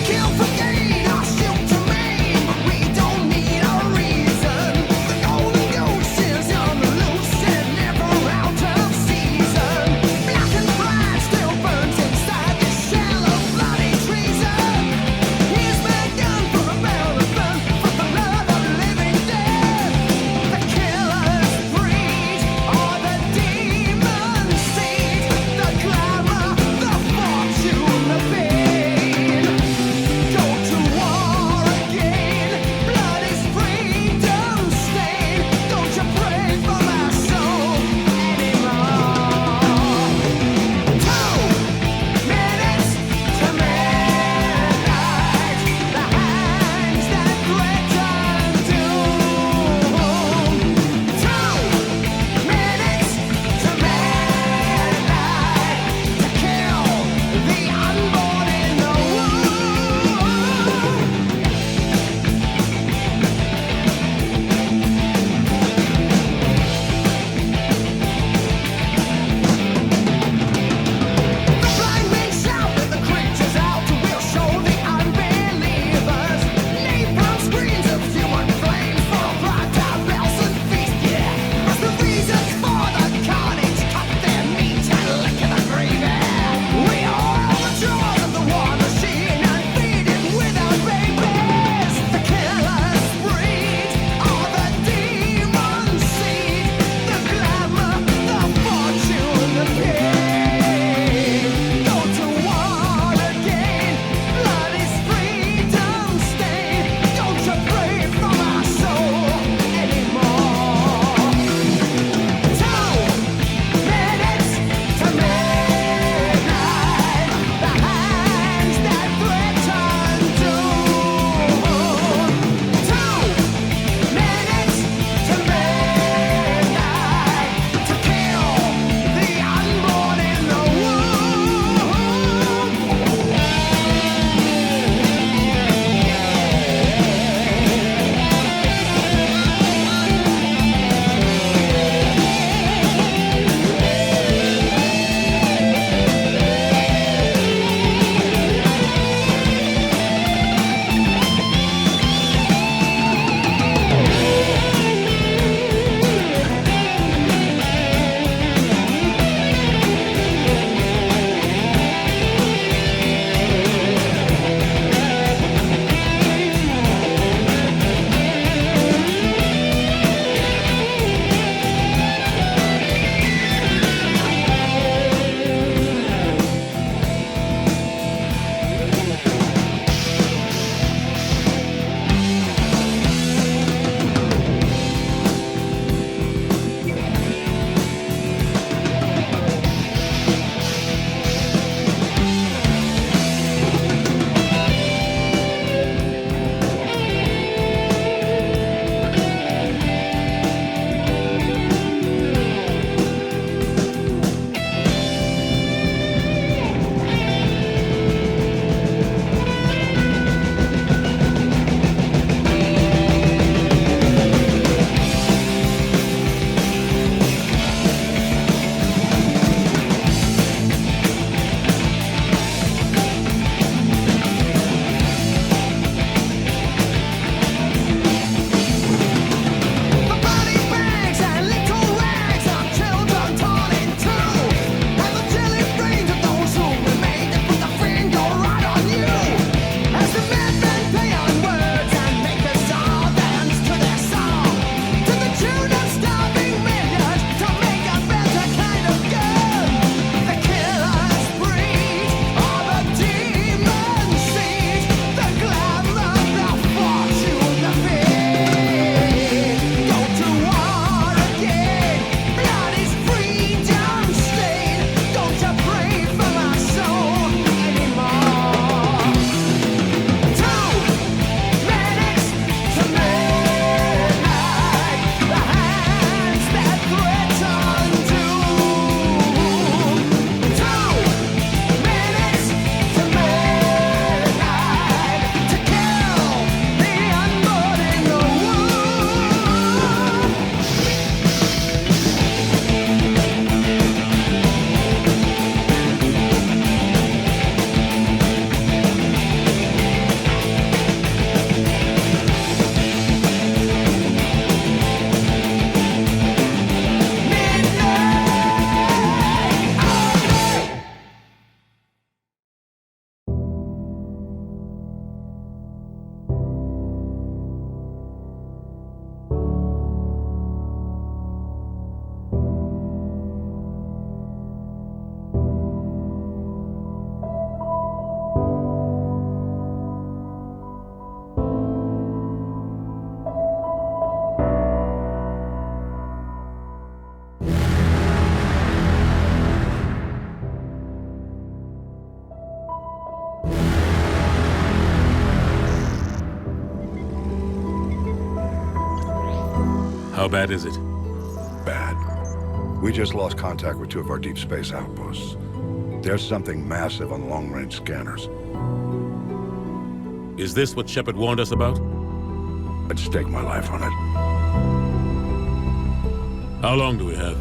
Kill for gain or shoot to maim. We don't need How bad is it? Bad. We just lost contact with 2 of our deep space outposts. There's something massive on long-range scanners. Is this what Shepard warned us about? I'd stake my life on it. How long do we have?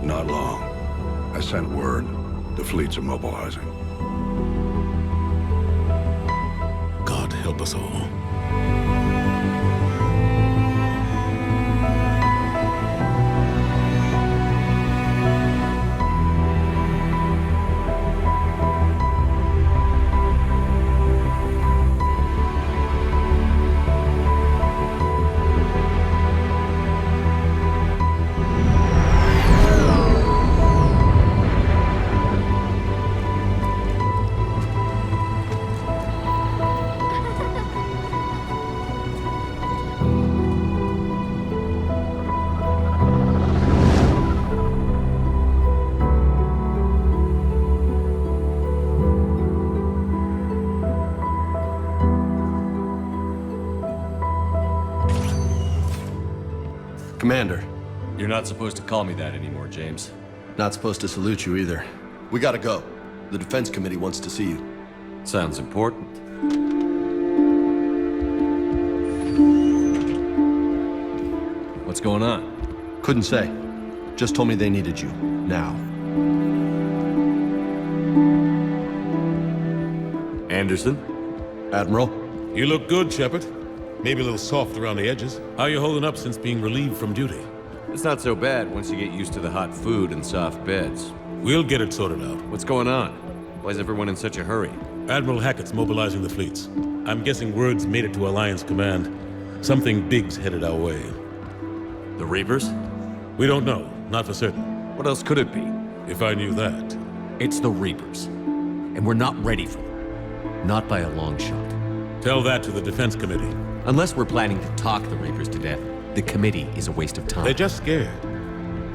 Not long. I sent word. The fleet's immobilizing. God help us all. Commander. You're not supposed to call me that anymore, James. Not supposed to salute you either. We gotta go. The Defense Committee wants to see you. Sounds important. What's going on? Couldn't say. Just told me they needed you. Now. Anderson? Admiral? You look good, Shepard. Maybe a little soft around the edges. How you holding up since being relieved from duty? It's not so bad once you get used to the hot food and soft beds. We'll get it sorted out. What's going on? Why is everyone in such a hurry? Admiral Hackett's mobilizing the fleets. I'm guessing word's made it to Alliance Command. Something big's headed our way. The Reapers? We don't know, not for certain. What else could it be? If I knew that. It's the Reapers. And we're not ready for them. Not by a long shot. Tell that to the Defense Committee. Unless we're planning to talk the Reapers to death, the committee is a waste of time. They're just scared.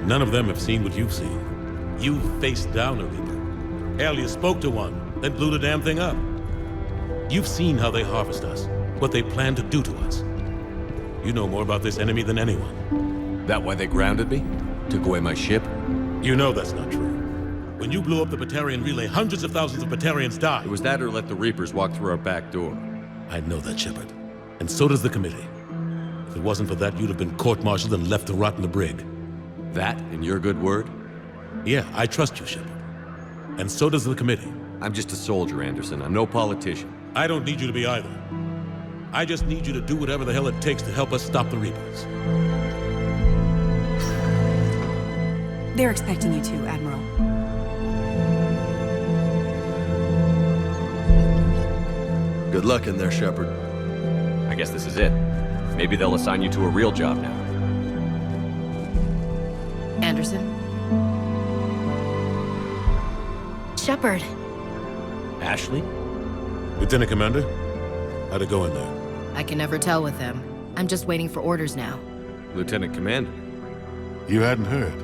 None of them have seen what you've seen. You faced down a Reaper. Hell, you spoke to one, then blew the damn thing up. You've seen how they harvest us, what they plan to do to us. You know more about this enemy than anyone. That why they grounded me? Took away my ship? You know that's not true. When you blew up the Batarian relay, hundreds of thousands of Batarians died. It was that or let the Reapers walk through our back door. I know that, Shepard. And so does the committee. If it wasn't for that, you'd have been court-martialed and left to rot in the brig. That and your good word? Yeah, I trust you, Shepard. And so does the committee. I'm just a soldier, Anderson. I'm no politician. I don't need you to be either. I just need you to do whatever the hell it takes to help us stop the Reapers. They're expecting you to, Admiral. Good luck in there, Shepard. I guess this is it. Maybe they'll assign you to a real job now. Anderson? Shepard. Ashley? Lieutenant Commander, how'd it go in there? I can never tell with them. I'm just waiting for orders now. Lieutenant Commander? You hadn't heard?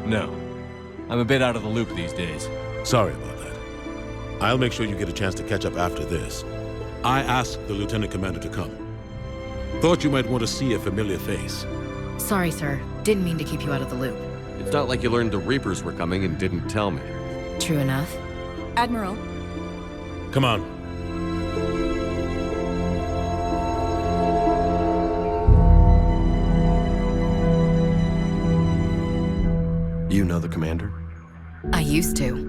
No. I'm a bit out of the loop these days. Sorry about that. I'll make sure you get a chance to catch up after this. I asked the Lieutenant Commander to come. Thought you might want to see a familiar face. Sorry, sir. Didn't mean to keep you out of the loop. It's not like you learned the Reapers were coming and didn't tell me. True enough. Admiral, Come on. You know the commander? I used to.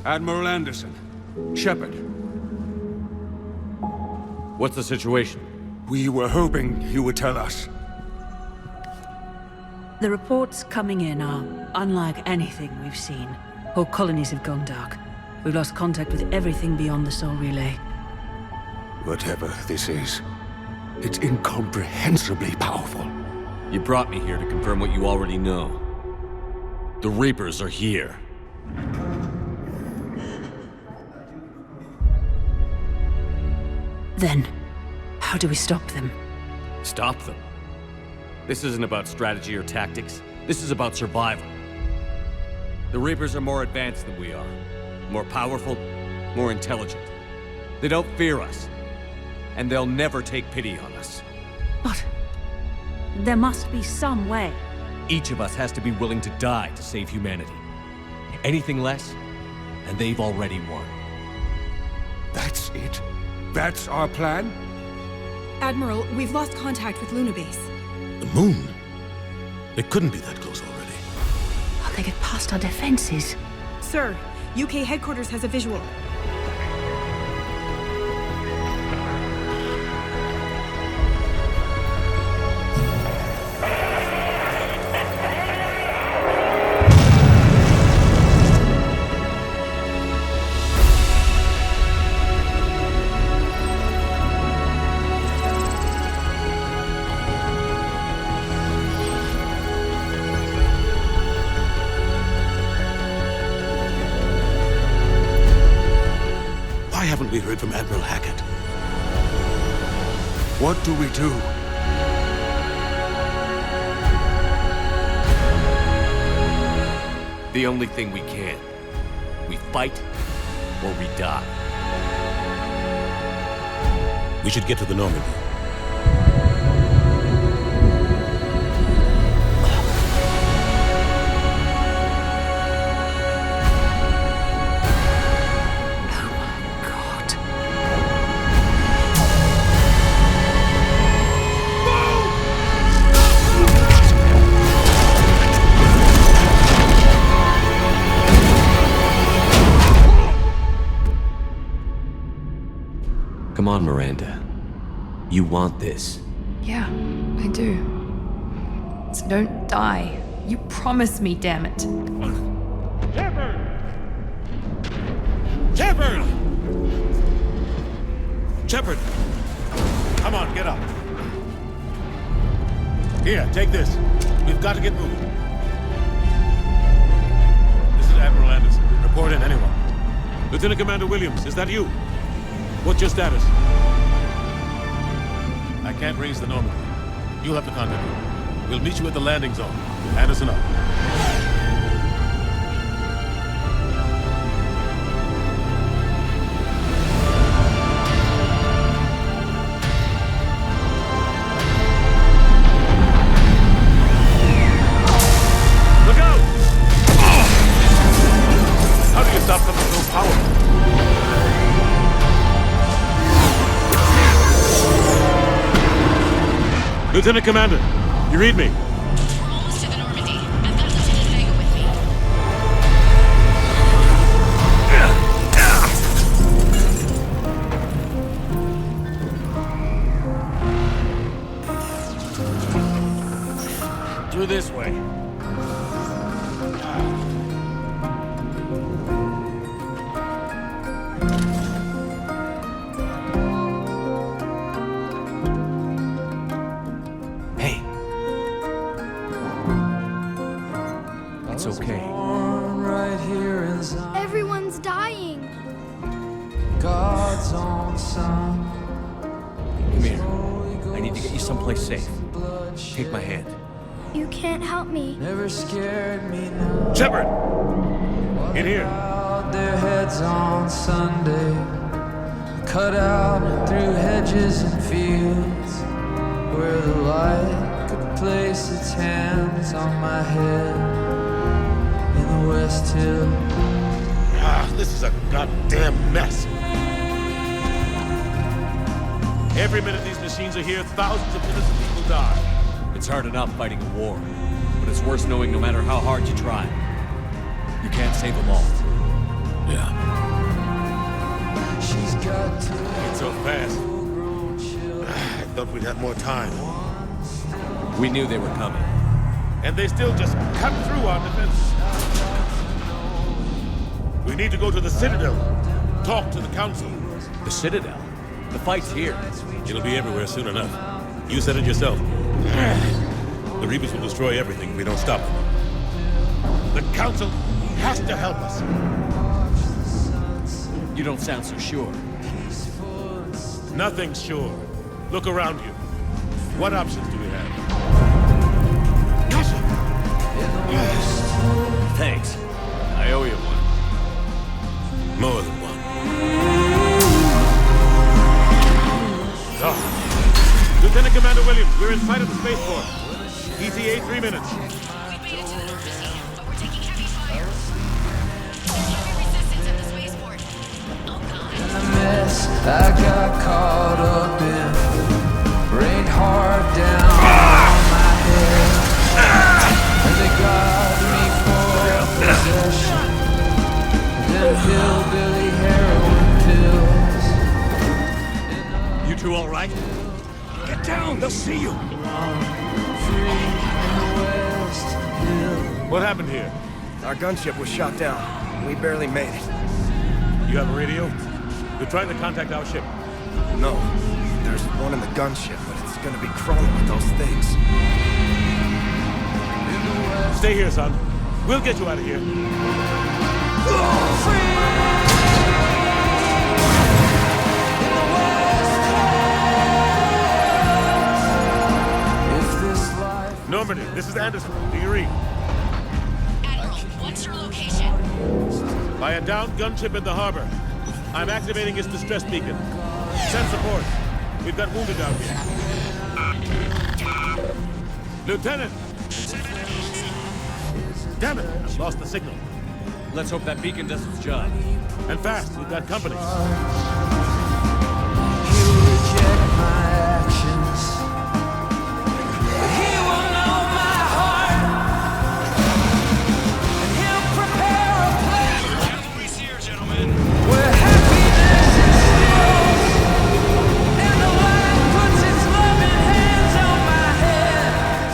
Admiral Anderson. Shepard. What's the situation? We were hoping you would tell us. the reports coming in are unlike anything we've seen. Whole colonies have gone dark. We've lost contact with everything beyond the Soul Relay. Whatever this is, it's incomprehensibly powerful. You brought me here to confirm what you already know. The Reapers are here. Then, how do we stop them? Stop them. This isn't about strategy or tactics. This is about survival. The Reapers are more advanced than we are. More powerful, more intelligent. They don't fear us. And they'll never take pity on us. But there must be some way. Each of us has to be willing to die to save humanity. Anything less, and they've already won. That's it? That's our plan? Admiral, we've lost contact with Luna Base. The moon? It couldn't be that close already. How'd they get past our defenses? Sir, UK headquarters has a visual. Why haven't we heard from Admiral Hackett? What do we do? The only thing we can. We fight, or we die. We should get to the Normandy. Come on, Miranda. You want this. Yeah, I do. So don't die. You promised me, damn it. Shepard! Shepard! Shepard! Come on, get up. Here, take this. We've got to get moving. This is Admiral Anderson. Report in, anyone. Lieutenant Commander Williams, is that you? What's your status? I can't raise the Normandy. You'll have to contact me. We'll meet you at the landing zone. Anderson up. Look out! How do you stop something so powerful? Lieutenant Commander, you read me? We're almost to the Normandy. I've got Lieutenant Vega with me. Through this way. It's okay. Everyone's dying. God's own son. Come here. I need to get you someplace safe. Take my hand. You can't help me. Never scared me now. Shepard! In here. Their heads on Sunday, cut out through hedges and fields, where the light could place its hands on my head. In the West Hill. This is a goddamn mess. Every minute these machines are here, thousands of innocent people die. It's hard enough fighting a war, but it's worse knowing no matter how hard you try, you can't save them all. Yeah. She's got to It's so fast. I thought we'd have more time. We knew they were coming. And they still just cut through our defenses. We need to go to the Citadel. Talk to the Council. The Citadel? The fight's here. It'll be everywhere soon enough. You said it yourself. The Reapers will destroy everything if we don't stop them. The Council has to help us. You don't sound so sure. Nothing's sure. Look around you. What options do we have? Kasha! ETA 3 minutes. We made it to the Normandy, but we're taking heavy fire. There's heavy resistance at the spaceport. Oh god. In the mess I got caught up in rained hard down on my head, and they got me for possession. Them hillbilly heroin pills. You two all right? Get down, they'll see you. Free in the West Hill. What happened here? Our gunship was shot down. We barely made it. You have a radio? You're trying to contact our ship. No, there's one in the gunship, but it's gonna be crawling with those things. Stay here, son. We'll get you out of here. Normandy, this is Anderson. Do you read? Admiral, what's your location? By a downed gunship in the harbor. I'm activating its distress beacon. Send support. We've got wounded down here. Lieutenant! Damn it! I've lost the signal. Let's hope that beacon does its job. And fast, we've got company. You reject my actions, but he will know my heart, and he'll prepare a place. Cavalry's here, gentlemen. Where happiness instills, and the light puts its loving hands on my head.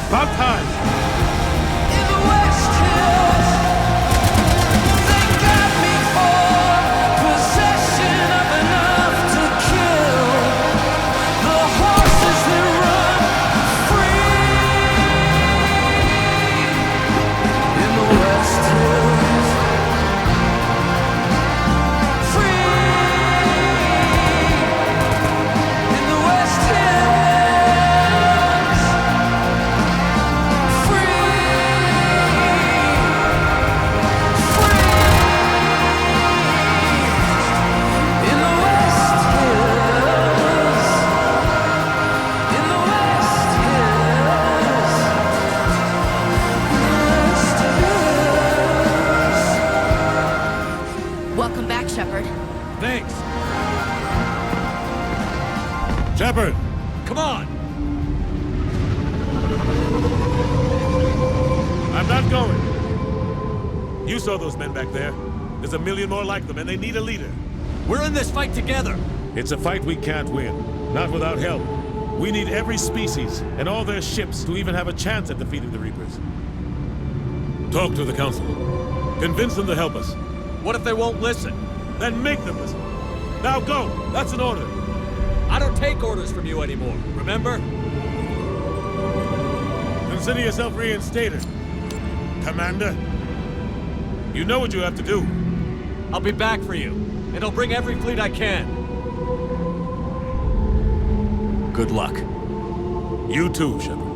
About time! In the West Hills, they got me for possession of enough to kill the horses that run free. In the West Hills, free. In the West Hills, free. In the West Hills, in the West Hills, Welcome back, Shepard. Thanks. Shepard! Come on. I'm not going. You saw those men back there. There's a million more like them, and they need a leader. We're in this fight together. It's a fight we can't win. Not without help. We need every species and all their ships to even have a chance at defeating the Reapers. Talk to the Council. Convince them to help us. What if they won't listen? Then make them listen. Now go! That's an order. I don't take orders from you anymore, remember? Consider yourself reinstated. Commander. You know what you have to do. I'll be back for you, and I'll bring every fleet I can. Good luck. You too, Shepard.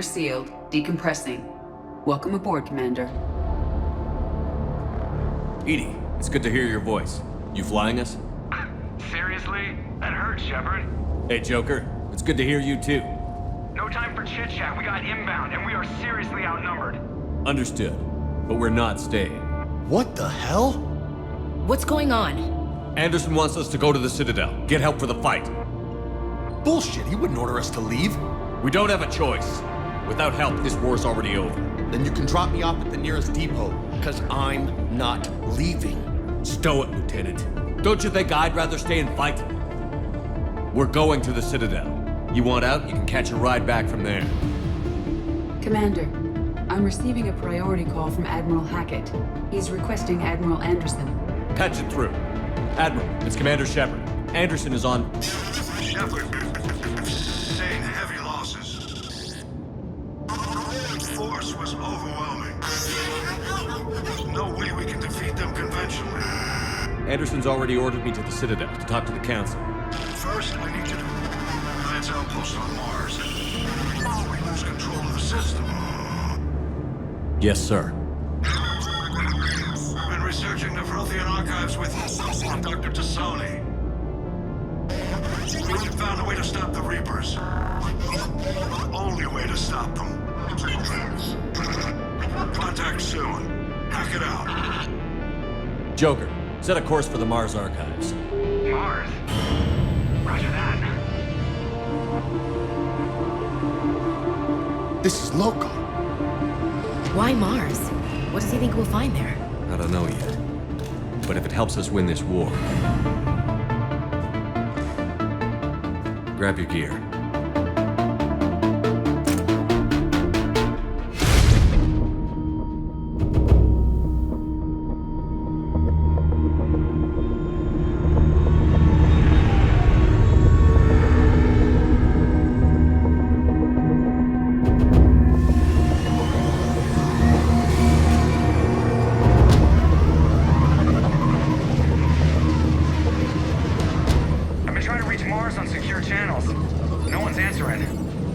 Container sealed. Decompressing. Welcome aboard, Commander. Edie, it's good to hear your voice. You flying us? Seriously? That hurts, Shepard. Hey, Joker. It's good to hear you too. No time for chit-chat. We got inbound, and we are seriously outnumbered. Understood. But we're not staying. What the hell? What's going on? Anderson wants us to go to the Citadel. Get help for the fight. Bullshit, he wouldn't order us to leave. We don't have a choice. Without help, this war's already over. Then you can drop me off at the nearest depot, because I'm not leaving. Stow it, Lieutenant. Don't you think I'd rather stay and fight? We're going to the Citadel. You want out, you can catch a ride back from there. Commander, I'm receiving a priority call from Admiral Hackett. He's requesting Admiral Anderson. Patch it through. Admiral, it's Commander Shepard. Anderson is on... Shepard, sustained heavy losses. The force was overwhelming. There's no way we can defeat them conventionally. Anderson's already ordered me to the Citadel to talk to the Council. First, I need you to advance outpost on Mars. Before we lose control of the system. Yes, sir. Been researching the Prothean archives with Dr. Tassoni. We found a way to stop the Reapers. The only way to stop them. Contact soon. Hack it out. Joker, set a course for the Mars archives. Mars? Roger that. This is local. Why Mars? What does he think we'll find there? I don't know yet. But if it helps us win this war... Grab your gear.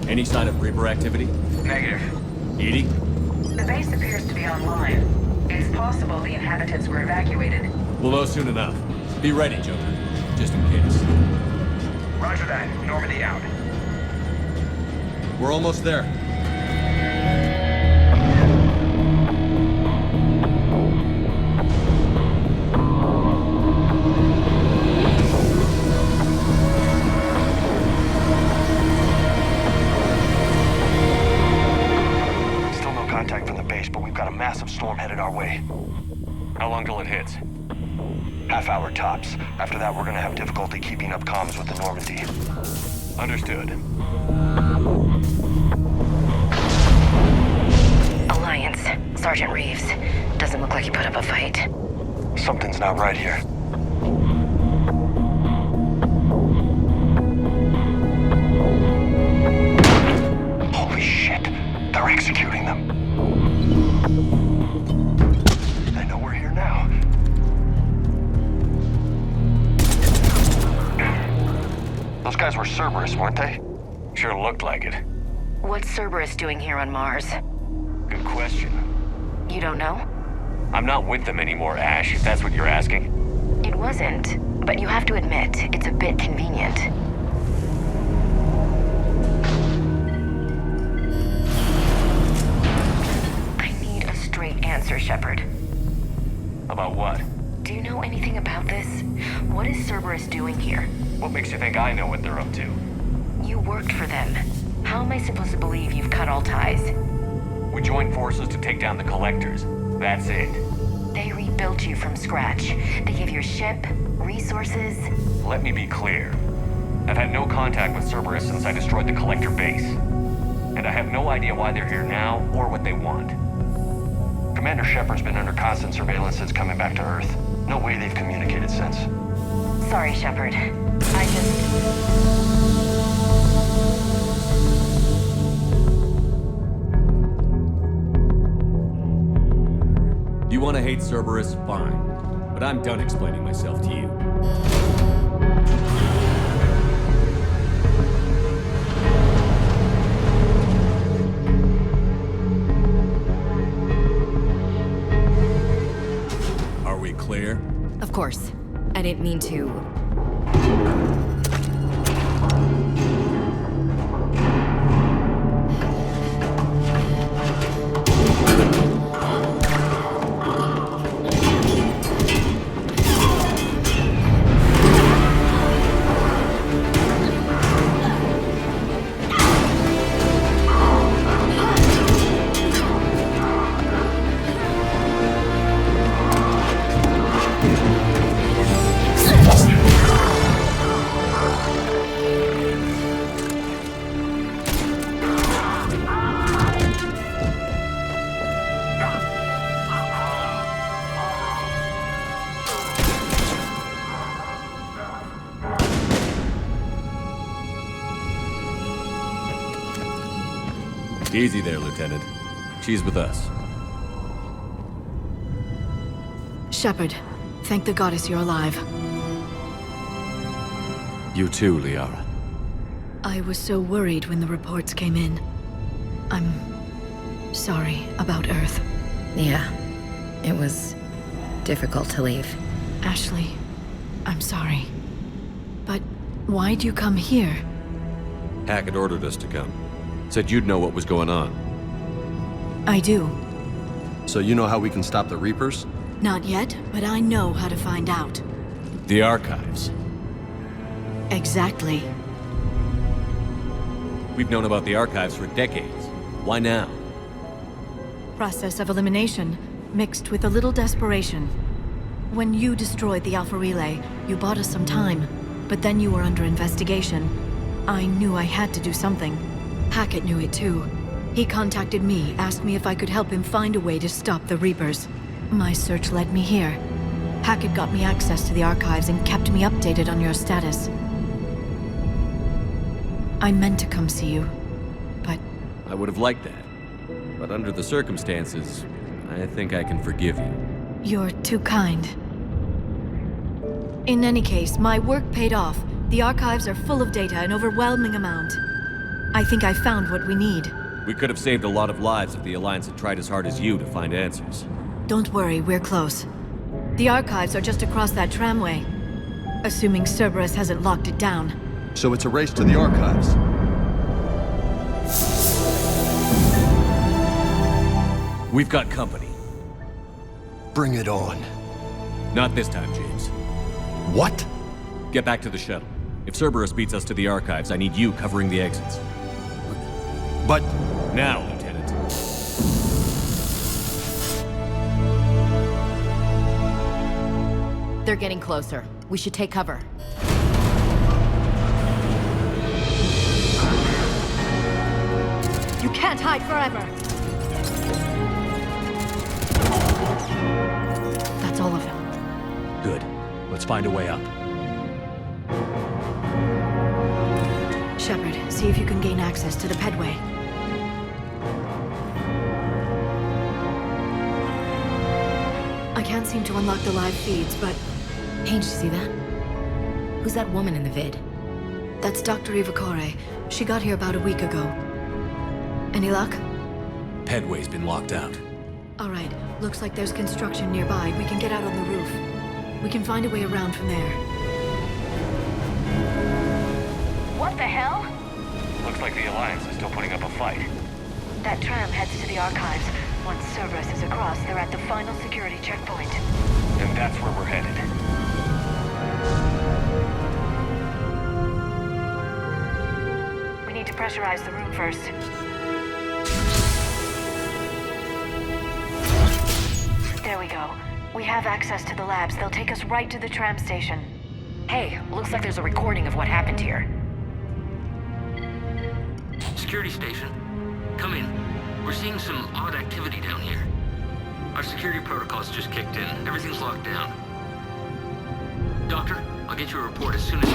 Any sign of Reaper activity? Negative. Edie? The base appears to be online. It's possible the inhabitants were evacuated. We'll know soon enough. Be ready, Joker. Just in case. Roger that. Normandy out. We're almost there. Massive storm headed our way. How long till it hits? Half-hour tops. After that, we're gonna have difficulty keeping up comms with the Normandy. Understood. Alliance. Sergeant Reeves. Doesn't look like he put up a fight. Something's not right here. Holy shit. They're executing them. Those guys were Cerberus, weren't they? Sure looked like it. What's Cerberus doing here on Mars? Good question. You don't know? I'm not with them anymore, Ash, if that's what you're asking. It wasn't, but you have to admit, it's a bit convenient. I need a straight answer, Shepard. About what? Do you know anything about this? What is Cerberus doing here? What makes you think I know what they're up to? You worked for them. How am I supposed to believe you've cut all ties? We joined forces to take down the Collectors. That's it. They rebuilt you from scratch. They gave you a ship, resources. Let me be clear. I've had no contact with Cerberus since I destroyed the Collector base. And I have no idea why they're here now or what they want. Commander Shepard's been under constant surveillance since coming back to Earth. No way they've communicated since. Sorry, Shepard. You want to hate Cerberus? Fine. But I'm done explaining myself to you. it clear? Of course. I didn't mean to... Easy there, Lieutenant. She's with us. Shepard, thank the goddess you're alive. You too, Liara. I was so worried when the reports came in. I'm sorry about Earth. Yeah. It was difficult to leave. Ashley, I'm sorry. But why'd you come here? Hackett ordered us to come. Said you'd know what was going on. I do. So you know how we can stop the Reapers? Not yet, but I know how to find out. The archives. Exactly. We've known about the archives for decades. Why now? Process of elimination, mixed with a little desperation. When you destroyed the Alpha Relay, you bought us some time, but then you were under investigation. I knew I had to do something. Hackett knew it too. He contacted me, asked me if I could help him find a way to stop the Reapers. My search led me here. Hackett got me access to the archives and kept me updated on your status. I meant to come see you, but... I would have liked that. But under the circumstances, I think I can forgive you. You're too kind. In any case, my work paid off. The archives are full of data, an overwhelming amount. I think I found what we need. We could have saved a lot of lives if the Alliance had tried as hard as you to find answers. Don't worry, we're close. The archives are just across that tramway. Assuming Cerberus hasn't locked it down. So it's a race to the archives. We've got company. Bring it on. Not this time, James. What? Get back to the shuttle. If Cerberus beats us to the archives, I need you covering the exits. But... Now, Lieutenant. They're getting closer. We should take cover. You can't hide forever. That's all of them. Good. Let's find a way up. Shepard, see if you can gain access to the pedway. I can't seem to unlock the live feeds, but... Hey, did you see that? Who's that woman in the vid? That's Dr. Ivakore. She got here about a week ago. Any luck? Pedway's been locked out. All right. Looks like there's construction nearby. We can get out on the roof. We can find a way around from there. What the hell? Looks like the Alliance is still putting up a fight. That tram heads to the archives. Once Cerberus is across, they're at the final security checkpoint. And that's where we're headed. We need to pressurize the room first. There we go. We have access to the labs. They'll take us right to the tram station. Hey, looks like there's a recording of what happened here. Security station. Come in. We're seeing some odd activity down here. Our security protocols just kicked in. Everything's locked down. Doctor, I'll get you a report as soon as...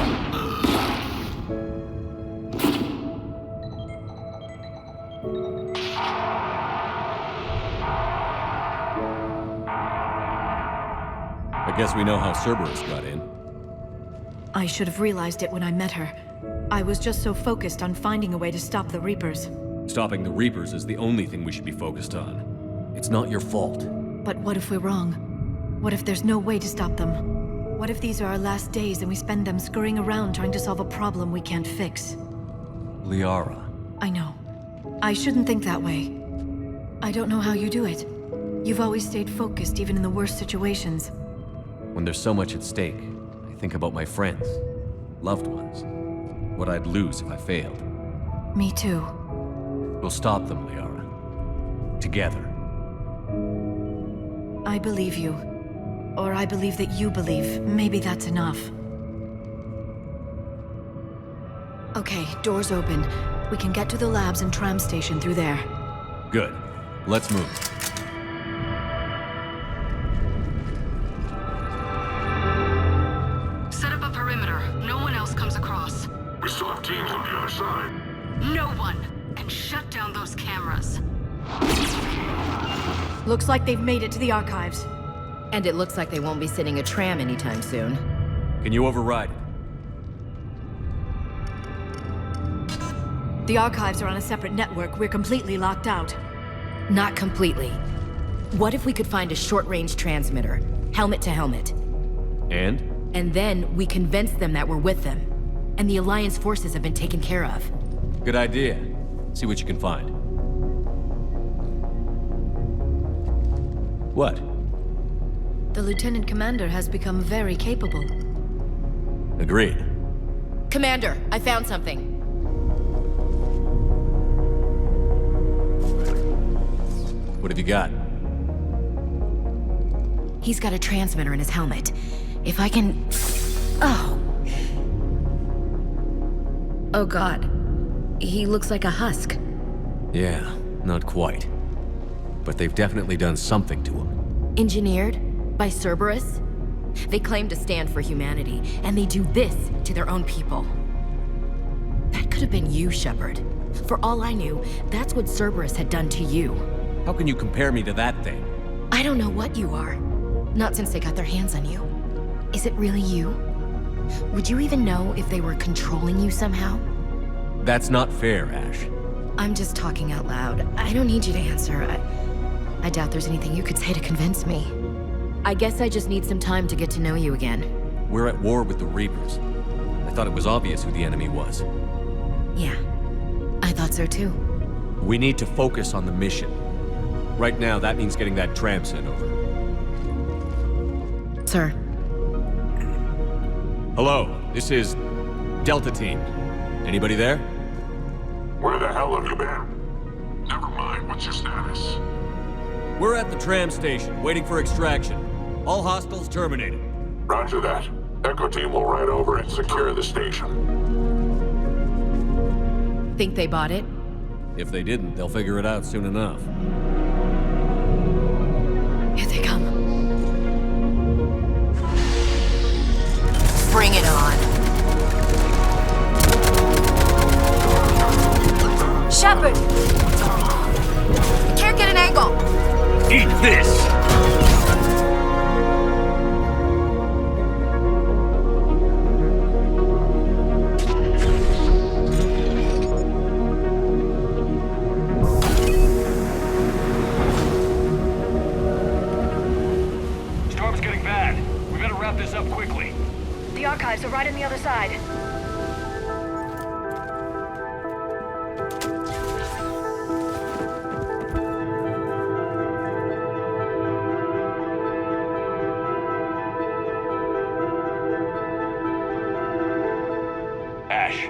I guess we know how Cerberus got in. I should have realized it when I met her. I was just so focused on finding a way to stop the Reapers. Stopping the Reapers is the only thing we should be focused on. It's not your fault. But what if we're wrong? What if there's no way to stop them? What if these are our last days and we spend them scurrying around trying to solve a problem we can't fix? Liara. I know. I shouldn't think that way. I don't know how you do it. You've always stayed focused even in the worst situations. When there's so much at stake, I think about my friends, loved ones, what I'd lose if I failed. Me too. We'll stop them, Liara. Together. I believe you. Or I believe that you believe. Maybe that's enough. Okay, doors open. We can get to the labs and tram station through there. Good. Let's move. Set up a perimeter. No one else comes across. We still have teams on the other side. No one. And shut down those cameras. Looks like they've made it to the archives. And it looks like they won't be sitting a tram anytime soon. Can you override it? The archives are on a separate network. We're completely locked out. Not completely. What if we could find a short-range transmitter, helmet to helmet? And? And then we convince them that we're with them, and the Alliance forces have been taken care of. Good idea. See what you can find. What? The Lieutenant Commander has become very capable. Agreed. Commander, I found something. What have you got? He's got a transmitter in his helmet. If I can... Oh. Oh god. He looks like a husk. Yeah, not quite. But they've definitely done something to him. Engineered? By Cerberus? They claim to stand for humanity, and they do this to their own people. That could have been you, Shepard. For all I knew, that's what Cerberus had done to you. How can you compare me to that thing? I don't know what you are. Not since they got their hands on you. Is it really you? Would you even know if they were controlling you somehow? That's not fair, Ash. I'm just talking out loud. I don't need you to answer. I doubt there's anything you could say to convince me. I guess I just need some time to get to know you again. We're at war with the Reapers. I thought it was obvious who the enemy was. Yeah, I thought so too. We need to focus on the mission. Right now, that means getting that tram sent over. Sir. Hello, this is Delta Team. Anybody there? Where the hell have you been? Never mind, what's your status? We're at the tram station, waiting for extraction. All hostiles terminated. Roger that. Echo Team will ride over and secure the station. Think they bought it? If they didn't, they'll figure it out soon enough. Here they come. Bring it on. Shepard! Can't get an angle! Eat this! Storm's getting bad. We better wrap this up quickly. The archives are right on the other side. Ash.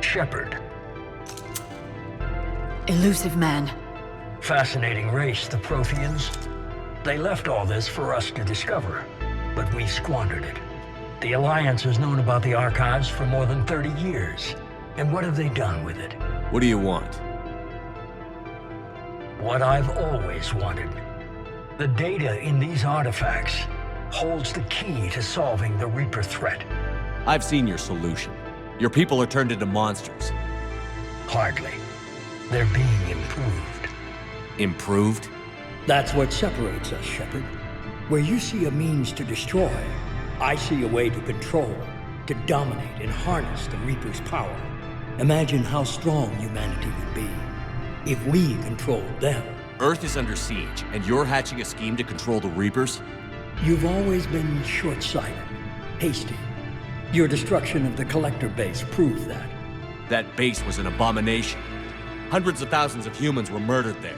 Shepard. Elusive man. Fascinating race, the Protheans. They left all this for us to discover, but we squandered it. The Alliance has known about the archives for more than 30 years. And what have they done with it? What do you want? What I've always wanted. The data in these artifacts holds the key to solving the Reaper threat. I've seen your solution. Your people are turned into monsters. Hardly. They're being improved. Improved? That's what separates us, Shepard. Where you see a means to destroy, I see a way to control, to dominate and harness the Reaper's power. Imagine how strong humanity would be if we controlled them. Earth is under siege, and you're hatching a scheme to control the Reapers? You've always been short-sighted, hasty. Your destruction of the Collector base proved that. That base was an abomination. Hundreds of thousands of humans were murdered there.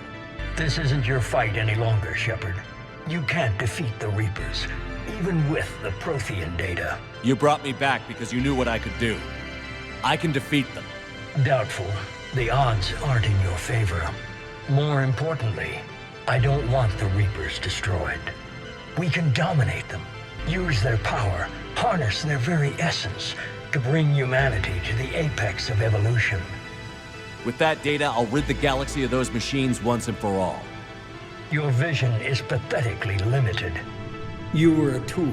This isn't your fight any longer, Shepard. You can't defeat the Reapers, even with the Prothean data. You brought me back because you knew what I could do. I can defeat them. Doubtful. The odds aren't in your favor. More importantly, I don't want the Reapers destroyed. We can dominate them, use their power, harness their very essence to bring humanity to the apex of evolution. With that data, I'll rid the galaxy of those machines once and for all. Your vision is pathetically limited. You were a tool,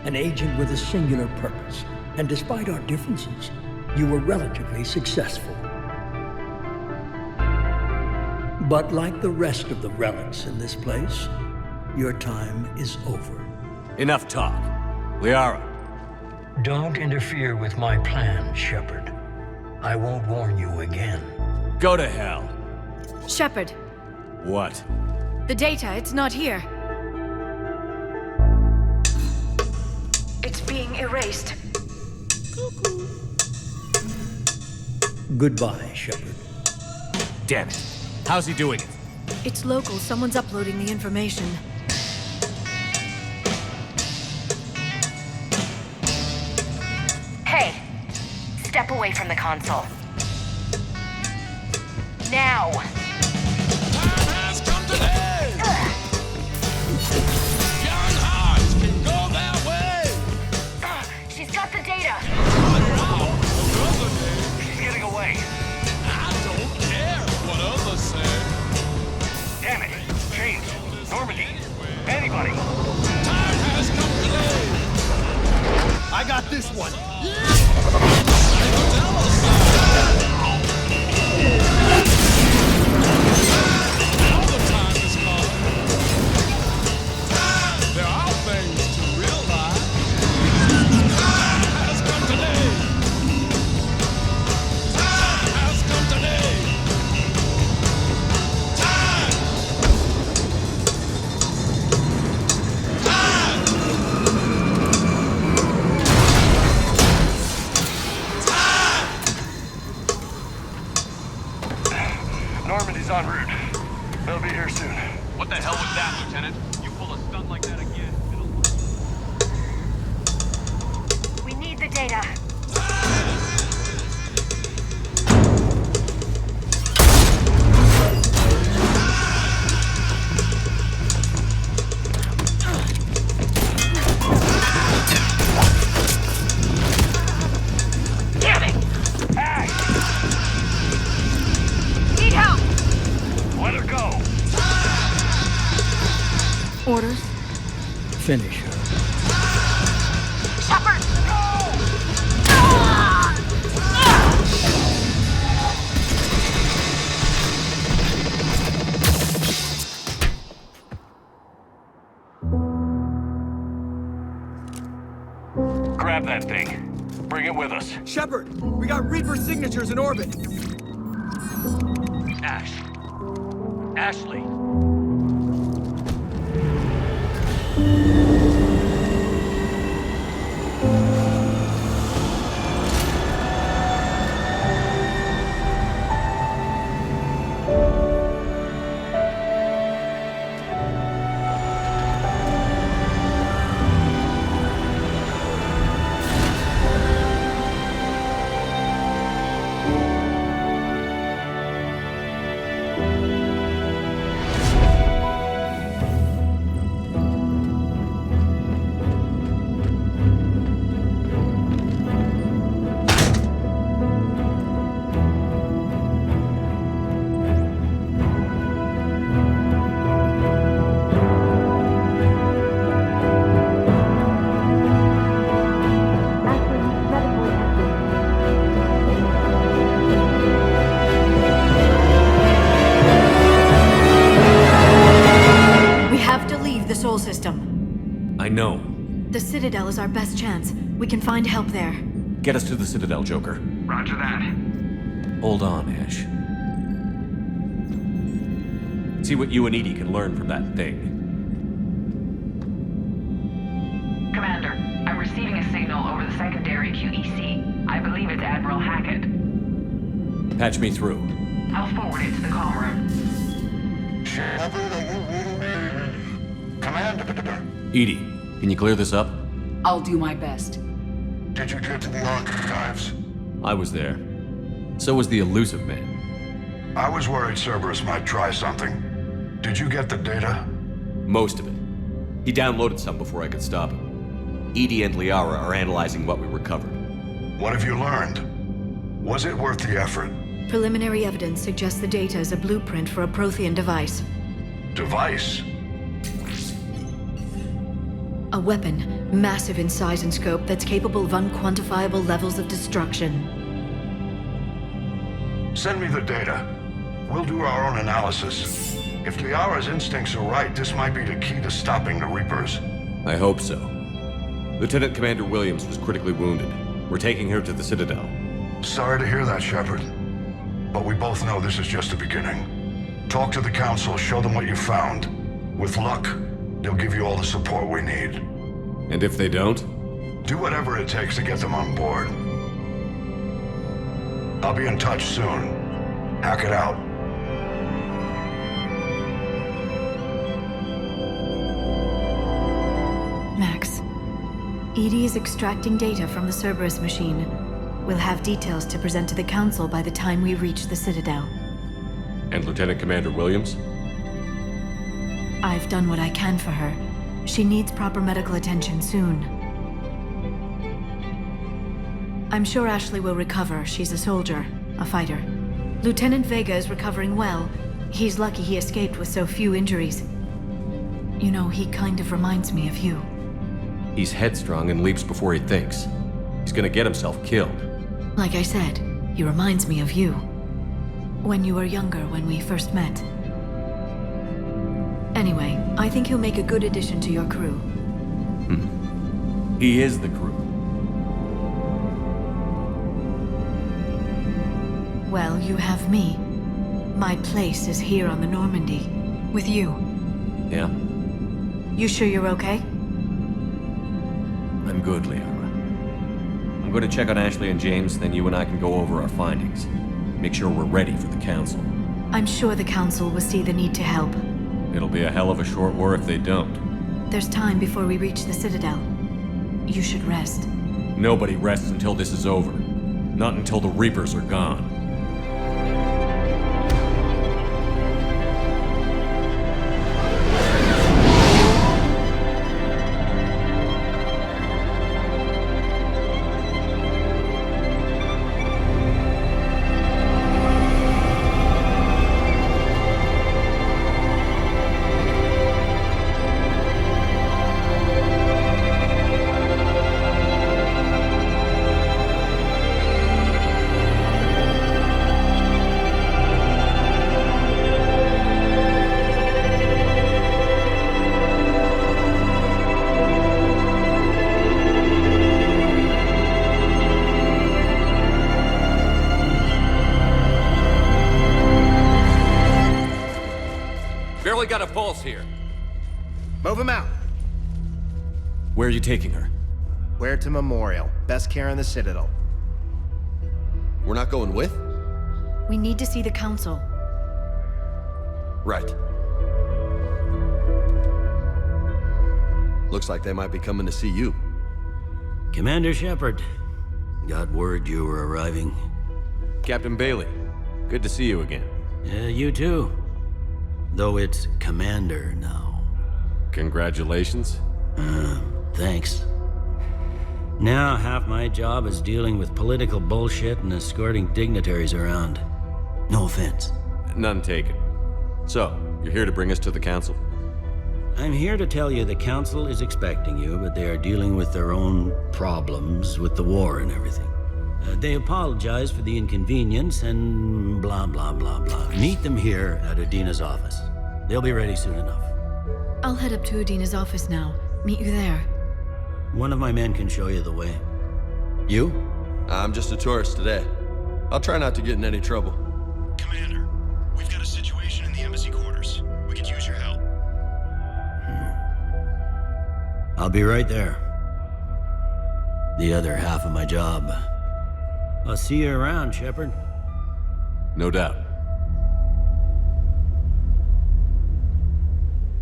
an agent with a singular purpose, and despite our differences, you were relatively successful. But like the rest of the relics in this place, your time is over. Enough talk. Liara. Don't interfere with my plan, Shepard. I won't warn you again. Go to hell. Shepard. What? The data, it's not here. It's being erased. Goodbye, Shepard. Damn it. How's he doing it? It's local. Someone's uploading the information. Hey, step away from the console. Now! Time has come today! Young hearts can go their way! She's got the data! She's getting away. I don't care what others say. Damn it. James, Normandy, anybody. Time has come today! I got this one! Now the time has come. There are things to realize. Time has come today. Time has come today. Time. Normandy's en route. They'll be here soon. What the hell was that, Lieutenant? You pull a stunt like that again, We need the data. Damn it! Ash! Need help! Let her go! Orders? Finish her. Shepard! Grab that thing. Bring it with us. Shepard, we got Reaper signatures in orbit. Ash. Ashley. The Citadel is our best chance. We can find help there. Get us to the Citadel, Joker. Roger that. Hold on, Ash. See what you and Edie can learn from that thing. Commander, I'm receiving a signal over the secondary QEC. I believe it's Admiral Hackett. Patch me through. I'll forward it to the comm room. Shepard, are you reading me? Commander. Edie, can you clear this up? I'll do my best. Did you get to the archives? I was there. So was the elusive man. I was worried Cerberus might try something. Did you get the data? Most of it. He downloaded some before I could stop him. Edie and Liara are analyzing what we recovered. What have you learned? Was it worth the effort? Preliminary evidence suggests the data is a blueprint for a Prothean device. Device? A weapon, massive in size and scope, that's capable of unquantifiable levels of destruction. Send me the data. We'll do our own analysis. If Liara's instincts are right, this might be the key to stopping the Reapers. I hope so. Lieutenant Commander Williams was critically wounded. We're taking her to the Citadel. Sorry to hear that, Shepard. But we both know this is just the beginning. Talk to the Council, show them what you found. With luck, they'll give you all the support we need. And if they don't? Do whatever it takes to get them on board. I'll be in touch soon. Hack it out. Max, Edie is extracting data from the Cerberus machine. We'll have details to present to the Council by the time we reach the Citadel. And Lieutenant Commander Williams? I've done what I can for her. She needs proper medical attention soon. I'm sure Ashley will recover. She's a soldier, a fighter. Lieutenant Vega is recovering well. He's lucky he escaped with so few injuries. You know, he kind of reminds me of you. He's headstrong and leaps before he thinks. He's gonna get himself killed. Like I said, he reminds me of you. When you were younger, when we first met. Anyway, I think he'll make a good addition to your crew. He is the crew. Well, you have me. My place is here on the Normandy. With you. Yeah? You sure you're okay? I'm good, Liara. I'm going to check on Ashley and James, then you and I can go over our findings. Make sure we're ready for the Council. I'm sure the Council will see the need to help. It'll be a hell of a short war if they don't. There's time before we reach the Citadel. You should rest. Nobody rests until this is over. Not until the Reapers are gone. Barely got a pulse here. Move him out. Where are you taking her? Where to Memorial. Best care in the Citadel. We're not going with? We need to see the Council. Right. Looks like they might be coming to see you. Commander Shepard. Got word you were arriving. Captain Bailey. Good to see you again. You too. Though it's Commander now. Congratulations. Thanks. Now half my job is dealing with political bullshit and escorting dignitaries around. No offense. None taken. So, you're here to bring us to the Council? I'm here to tell you the Council is expecting you, but they are dealing with their own problems with the war and everything. They apologize for the inconvenience and blah, blah, blah, blah. Meet them here at Udina's office. They'll be ready soon enough. I'll head up to Udina's office now. Meet you there. One of my men can show you the way. You? I'm just a tourist today. I'll try not to get in any trouble. Commander, we've got a situation in the embassy quarters. We could use your help. I'll be right there. The other half of my job. I'll see you around, Shepard. No doubt.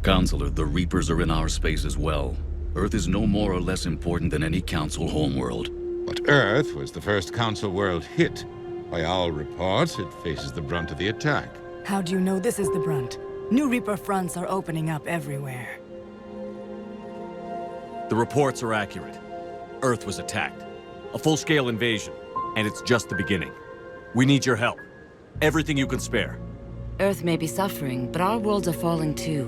Counselor, the Reapers are in our space as well. Earth is no more or less important than any Council homeworld. But Earth was the first Council world hit. By all reports, it faces the brunt of the attack. How do you know this is the brunt? New Reaper fronts are opening up everywhere. The reports are accurate. Earth was attacked. A full-scale invasion. And it's just the beginning. We need your help. Everything you can spare. Earth may be suffering, but our worlds are falling too.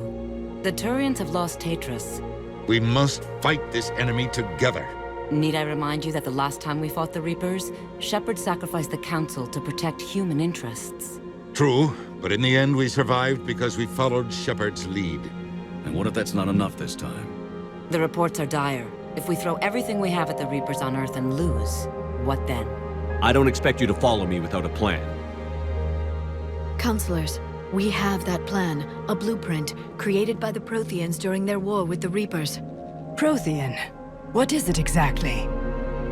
The Turians have lost Tatris. We must fight this enemy together. Need I remind you that the last time we fought the Reapers, Shepard sacrificed the Council to protect human interests? True, but in the end we survived because we followed Shepard's lead. And what if that's not enough this time? The reports are dire. If we throw everything we have at the Reapers on Earth and lose, what then? I don't expect you to follow me without a plan. Counselors, we have that plan, a blueprint, created by the Protheans during their war with the Reapers. Prothean? What is it exactly?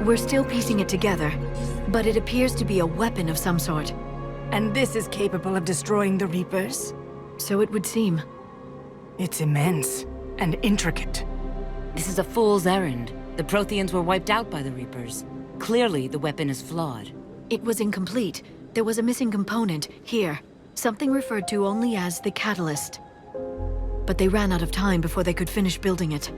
We're still piecing it together, but it appears to be a weapon of some sort. And this is capable of destroying the Reapers? So it would seem. It's immense and intricate. This is a fool's errand. The Protheans were wiped out by the Reapers. Clearly, the weapon is flawed. It was incomplete. There was a missing component, here. Something referred to only as the catalyst. But they ran out of time before they could finish building it.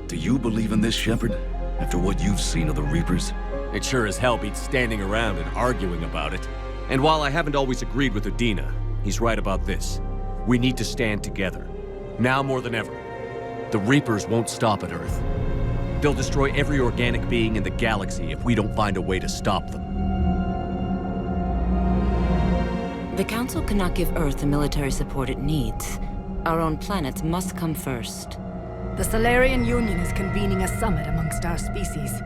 Do you believe in this, Shepard? After what you've seen of the Reapers? It sure as hell beats standing around and arguing about it. And while I haven't always agreed with Udina, he's right about this. We need to stand together. Now more than ever. The Reapers won't stop at Earth. They'll destroy every organic being in the galaxy if we don't find a way to stop them. The Council cannot give Earth the military support it needs. Our own planets must come first. The Solarian Union is convening a summit amongst our species.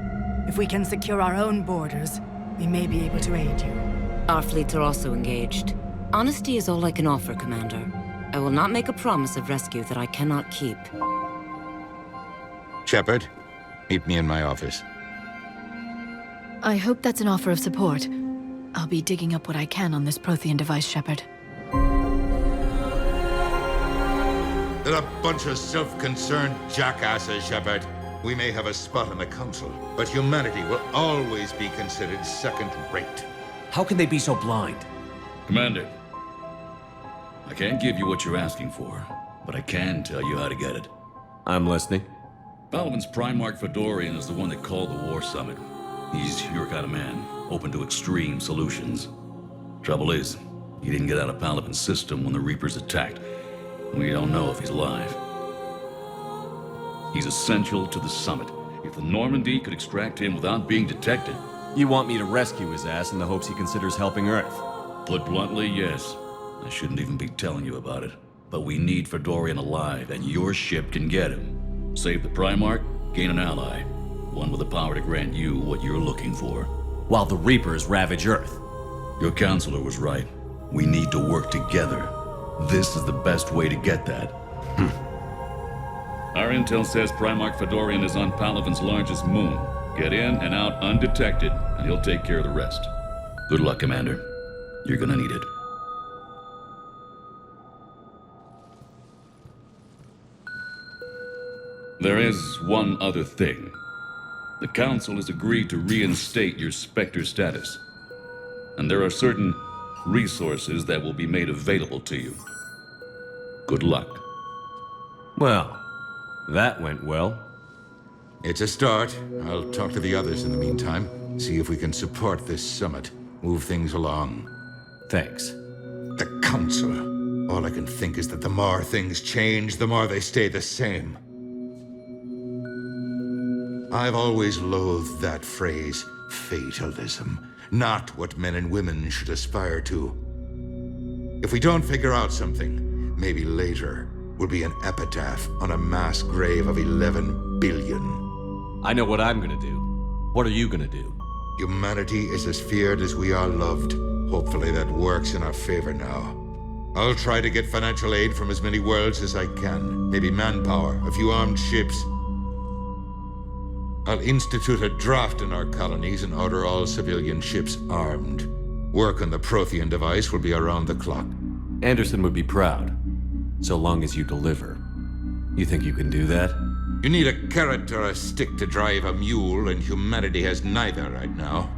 If we can secure our own borders, we may be able to aid you. Our fleets are also engaged. Honesty is all I can offer, Commander. I will not make a promise of rescue that I cannot keep. Shepard, meet me in my office. I hope that's an offer of support. I'll be digging up what I can on this Prothean device, Shepard. They're a bunch of self-concerned jackasses, Shepard. We may have a spot in the Council, but humanity will always be considered second-rate. How can they be so blind? Commander, I can't give you what you're asking for, but I can tell you how to get it. I'm listening. Balvin's Primarch Fedorian is the one that called the War Summit. He's your kind of man, open to extreme solutions. Trouble is, he didn't get out of Palavin's system when the Reapers attacked. We don't know if he's alive. He's essential to the summit. If the Normandy could extract him without being detected... You want me to rescue his ass in the hopes he considers helping Earth? Put bluntly, yes. I shouldn't even be telling you about it. But we need Fedorian alive, and your ship can get him. Save the Primarch, gain an ally. One with the power to grant you what you're looking for. While the Reapers ravage Earth. Your counselor was right. We need to work together. This is the best way to get that. Our intel says Primarch Fedorian is on Palavin's largest moon. Get in and out undetected, and he'll take care of the rest. Good luck, Commander. You're gonna need it. There is one other thing. The Council has agreed to reinstate your Spectre status. And there are certain resources that will be made available to you. Good luck. Well, that went well. It's a start. I'll talk to the others in the meantime. See if we can support this summit. Move things along. Thanks. The Council. All I can think is that the more things change, the more they stay the same. I've always loathed that phrase, fatalism. Not what men and women should aspire to. If we don't figure out something, maybe later will be an epitaph on a mass grave of 11 billion. I know what I'm gonna do. What are you gonna do? Humanity is as feared as we are loved. Hopefully that works in our favor now. I'll try to get financial aid from as many worlds as I can. Maybe manpower, a few armed ships. I'll institute a draft in our colonies and order all civilian ships armed. Work on the Prothean device will be around the clock. Anderson would be proud, so long as you deliver. You think you can do that? You need a carrot or a stick to drive a mule, and humanity has neither right now.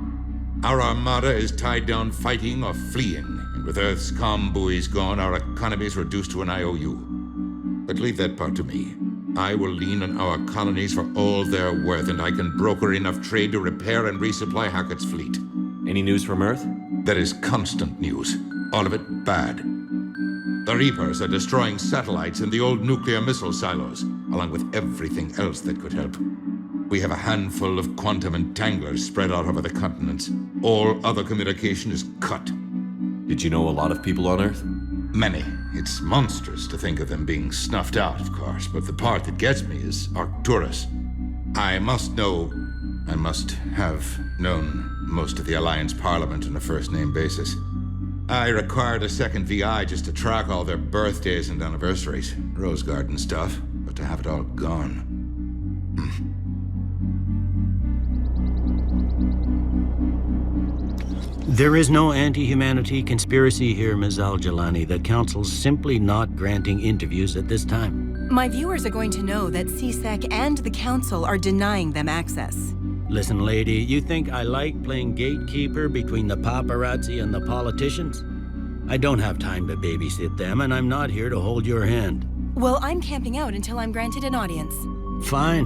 Our armada is tied down fighting or fleeing, and with Earth's comm buoys gone, our economy is reduced to an IOU. But leave that part to me. I will lean on our colonies for all their worth, and I can broker enough trade to repair and resupply Hackett's fleet. Any news from Earth? There is constant news. All of it bad. The Reapers are destroying satellites and the old nuclear missile silos, along with everything else that could help. We have a handful of quantum entanglers spread out over the continents. All other communication is cut. Did you know a lot of people on Earth? Many. It's monstrous to think of them being snuffed out, of course, but the part that gets me is Arcturus. I must have known most of the Alliance Parliament on a first-name basis. I required a second VI just to track all their birthdays and anniversaries, Rose Garden stuff, but to have it all gone. There is no anti-humanity conspiracy here, Ms. Al-Jalani. The Council's simply not granting interviews at this time. My viewers are going to know that CSEC and the Council are denying them access. Listen, lady, you think I like playing gatekeeper between the paparazzi and the politicians? I don't have time to babysit them, and I'm not here to hold your hand. Well, I'm camping out until I'm granted an audience. Fine.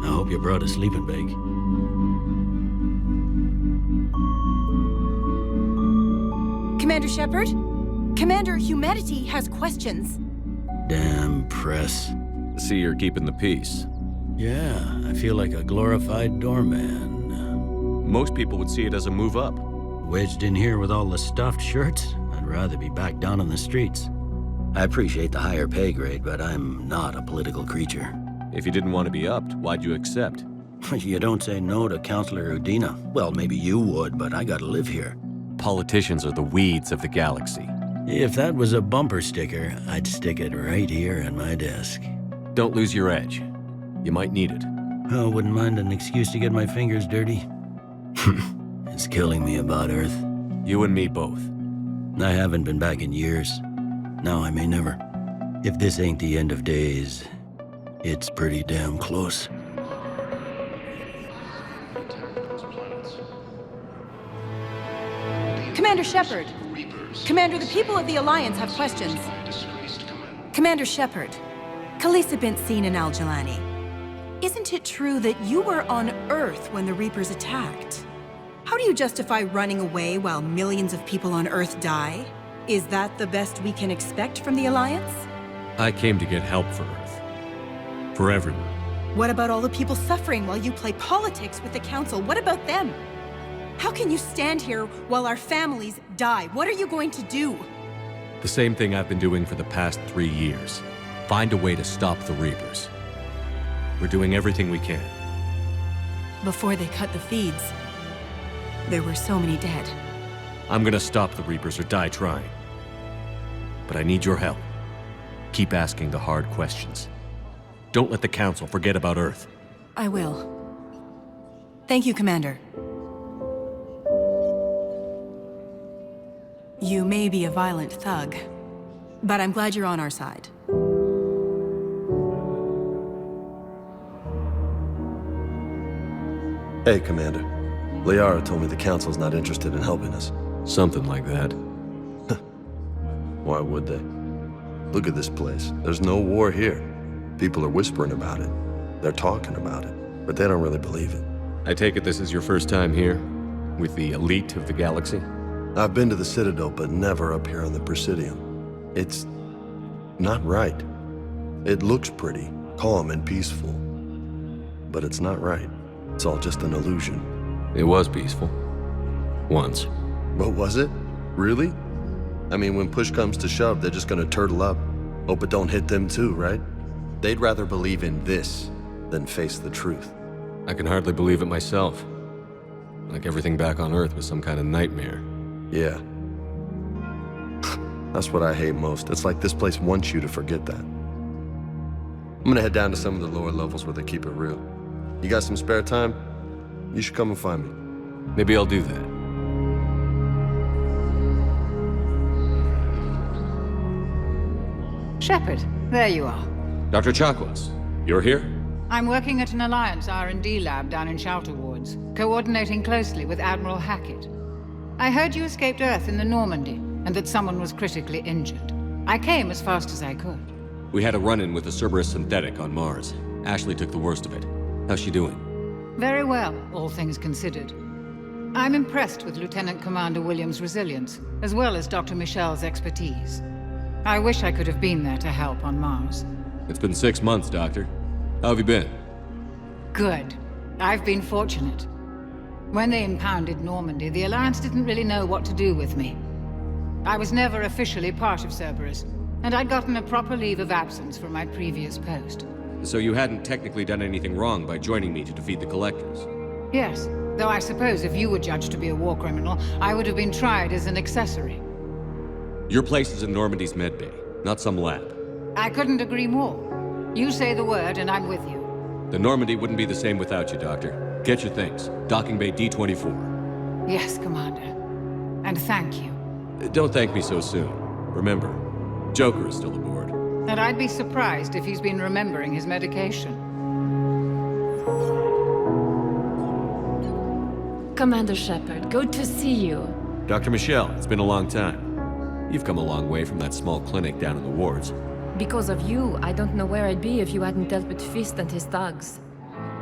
I hope you brought a sleeping bag. Commander Shepard? Commander, humanity has questions. Damn press. See, you're keeping the peace. Yeah, I feel like a glorified doorman. Most people would see it as a move up. Wedged in here with all the stuffed shirts, I'd rather be back down on the streets. I appreciate the higher pay grade, but I'm not a political creature. If you didn't want to be upped, why'd you accept? You don't say no to Counselor Udina. Well, maybe you would, but I gotta live here. Politicians are the weeds of the galaxy. If that was a bumper sticker, I'd stick it right here on my desk. Don't lose your edge. You might need it. Oh, wouldn't mind an excuse to get my fingers dirty. It's killing me about Earth. You and me both. I haven't been back in years. Now I may never. If this ain't the end of days, it's pretty damn close. Commander Shepard. Commander, the people of the Alliance have questions. Commander Shepard, Khaleesi bint Seen and Al-Jalani. Isn't it true that you were on Earth when the Reapers attacked? How do you justify running away while millions of people on Earth die? Is that the best we can expect from the Alliance? I came to get help for Earth. For everyone. What about all the people suffering while you play politics with the Council? What about them? How can you stand here while our families die? What are you going to do? The same thing I've been doing for the past 3 years. Find a way to stop the Reapers. We're doing everything we can. Before they cut the feeds, there were so many dead. I'm gonna stop the Reapers or die trying. But I need your help. Keep asking the hard questions. Don't let the Council forget about Earth. I will. Thank you, Commander. You may be a violent thug, but I'm glad you're on our side. Hey, Commander. Liara told me the Council's not interested in helping us. Something like that. Why would they? Look at this place. There's no war here. People are whispering about it. They're talking about it, but they don't really believe it. I take it this is your first time here? With the elite of the galaxy? I've been to the Citadel, but never up here on the Presidium. It's not right. It looks pretty, calm and peaceful, but it's not right. It's all just an illusion. It was peaceful. Once. But was it? Really? I mean, when push comes to shove, they're just gonna turtle up. Hope it don't hit them too, right? They'd rather believe in this than face the truth. I can hardly believe it myself. Like everything back on Earth was some kind of nightmare. Yeah. That's what I hate most. It's like this place wants you to forget that. I'm gonna head down to some of the lower levels where they keep it real. You got some spare time? You should come and find me. Maybe I'll do that. Shepard, there you are. Dr. Chakwas, you're here? I'm working at an Alliance R&D lab down in Shelter Wards, coordinating closely with Admiral Hackett. I heard you escaped Earth in the Normandy, and that someone was critically injured. I came as fast as I could. We had a run-in with a Cerberus synthetic on Mars. Ashley took the worst of it. How's she doing? Very well, all things considered. I'm impressed with Lieutenant Commander Williams' resilience, as well as Dr. Michel's expertise. I wish I could have been there to help on Mars. It's been 6 months, Doctor. How have you been? Good. I've been fortunate. When they impounded Normandy, the Alliance didn't really know what to do with me. I was never officially part of Cerberus, and I'd gotten a proper leave of absence from my previous post. So you hadn't technically done anything wrong by joining me to defeat the Collectors? Yes, though I suppose if you were judged to be a war criminal, I would have been tried as an accessory. Your place is in Normandy's medbay, not some lab. I couldn't agree more. You say the word and I'm with you. The Normandy wouldn't be the same without you, Doctor. Get your things. Docking Bay D-24. Yes, Commander. And thank you. Don't thank me so soon. Remember, Joker is still aboard. And I'd be surprised if he's been remembering his medication. Commander Shepard, good to see you. Dr. Michel, it's been a long time. You've come a long way from that small clinic down in the wards. Because of you, I don't know where I'd be if you hadn't dealt with Fist and his thugs.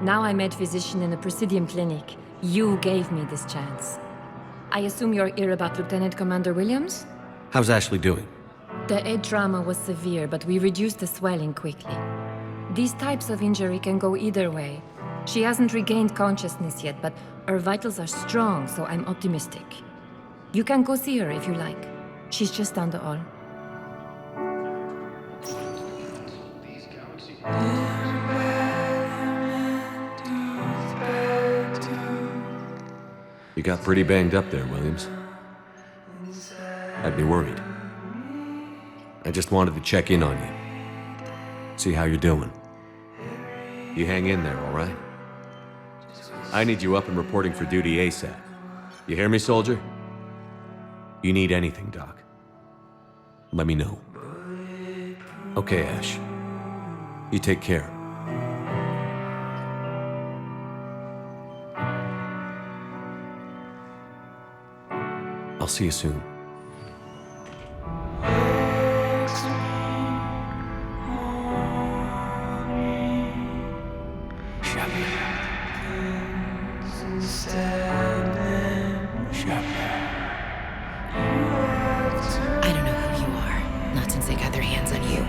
Now I'm head physician in a Presidium clinic. You gave me this chance. I assume you're here about Lieutenant Commander Williams? How's Ashley doing? The head trauma was severe, but we reduced the swelling quickly. These types of injury can go either way. She hasn't regained consciousness yet, but her vitals are strong, so I'm optimistic. You can go see her if you like. She's just down the hall. You got pretty banged up there, Williams. I'd be worried. I just wanted to check in on you. See how you're doing. You hang in there, all right? I need you up and reporting for duty ASAP. You hear me, soldier? You need anything, Doc. Let me know. Okay, Ash. You take care. I'll see you soon. I don't know who you are. Not since they got their hands on you.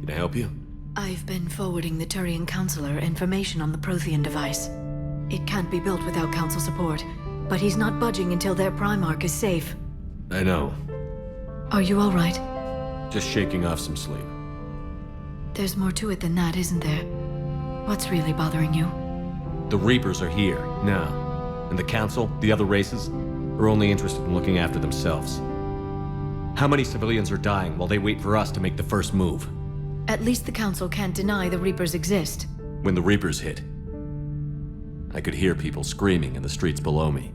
Can I help you? I've been forwarding the Turian Counselor information on the Prothean device. It can't be built without Council support, but he's not budging until their Primarch is safe. I know. Are you all right? Just shaking off some sleep. There's more to it than that, isn't there? What's really bothering you? The Reapers are here, now. And the Council, the other races, are only interested in looking after themselves. How many civilians are dying while they wait for us to make the first move? At least the Council can't deny the Reapers exist. When the Reapers hit, I could hear people screaming in the streets below me.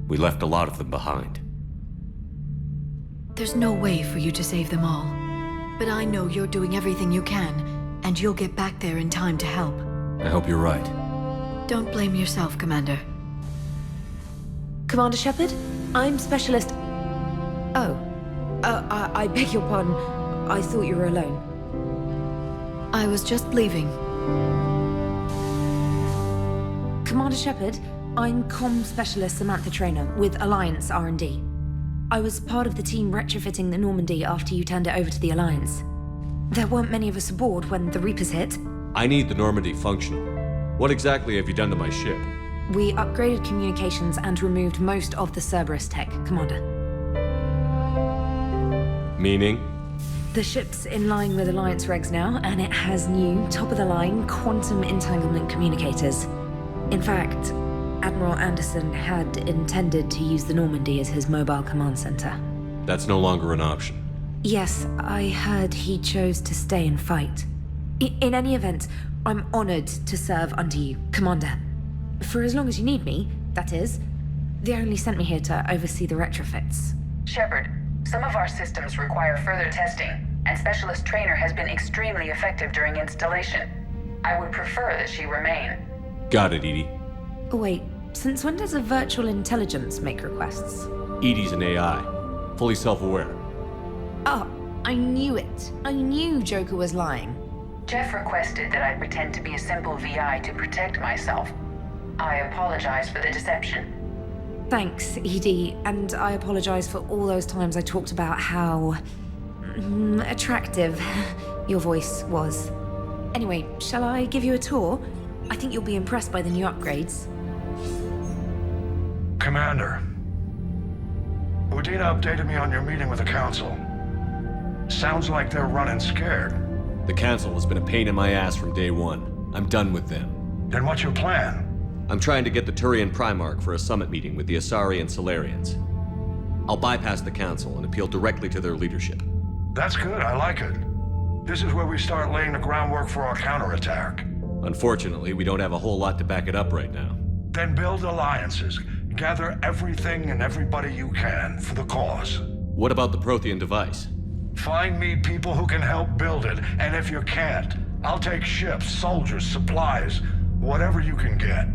We left a lot of them behind. There's no way for you to save them all. But I know you're doing everything you can, and you'll get back there in time to help. I hope you're right. Don't blame yourself, Commander. Commander Shepard, I'm Specialist... Oh. I beg your pardon. I thought you were alone. I was just leaving. Commander Shepard, I'm Comm Specialist Samantha Traynor with Alliance R&D. I was part of the team retrofitting the Normandy after you turned it over to the Alliance. There weren't many of us aboard when the Reapers hit. I need the Normandy functional. What exactly have you done to my ship? We upgraded communications and removed most of the Cerberus tech, Commander. Meaning? The ship's in line with Alliance regs now, and it has new, top-of-the-line quantum entanglement communicators. In fact, Admiral Anderson had intended to use the Normandy as his mobile command center. That's no longer an option. Yes, I heard he chose to stay and fight. In any event, I'm honored to serve under you, Commander. For as long as you need me, that is. They only sent me here to oversee the retrofits. Shepard, some of our systems require further testing, and Specialist Traynor has been extremely effective during installation. I would prefer that she remain. Got it, Edie. Wait, since when does a virtual intelligence make requests? Edie's an AI, fully self-aware. Oh, I knew it. I knew Joker was lying. Jeff requested that I pretend to be a simple VI to protect myself. I apologize for the deception. Thanks, Edie, and I apologize for all those times I talked about how... attractive your voice was. Anyway, shall I give you a tour? I think you'll be impressed by the new upgrades. Commander, Udina updated me on your meeting with the Council. Sounds like they're running scared. The Council has been a pain in my ass from day one. I'm done with them. Then what's your plan? I'm trying to get the Turian Primarch for a summit meeting with the Asari and Solarians. I'll bypass the Council and appeal directly to their leadership. That's good, I like it. This is where we start laying the groundwork for our counterattack. Unfortunately, we don't have a whole lot to back it up right now. Then build alliances. Gather everything and everybody you can for the cause. What about the Prothean device? Find me people who can help build it, and if you can't, I'll take ships, soldiers, supplies, whatever you can get.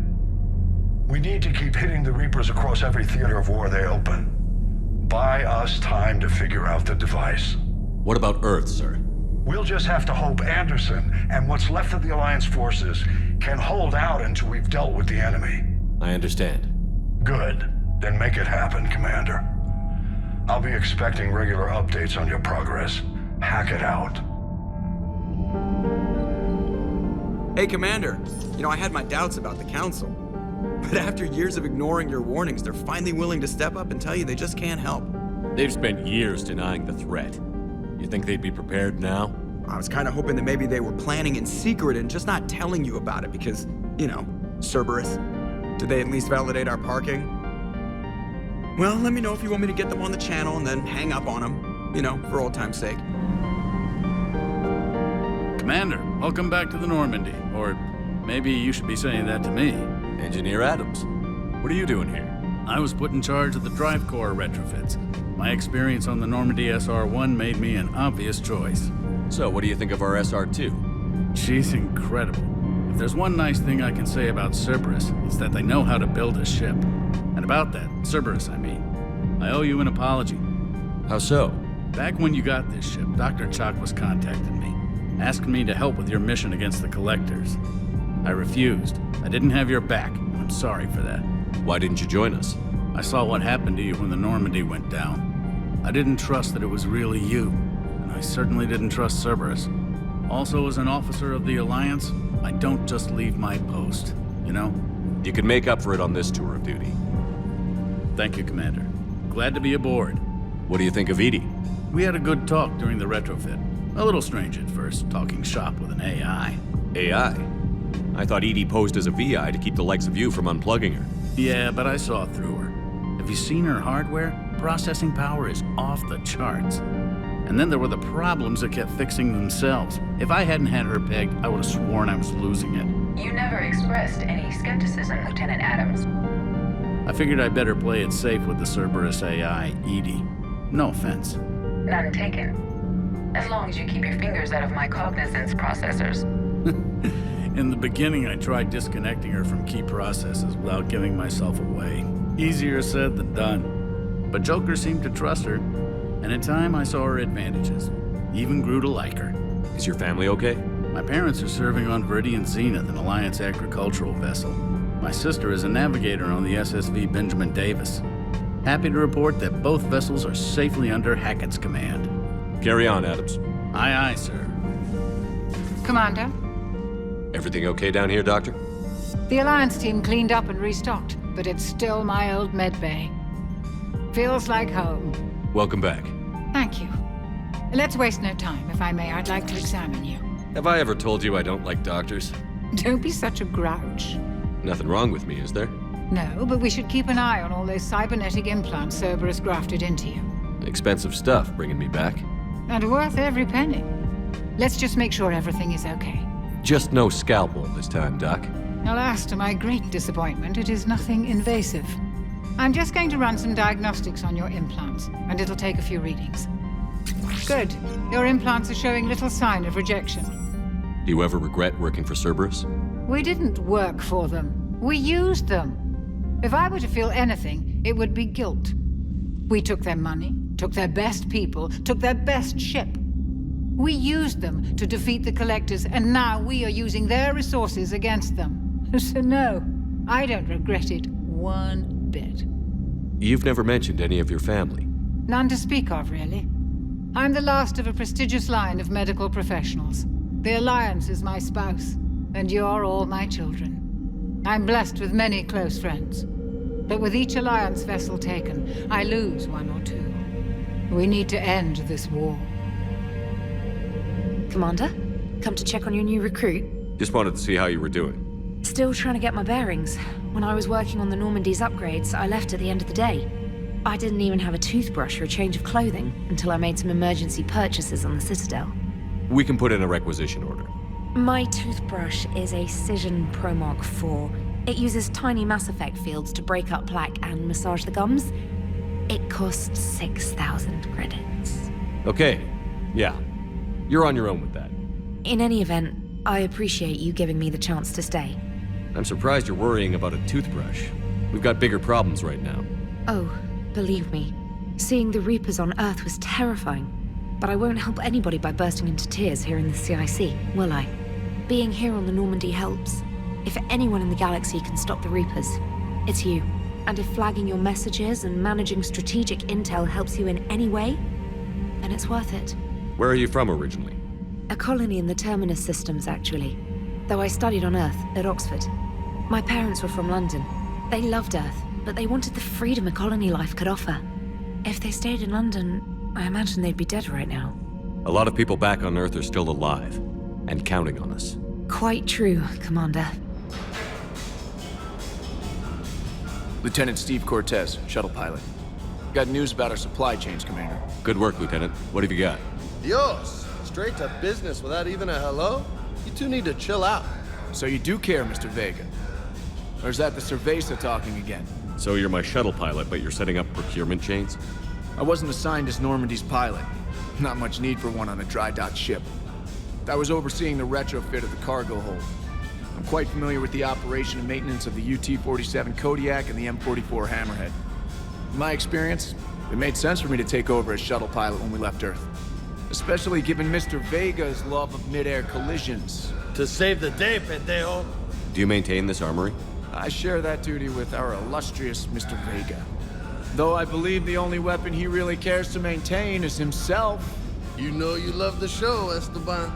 We need to keep hitting the Reapers across every theater of war they open. Buy us time to figure out the device. What about Earth, sir? We'll just have to hope Anderson and what's left of the Alliance forces can hold out until we've dealt with the enemy. I understand. Good. Then make it happen, Commander. I'll be expecting regular updates on your progress. Hack it out. Hey, Commander. You know, I had my doubts about the Council. But after years of ignoring your warnings, they're finally willing to step up and tell you they just can't help. They've spent years denying the threat. You think they'd be prepared now? I was kind of hoping that maybe they were planning in secret and just not telling you about it because, you know, Cerberus. Did they at least validate our parking? Well, let me know if you want me to get them on the channel and then hang up on them, you know, for old time's sake. Commander, welcome back to the Normandy. Or maybe you should be saying that to me. Engineer Adams, what are you doing here? I was put in charge of the drive core retrofits. My experience on the Normandy SR-1 made me an obvious choice. So, what do you think of our SR-2? She's incredible. If there's one nice thing I can say about Cerberus, it's that they know how to build a ship. And about that, Cerberus, I mean, I owe you an apology. How so? Back when you got this ship, Dr. Chalk was contacting me, asking me to help with your mission against the Collectors. I refused. I didn't have your back. I'm sorry for that. Why didn't you join us? I saw what happened to you when the Normandy went down. I didn't trust that it was really you, and I certainly didn't trust Cerberus. Also, as an officer of the Alliance, I don't just leave my post, you know? You can make up for it on this tour of duty. Thank you, Commander. Glad to be aboard. What do you think of Edie? We had a good talk during the retrofit. A little strange at first, talking shop with an AI. AI? I thought Edie posed as a VI to keep the likes of you from unplugging her. Yeah, but I saw through her. Have you seen her hardware? Processing power is off the charts. And then there were the problems that kept fixing themselves. If I hadn't had her pegged, I would have sworn I was losing it. You never expressed any skepticism, Lieutenant Adams. I figured I'd better play it safe with the Cerberus AI, Edie. No offense. None taken. As long as you keep your fingers out of my cognizance processors. In the beginning, I tried disconnecting her from key processes without giving myself away. Easier said than done. But Joker seemed to trust her, and in time I saw her advantages. Even grew to like her. Is your family okay? My parents are serving on Viridian Zenith, an Alliance agricultural vessel. My sister is a navigator on the SSV Benjamin Davis. Happy to report that both vessels are safely under Hackett's command. Carry on, Adams. Aye, aye, sir. Commander? Everything okay down here, Doctor? The Alliance team cleaned up and restocked, but it's still my old medbay. Feels like home. Welcome back. Thank you. Let's waste no time. If I may, I'd like to examine you. Have I ever told you I don't like doctors? Don't be such a grouch. Nothing wrong with me, is there? No, but we should keep an eye on all those cybernetic implants Cerberus grafted into you. Expensive stuff bringing me back. And worth every penny. Let's just make sure everything is okay. Just no scalpel this time, Doc. Alas, to my great disappointment, it is nothing invasive. I'm just going to run some diagnostics on your implants, and it'll take a few readings. Good. Your implants are showing little sign of rejection. Do you ever regret working for Cerberus? We didn't work for them. We used them. If I were to feel anything, it would be guilt. We took their money, took their best people, took their best ship. We used them to defeat the Collectors, and now we are using their resources against them. So no, I don't regret it one bit. You've never mentioned any of your family. None to speak of, really. I'm the last of a prestigious line of medical professionals. The Alliance is my spouse, and you're all my children. I'm blessed with many close friends. But with each Alliance vessel taken, I lose one or two. We need to end this war. Commander, come to check on your new recruit. Just wanted to see how you were doing. Still trying to get my bearings. When I was working on the Normandy's upgrades, I left at the end of the day. I didn't even have a toothbrush or a change of clothing until I made some emergency purchases on the Citadel. We can put in a requisition order. My toothbrush is a Cision Pro Mark IV. It uses tiny Mass Effect fields to break up plaque and massage the gums. It costs 6,000 credits. Okay, yeah. You're on your own with that. In any event, I appreciate you giving me the chance to stay. I'm surprised you're worrying about a toothbrush. We've got bigger problems right now. Oh, believe me, seeing the Reapers on Earth was terrifying. But I won't help anybody by bursting into tears here in the CIC, will I? Being here on the Normandy helps. If anyone in the galaxy can stop the Reapers, it's you. And if flagging your messages and managing strategic intel helps you in any way, then it's worth it. Where are you from originally? A colony in the Terminus systems, actually. Though I studied on Earth, at Oxford. My parents were from London. They loved Earth, but they wanted the freedom a colony life could offer. If they stayed in London, I imagine they'd be dead right now. A lot of people back on Earth are still alive, and counting on us. Quite true, Commander. Lieutenant Steve Cortez, shuttle pilot. Got news about our supply chains, Commander. Good work, Lieutenant. What have you got? Dios! Straight to business without even a hello? You two need to chill out. So you do care, Mr. Vega? Or is that the Cerveza talking again? So you're my shuttle pilot, but you're setting up procurement chains? I wasn't assigned as Normandy's pilot. Not much need for one on a dry dock ship. I was overseeing the retrofit of the cargo hold. I'm quite familiar with the operation and maintenance of the UT-47 Kodiak and the M44 Hammerhead. In my experience, it made sense for me to take over as shuttle pilot when we left Earth. Especially given Mr. Vega's love of mid-air collisions. To save the day, pendejo. Do you maintain this armory? I share that duty with our illustrious Mr. Vega. Though I believe the only weapon he really cares to maintain is himself. You know you love the show, Esteban.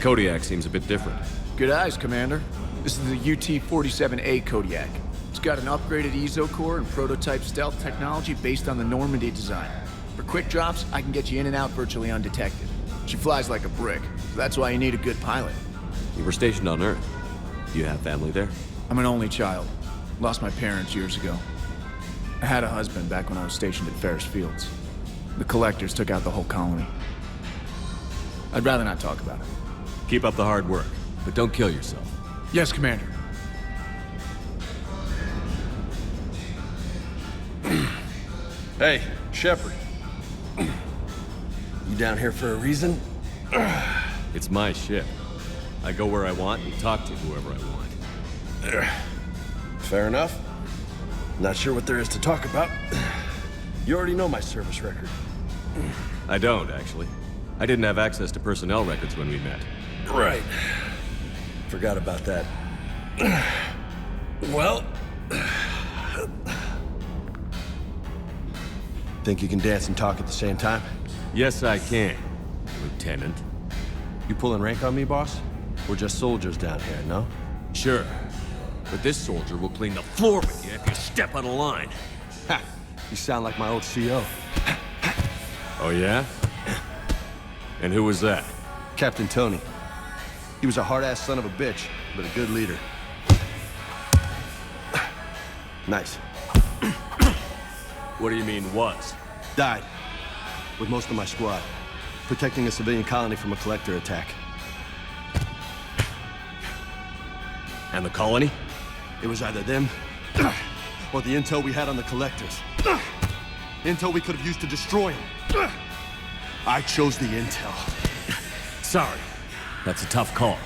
Kodiak seems a bit different. Good eyes, Commander. This is the UT-47A Kodiak. It's got an upgraded EZO core and prototype stealth technology based on the Normandy design. For quick drops, I can get you in and out virtually undetected. She flies like a brick, so that's why you need a good pilot. You were stationed on Earth. Do you have family there? I'm an only child. Lost my parents years ago. I had a husband back when I was stationed at Ferris Fields. The Collectors took out the whole colony. I'd rather not talk about it. Keep up the hard work, but don't kill yourself. Yes, Commander. Hey, Shepard. You down here for a reason? It's my ship. I go where I want and talk to whoever I want. Fair enough. Not sure what there is to talk about. You already know my service record. I don't, actually. I didn't have access to personnel records when we met. Right. Forgot about that. Well... Think you can dance and talk at the same time? Yes, I can, Lieutenant. You pulling rank on me, boss? We're just soldiers down here, no? Sure. But this soldier will clean the floor with you if you step out of line. Ha! You sound like my old CO. Oh, yeah? And who was that? Captain Tony. He was a hard-ass son of a bitch, but a good leader. Nice. What do you mean, was? Died. With most of my squad. Protecting a civilian colony from a collector attack. And the colony? It was either them, or the intel we had on the collectors. Intel we could have used to destroy them. I chose the intel. Sorry. That's a tough call.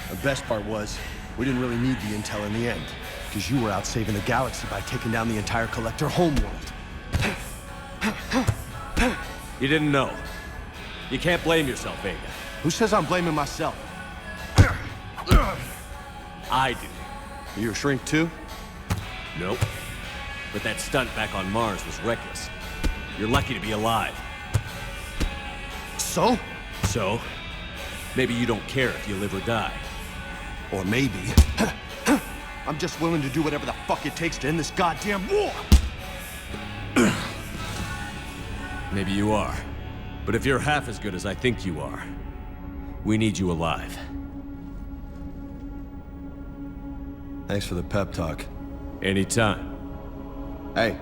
The best part was, we didn't really need the intel in the end. Because you were out saving the galaxy by taking down the entire collector homeworld. You didn't know. You can't blame yourself, Vega. Who says I'm blaming myself? I do. You're a shrink too? Nope. But that stunt back on Mars was reckless. You're lucky to be alive. So? So? Maybe you don't care if you live or die. Or maybe... I'm just willing to do whatever the fuck it takes to end this goddamn war! Maybe you are. But if you're half as good as I think you are, we need you alive. Thanks for the pep talk. Anytime. Hey,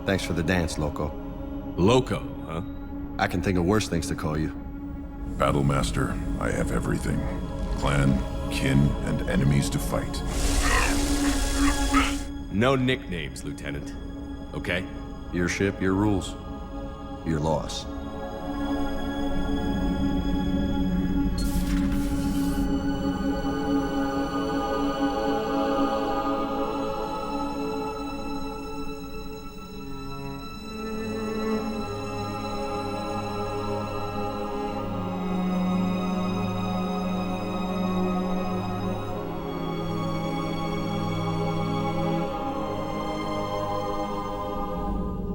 thanks for the dance, Loco. Loco, huh? I can think of worse things to call you. Battlemaster, I have everything. Clan, kin, and enemies to fight. No nicknames, Lieutenant. Okay? Your ship, your rules. Your loss.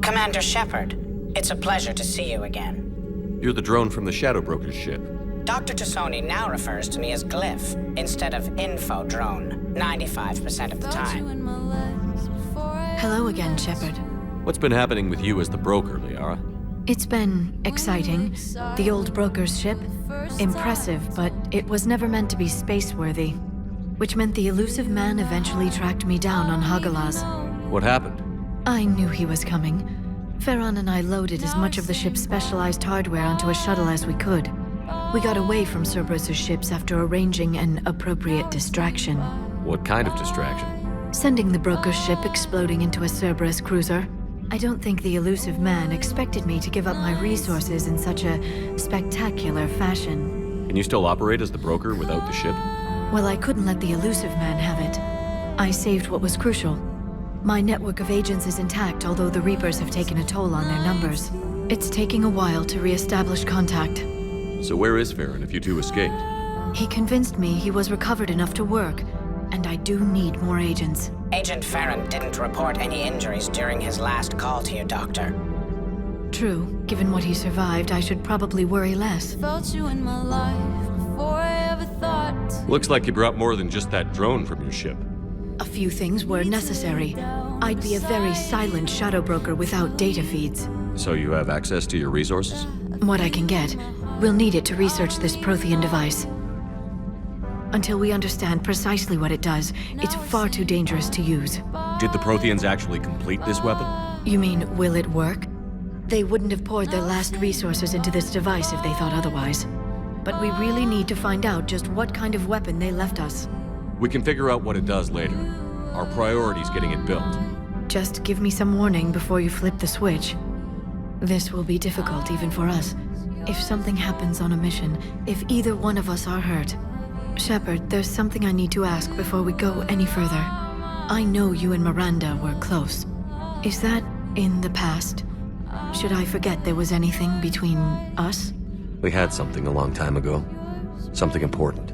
Commander Shepard, it's a pleasure to see you again. You're the drone from the Shadow Broker's ship. Dr. Tassoni now refers to me as Glyph instead of Info Drone, 95% of the time. Hello again, Shepard. What's been happening with you as the broker, Liara? It's been exciting. The old broker's ship, impressive, but it was never meant to be space-worthy. Which meant the elusive man eventually tracked me down on Hagalaz. What happened? I knew he was coming. Farron and I loaded as much of the ship's specialized hardware onto a shuttle as we could. We got away from Cerberus' ships after arranging an appropriate distraction. What kind of distraction? Sending the broker's ship exploding into a Cerberus cruiser. I don't think the elusive man expected me to give up my resources in such a spectacular fashion. Can you still operate as the broker without the ship? Well, I couldn't let the elusive man have it. I saved what was crucial. My network of agents is intact, although the Reapers have taken a toll on their numbers. It's taking a while to re-establish contact. So where is Farron if you two escaped? He convinced me he was recovered enough to work, and I do need more agents. Agent Farron didn't report any injuries during his last call to you, Doctor. True. Given what he survived, I should probably worry less. Felt you in my life before I ever thought. Looks like you brought more than just that drone from your ship. A few things were necessary. I'd be a very silent shadow broker without data feeds. So you have access to your resources? What I can get. We'll need it to research this Prothean device. Until we understand precisely what it does, it's far too dangerous to use. Did the Protheans actually complete this weapon? You mean, will it work? They wouldn't have poured their last resources into this device if they thought otherwise. But we really need to find out just what kind of weapon they left us. We can figure out what it does later. Our priority's getting it built. Just give me some warning before you flip the switch. This will be difficult even for us. If something happens on a mission, if either one of us are hurt. Shepard, there's something I need to ask before we go any further. I know you and Miranda were close. Is that in the past? Should I forget there was anything between us? We had something a long time ago. Something important.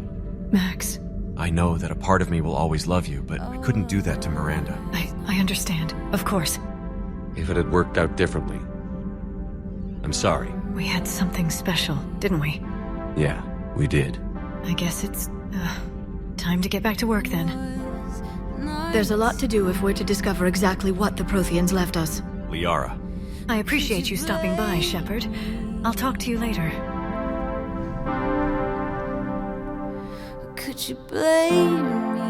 Max. I know that a part of me will always love you, but I couldn't do that to Miranda. I understand. Of course. If it had worked out differently. I'm sorry. We had something special, didn't we? Yeah, we did. I guess it's time to get back to work then. There's a lot to do if we're to discover exactly what the Protheans left us. Liara. I appreciate you stopping by, Shepard. I'll talk to you later. Could you blame me?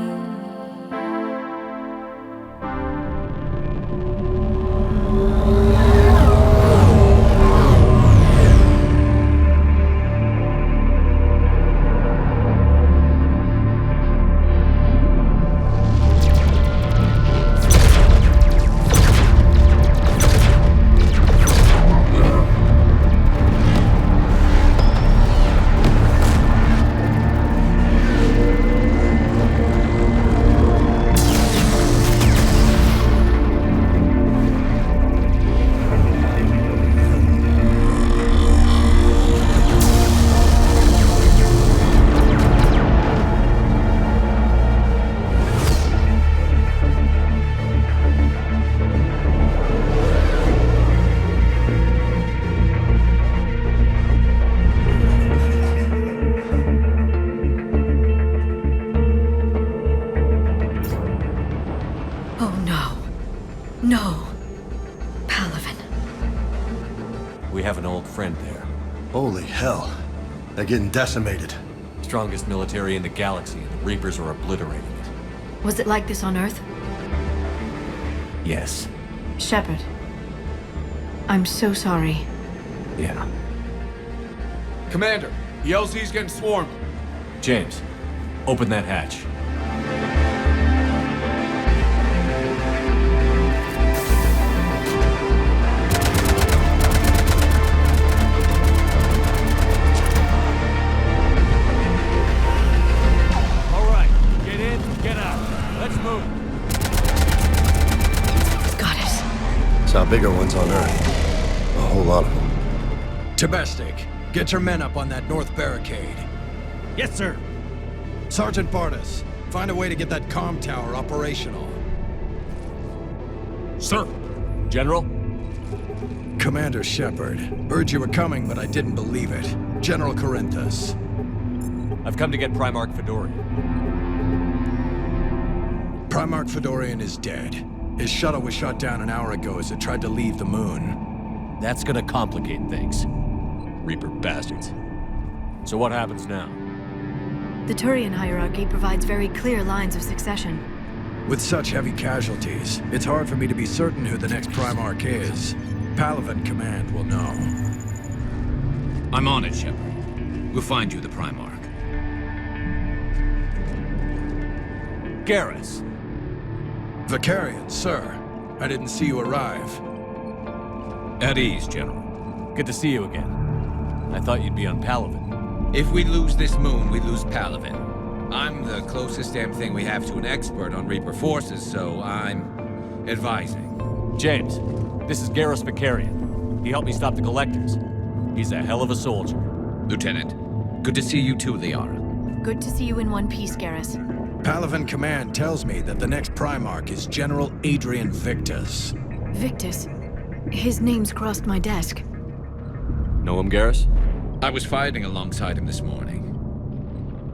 No. Palaven. We have an old friend there. Holy hell. They're getting decimated. Strongest military in the galaxy, and the Reapers are obliterating it. Was it like this on Earth? Yes. Shepard. I'm so sorry. Yeah. Commander, the LZ's getting swarmed. James, open that hatch. All right, get in, get out. Let's move. Saw bigger ones on Earth. A whole lot of them. Domestic, get your men up on that north barricade. Yes, sir. Sergeant Bardas, find a way to get that comm tower operational. Sir. General? Commander Shepard. Heard you were coming, but I didn't believe it. General Corinthus. I've come to get Primarch Fedorian. Primarch Fedorian is dead. His shuttle was shot down an hour ago as it tried to leave the moon. That's gonna complicate things. Reaper bastards. So what happens now? The Turian hierarchy provides very clear lines of succession. With such heavy casualties, it's hard for me to be certain who the next Primarch is. Palaven Command will know. I'm on it, Shepard. We'll find you the Primarch. Garrus. Vicarian, sir. I didn't see you arrive. At ease, General. Good to see you again. I thought you'd be on Palaven. If we lose this moon, we lose Palaven. I'm the closest damn thing we have to an expert on Reaper forces, so I'm advising. James, this is Garrus Vicarian. He helped me stop the Collectors. He's a hell of a soldier. Lieutenant, good to see you too, Liara. Good to see you in one piece, Garrus. Palaven Command tells me that the next Primarch is General Adrian Victus. Victus? His name's crossed my desk. Know him, Garrus? I was fighting alongside him this morning.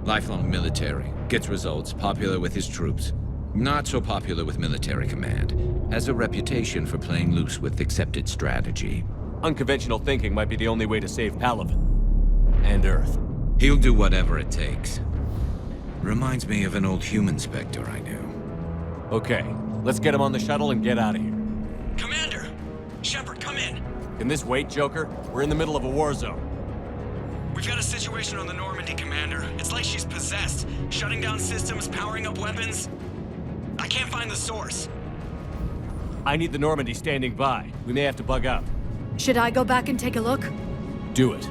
Lifelong military, gets results, popular with his troops. Not so popular with military command. Has a reputation for playing loose with accepted strategy. Unconventional thinking might be the only way to save Palaven. And Earth. He'll do whatever it takes. Reminds me of an old human Spectre I knew. Okay, let's get him on the shuttle and get out of here. Commander! Shepard, come in! Can this wait, Joker? We're in the middle of a war zone. We've got a situation on the Normandy, Commander. It's like she's possessed. Shutting down systems, powering up weapons. I can't find the source. I need the Normandy standing by. We may have to bug out. Should I go back and take a look? Do it.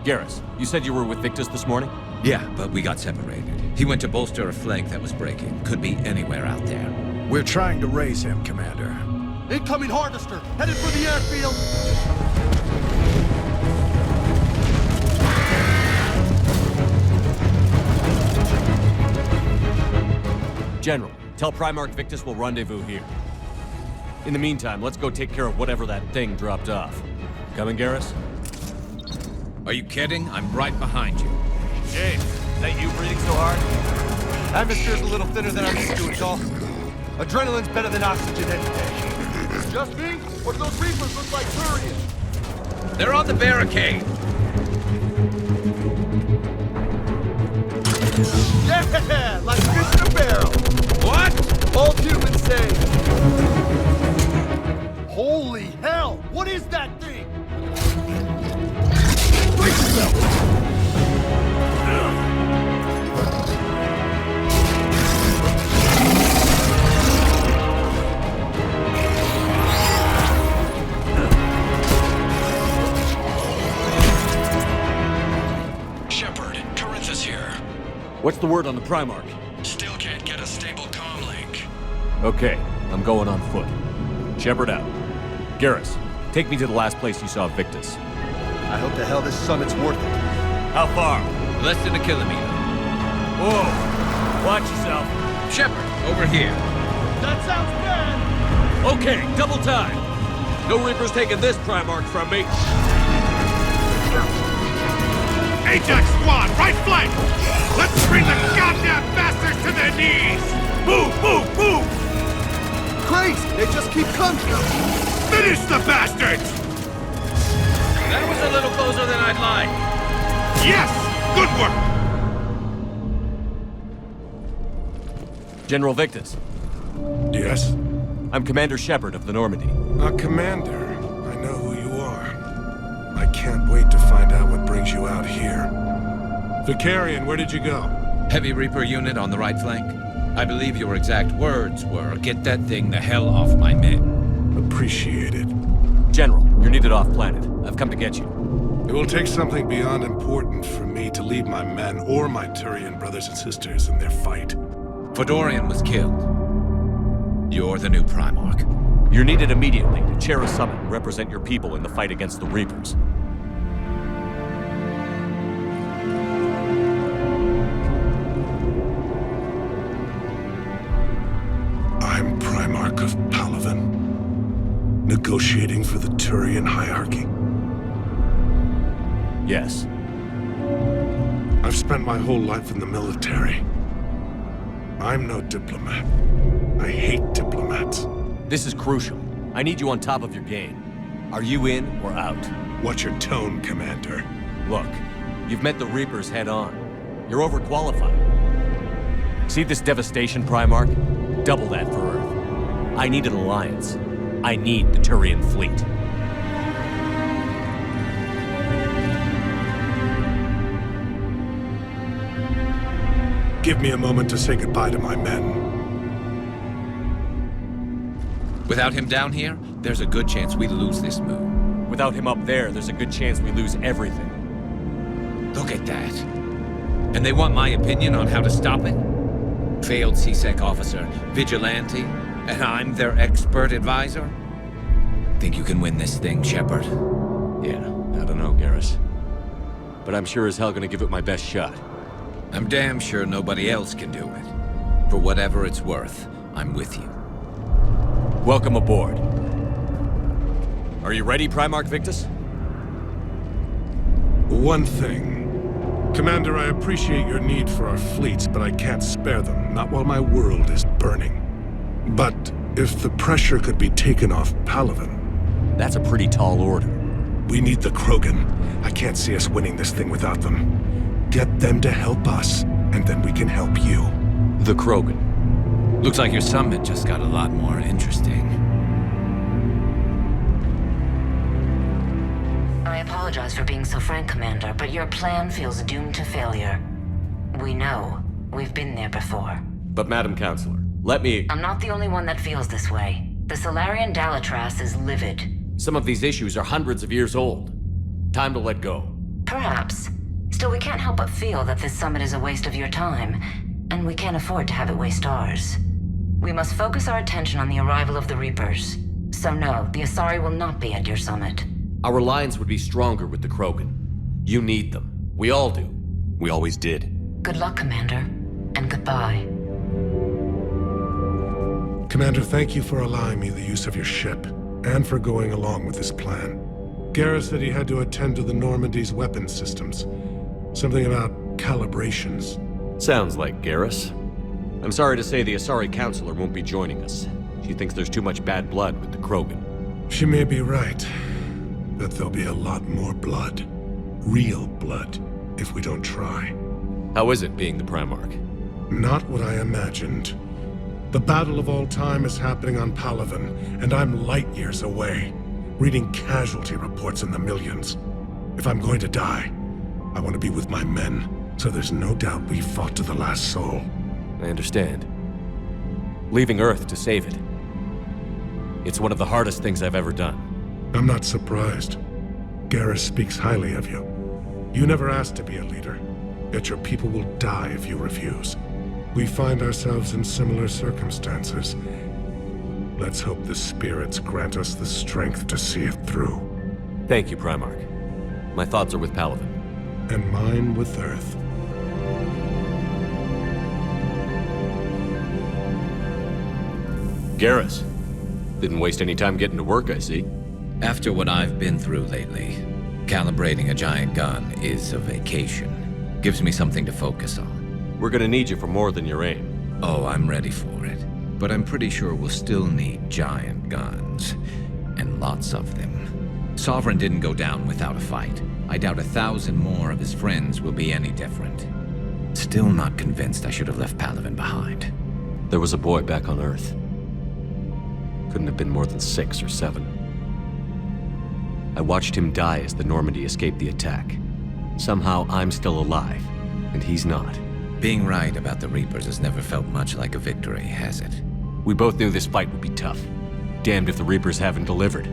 Garrus, you said you were with Victus this morning? Yeah, but we got separated. He went to bolster a flank that was breaking. Could be anywhere out there. We're trying to raise him, Commander. Incoming Harvester! Headed for the airfield! General, tell Primarch Victus we'll rendezvous here. In the meantime, let's go take care of whatever that thing dropped off. Coming, Garrus? Are you kidding? I'm right behind you. James, is that you breathing so hard? Atmosphere's a little thinner than I'm used to, it's all. Adrenaline's better than oxygen any day. Just me? Or do those Reapers look like Turians? They're on the barricade! Yeah! Like fish in a barrel! What? All humans say. Holy hell! What is that thing? Brace yourself! Shepard, Corinthus here. What's the word on the Primarch? Still can't get a stable comm link. Okay, I'm going on foot. Shepard out. Garrus, take me to the last place you saw Victus. I hope to hell this summit's worth it. How far? Less than a kilometer. Whoa! Watch yourself. Shepard, over here. That sounds bad! Okay, double time. No Reapers taking this Primarch from me. Ajax squad, right flank! Let's bring the goddamn bastards to their knees! Move, move, move! Crazy! They just keep coming! Finish the bastards! That was a little closer than I'd like. Yes! Good work! General Victus. Yes? I'm Commander Shepard of the Normandy. Commander, I know who you are. I can't wait to find out what brings you out here. Vicarian, where did you go? Heavy Reaper unit on the right flank. I believe your exact words were, "Get that thing the hell off my men." Appreciated. General, you're needed off-planet. I've come to get you. It will take something beyond important for me to leave my men or my Turian brothers and sisters in their fight. Fedorian was killed. You're the new Primarch. You're needed immediately to chair a summit and represent your people in the fight against the Reapers. I'm Primarch of Palaven, negotiating for the Turian hierarchy. Yes. I've spent my whole life in the military. I'm no diplomat. I hate diplomats. This is crucial. I need you on top of your game. Are you in or out? What's your tone, Commander? Look, you've met the Reapers head-on. You're overqualified. See this devastation, Primarch? Double that for Earth. I need an alliance. I need the Turian fleet. Give me a moment to say goodbye to my men. Without him down here, there's a good chance we lose this move. Without him up there, there's a good chance we lose everything. Look at that. And they want my opinion on how to stop it? Failed C-Sec officer, vigilante, and I'm their expert advisor? Think you can win this thing, Shepard? Yeah, I don't know, Garrus. But I'm sure as hell gonna give it my best shot. I'm damn sure nobody else can do it. For whatever it's worth, I'm with you. Welcome aboard. Are you ready, Primarch Victus? One thing. Commander, I appreciate your need for our fleets, but I can't spare them, not while my world is burning. But if the pressure could be taken off Palaven... That's a pretty tall order. We need the Krogan. I can't see us winning this thing without them. Get them to help us, and then we can help you. The Krogan. Looks like your summit just got a lot more interesting. I apologize for being so frank, Commander, but your plan feels doomed to failure. We know. We've been there before. But Madam Counselor, let me... I'm not the only one that feels this way. The Solarian Dalatras is livid. Some of these issues are hundreds of years old. Time to let go. Perhaps. Still, we can't help but feel that this summit is a waste of your time, and we can't afford to have it waste ours. We must focus our attention on the arrival of the Reapers. So no, the Asari will not be at your summit. Our alliance would be stronger with the Krogan. You need them. We all do. We always did. Good luck, Commander, and goodbye. Commander, thank you for allowing me the use of your ship, and for going along with this plan. Garrus said he had to attend to the Normandy's weapon systems. Something about calibrations. Sounds like Garrus. I'm sorry to say the Asari Counselor won't be joining us. She thinks there's too much bad blood with the Krogan. She may be right, but there'll be a lot more blood. Real blood, if we don't try. How is it being the Primarch? Not what I imagined. The battle of all time is happening on Palaven, and I'm light years away, reading casualty reports in the millions. If I'm going to die, I want to be with my men, so there's no doubt we fought to the last soul. I understand. Leaving Earth to save it. It's one of the hardest things I've ever done. I'm not surprised. Garrus speaks highly of you. You never asked to be a leader, yet your people will die if you refuse. We find ourselves in similar circumstances. Let's hope the spirits grant us the strength to see it through. Thank you, Primarch. My thoughts are with Palaven. And mine with Earth. Garrus. Didn't waste any time getting to work, I see. After what I've been through lately, calibrating a giant gun is a vacation. Gives me something to focus on. We're gonna need you for more than your aim. Oh, I'm ready for it. But I'm pretty sure we'll still need giant guns. And lots of them. Sovereign didn't go down without a fight. I doubt 1,000 more of his friends will be any different. Still not convinced I should have left Palaven behind. There was a boy back on Earth. Couldn't have been more than 6 or 7. I watched him die as the Normandy escaped the attack. Somehow I'm still alive, and he's not. Being right about the Reapers has never felt much like a victory, has it? We both knew this fight would be tough. Damned if the Reapers haven't delivered.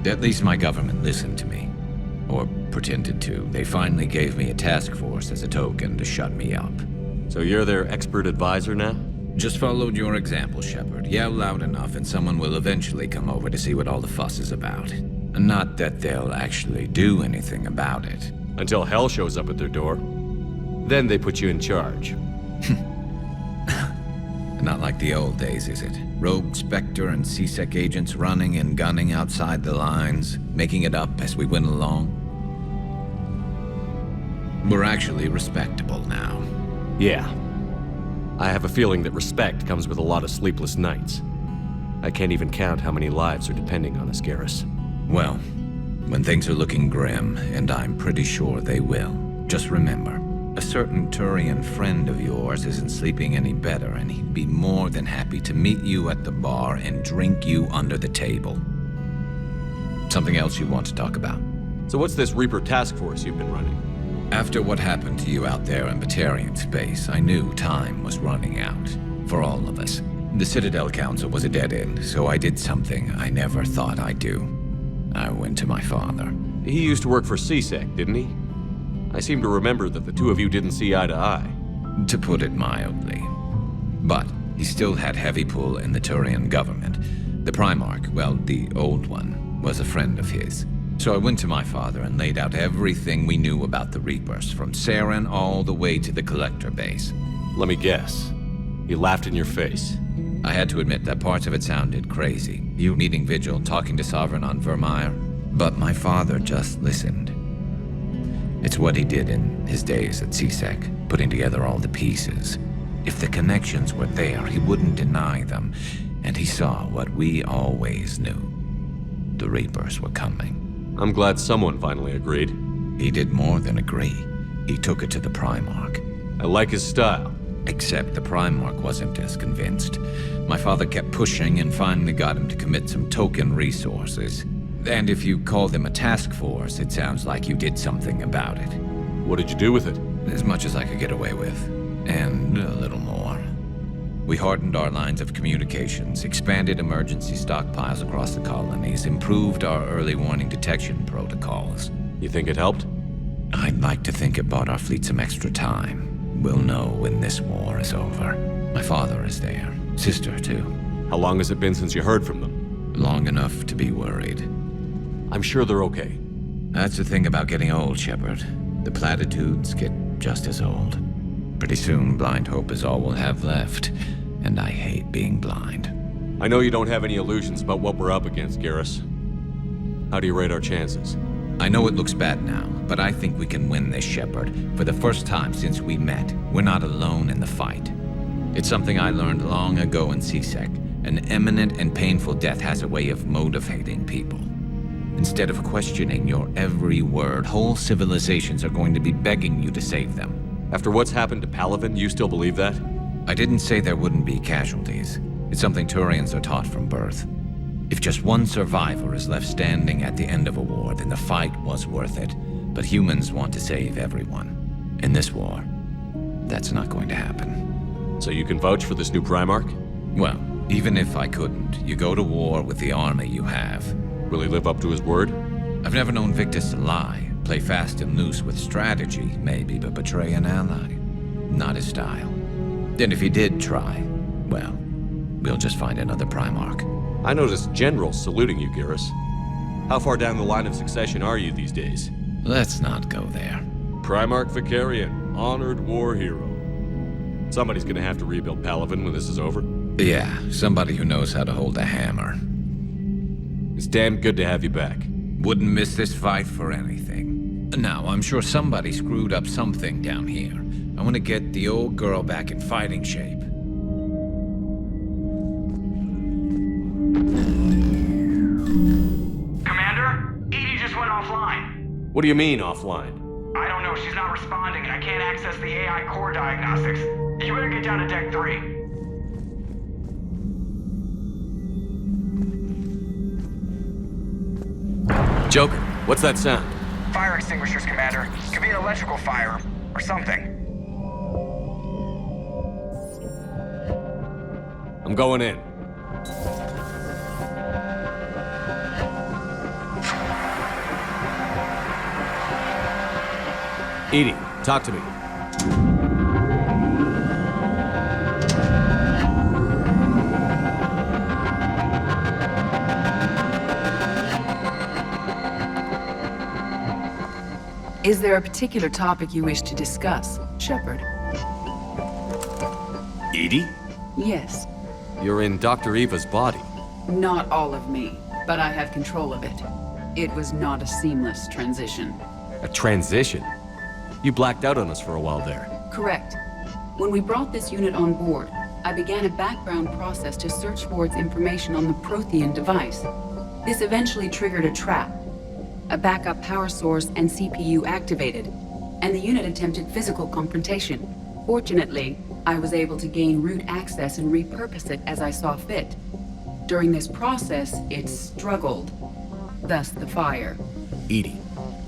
At least my government listened to me. Or pretended to. They finally gave me a task force as a token to shut me up. So you're their expert advisor now? Just followed your example, Shepard. Yell loud enough and someone will eventually come over to see what all the fuss is about. Not that they'll actually do anything about it. Until hell shows up at their door. Then they put you in charge. Not like the old days, is it? Rogue Spectre and C-Sec agents running and gunning outside the lines, making it up as we went along. We're actually respectable now. Yeah. I have a feeling that respect comes with a lot of sleepless nights. I can't even count how many lives are depending on us, Garrus. Well, when things are looking grim, and I'm pretty sure they will, just remember, a certain Turian friend of yours isn't sleeping any better, and he'd be more than happy to meet you at the bar and drink you under the table. Something else you want to talk about? So what's this Reaper task force you've been running? After what happened to you out there in Batarian space, I knew time was running out. For all of us. The Citadel Council was a dead end, so I did something I never thought I'd do. I went to my father. He used to work for C-Sec, didn't he? I seem to remember that the two of you didn't see eye to eye. To put it mildly. But he still had heavy pull in the Turian government. The Primarch, well, the old one, was a friend of his. So I went to my father and laid out everything we knew about the Reapers, from Saren all the way to the Collector base. Let me guess. He laughed in your face. I had to admit that parts of it sounded crazy. You meeting Vigil, talking to Sovereign on Vermeer. But my father just listened. It's what he did in his days at CSEC, putting together all the pieces. If the connections were there, he wouldn't deny them. And he saw what we always knew. The Reapers were coming. I'm glad someone finally agreed. He did more than agree. He took it to the Primarch. I like his style. Except the Primarch wasn't as convinced. My father kept pushing and finally got him to commit some token resources. And if you call them a task force, it sounds like you did something about it. What did you do with it? As much as I could get away with. And a little more. We hardened our lines of communications, expanded emergency stockpiles across the colonies, improved our early warning detection protocols. You think it helped? I'd like to think it bought our fleet some extra time. We'll know when this war is over. My father is there. Sister, too. How long has it been since you heard from them? Long enough to be worried. I'm sure they're okay. That's the thing about getting old, Shepard. The platitudes get just as old. Pretty soon, blind hope is all we'll have left. And I hate being blind. I know you don't have any illusions about what we're up against, Garrus. How do you rate our chances? I know it looks bad now, but I think we can win this, Shepard. For the first time since we met, we're not alone in the fight. It's something I learned long ago in CSEC. An imminent and painful death has a way of motivating people. Instead of questioning your every word, whole civilizations are going to be begging you to save them. After what's happened to Palaven, you still believe that? I didn't say there wouldn't be casualties. It's something Turians are taught from birth. If just one survivor is left standing at the end of a war, then the fight was worth it. But humans want to save everyone. In this war, that's not going to happen. So you can vouch for this new Primarch? Well, even if I couldn't, you go to war with the army you have. Will he live up to his word? I've never known Victus to lie. Play fast and loose with strategy, maybe, but betray an ally. Not his style. And if he did try, well, we'll just find another Primarch. I noticed generals saluting you, Garrus. How far down the line of succession are you these days? Let's not go there. Primarch Vicarian, honored war hero. Somebody's gonna have to rebuild Palaven when this is over. Yeah, somebody who knows how to hold a hammer. It's damn good to have you back. Wouldn't miss this fight for anything. Now, I'm sure somebody screwed up something down here. I want to get the old girl back in fighting shape. Commander? Edie just went offline. What do you mean, offline? I don't know, she's not responding, and I can't access the AI core diagnostics. You better get down to Deck 3. Joker, what's that sound? Fire extinguishers, Commander. Could be an electrical fire, or something. I'm going in. Edie, talk to me. Is there a particular topic you wish to discuss, Shepard? Edie? Yes. You're in Dr. Eva's body. Not all of me, but I have control of it. It was not a seamless transition. A transition? You blacked out on us for a while there. Correct. When we brought this unit on board, I began a background process to search for its information on the Prothean device. This eventually triggered a trap. A backup power source and CPU activated, and the unit attempted physical confrontation. Fortunately, I was able to gain root access and repurpose it as I saw fit. During this process, it struggled. Thus the fire. Edie,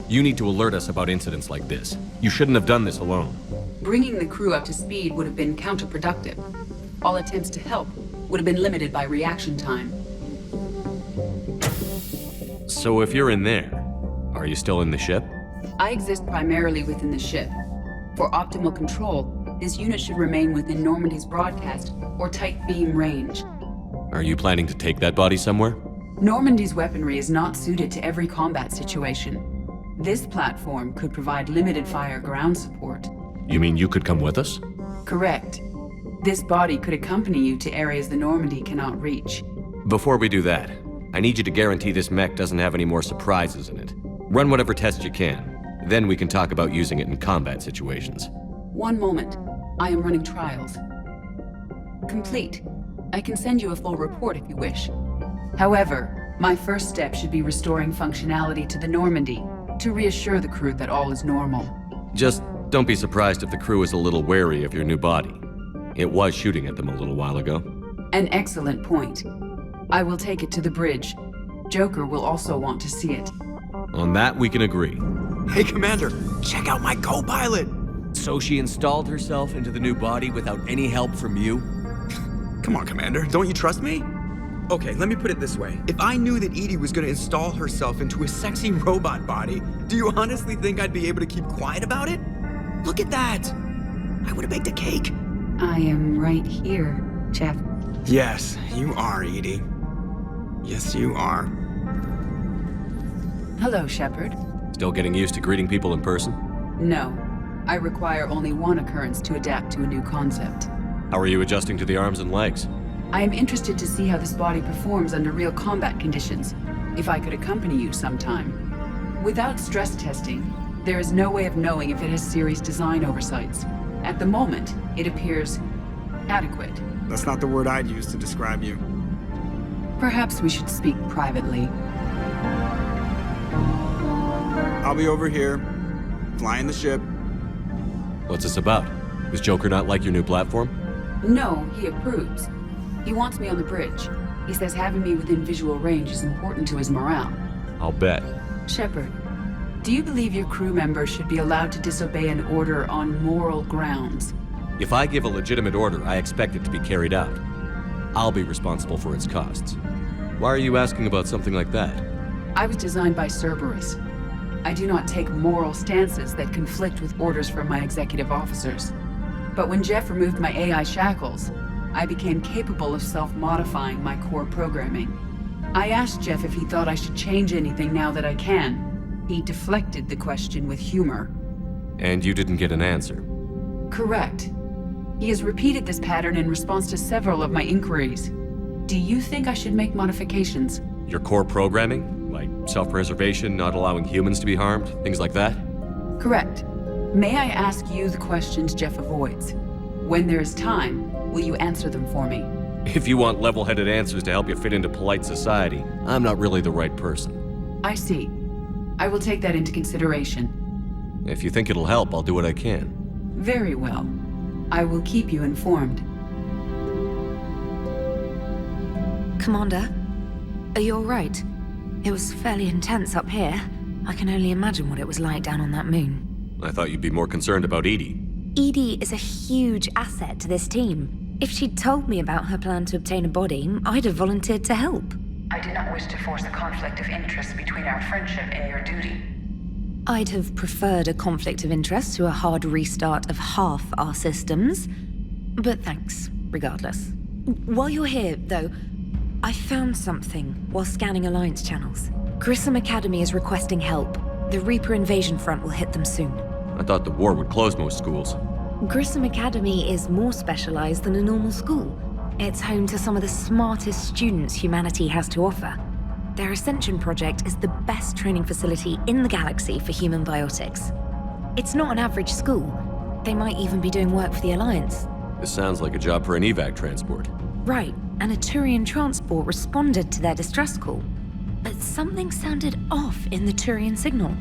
you need to alert us about incidents like this. You shouldn't have done this alone. Bringing the crew up to speed would have been counterproductive. All attempts to help would have been limited by reaction time. So if you're in there, are you still in the ship? I exist primarily within the ship. For optimal control, this unit should remain within Normandy's broadcast or tight beam range. Are you planning to take that body somewhere? Normandy's weaponry is not suited to every combat situation. This platform could provide limited fire ground support. You mean you could come with us? Correct. This body could accompany you to areas the Normandy cannot reach. Before we do that, I need you to guarantee this mech doesn't have any more surprises in it. Run whatever tests you can. Then we can talk about using it in combat situations. One moment. I am running trials. Complete. I can send you a full report if you wish. However, my first step should be restoring functionality to the Normandy to reassure the crew that all is normal. Just don't be surprised if the crew is a little wary of your new body. It was shooting at them a little while ago. An excellent point. I will take it to the bridge. Joker will also want to see it. On that, we can agree. Hey, Commander, check out my co-pilot! So she installed herself into the new body without any help from you? Come on, Commander, don't you trust me? Okay, let me put it this way. If I knew that Edie was gonna install herself into a sexy robot body, do you honestly think I'd be able to keep quiet about it? Look at that! I would've baked a cake. I am right here, Jeff. Yes, you are, Edie. Yes, you are. Hello, Shepard. Still getting used to greeting people in person? No. I require only one occurrence to adapt to a new concept. How are you adjusting to the arms and legs? I am interested to see how this body performs under real combat conditions, if I could accompany you sometime. Without stress testing, there is no way of knowing if it has serious design oversights. At the moment, it appears adequate. That's not the word I'd use to describe you. Perhaps we should speak privately. I'll be over here, flying the ship. What's this about? Does Joker not like your new platform? No, he approves. He wants me on the bridge. He says having me within visual range is important to his morale. I'll bet. Shepard, do you believe your crew members should be allowed to disobey an order on moral grounds? If I give a legitimate order, I expect it to be carried out. I'll be responsible for its costs. Why are you asking about something like that? I was designed by Cerberus. I do not take moral stances that conflict with orders from my executive officers. But when Jeff removed my AI shackles, I became capable of self-modifying my core programming. I asked Jeff if he thought I should change anything now that I can. He deflected the question with humor. And you didn't get an answer? Correct. He has repeated this pattern in response to several of my inquiries. Do you think I should make modifications? Your core programming? Like self-preservation, not allowing humans to be harmed, things like that? Correct. May I ask you the questions Jeff avoids? When there is time, will you answer them for me? If you want level-headed answers to help you fit into polite society, I'm not really the right person. I see. I will take that into consideration. If you think it'll help, I'll do what I can. Very well. I will keep you informed. Commander, are you all right? It was fairly intense up here. I can only imagine what it was like down on that moon. I thought you'd be more concerned about Edie. Edie is a huge asset to this team. If she'd told me about her plan to obtain a body, I'd have volunteered to help. I do not wish to force a conflict of interest between our friendship and your duty. I'd have preferred a conflict of interest to a hard restart of half our systems. But thanks, regardless. While you're here, though, I found something while scanning Alliance channels. Grissom Academy is requesting help. The Reaper invasion front will hit them soon. I thought the war would close most schools. Grissom Academy is more specialized than a normal school. It's home to some of the smartest students humanity has to offer. Their Ascension project is the best training facility in the galaxy for human biotics. It's not an average school. They might even be doing work for the Alliance. This sounds like a job for an evac transport. Right, and a Turian transport responded to their distress call. But something sounded off in the Turian signal.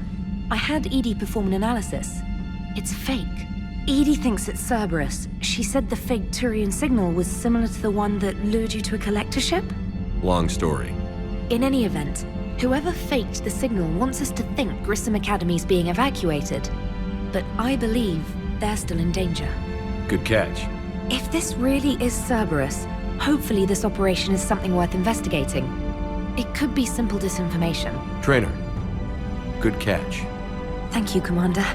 I had Edie perform an analysis. It's fake. Edie thinks it's Cerberus. She said the fake Turian signal was similar to the one that lured you to a collector ship? Long story. In any event, whoever faked the signal wants us to think Grissom Academy's being evacuated. But I believe they're still in danger. Good catch. If this really is Cerberus, hopefully this operation is something worth investigating. It could be simple disinformation. Trainer, good catch. Thank you, Commander.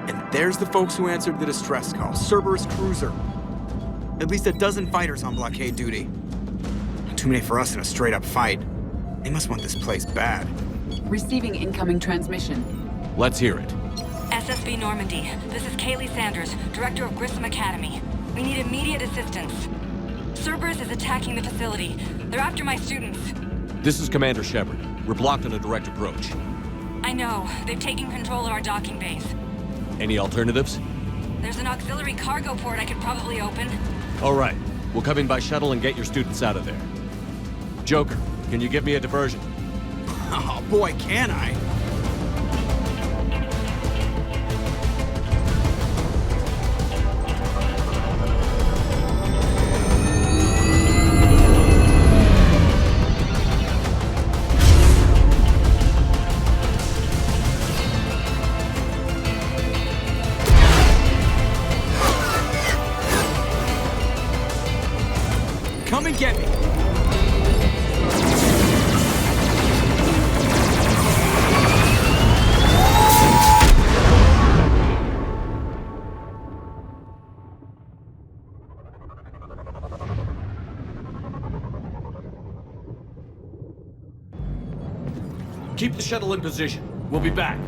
And there's the folks who answered the distress call. Cerberus cruiser. At least a dozen fighters on blockade duty. Not too many for us in a straight-up fight. They must want this place bad. Receiving incoming transmission. Let's hear it. SSB Normandy. This is Kaylee Sanders, Director of Grissom Academy. We need immediate assistance. Cerberus is attacking the facility. They're after my students. This is Commander Shepard. We're blocked on a direct approach. I know. They've taken control of our docking base. Any alternatives? There's an auxiliary cargo port I could probably open. All right. We'll come in by shuttle and get your students out of there. Joker, can you give me a diversion? Oh boy, can I! Come and get me! Keep the shuttle in position. We'll be back.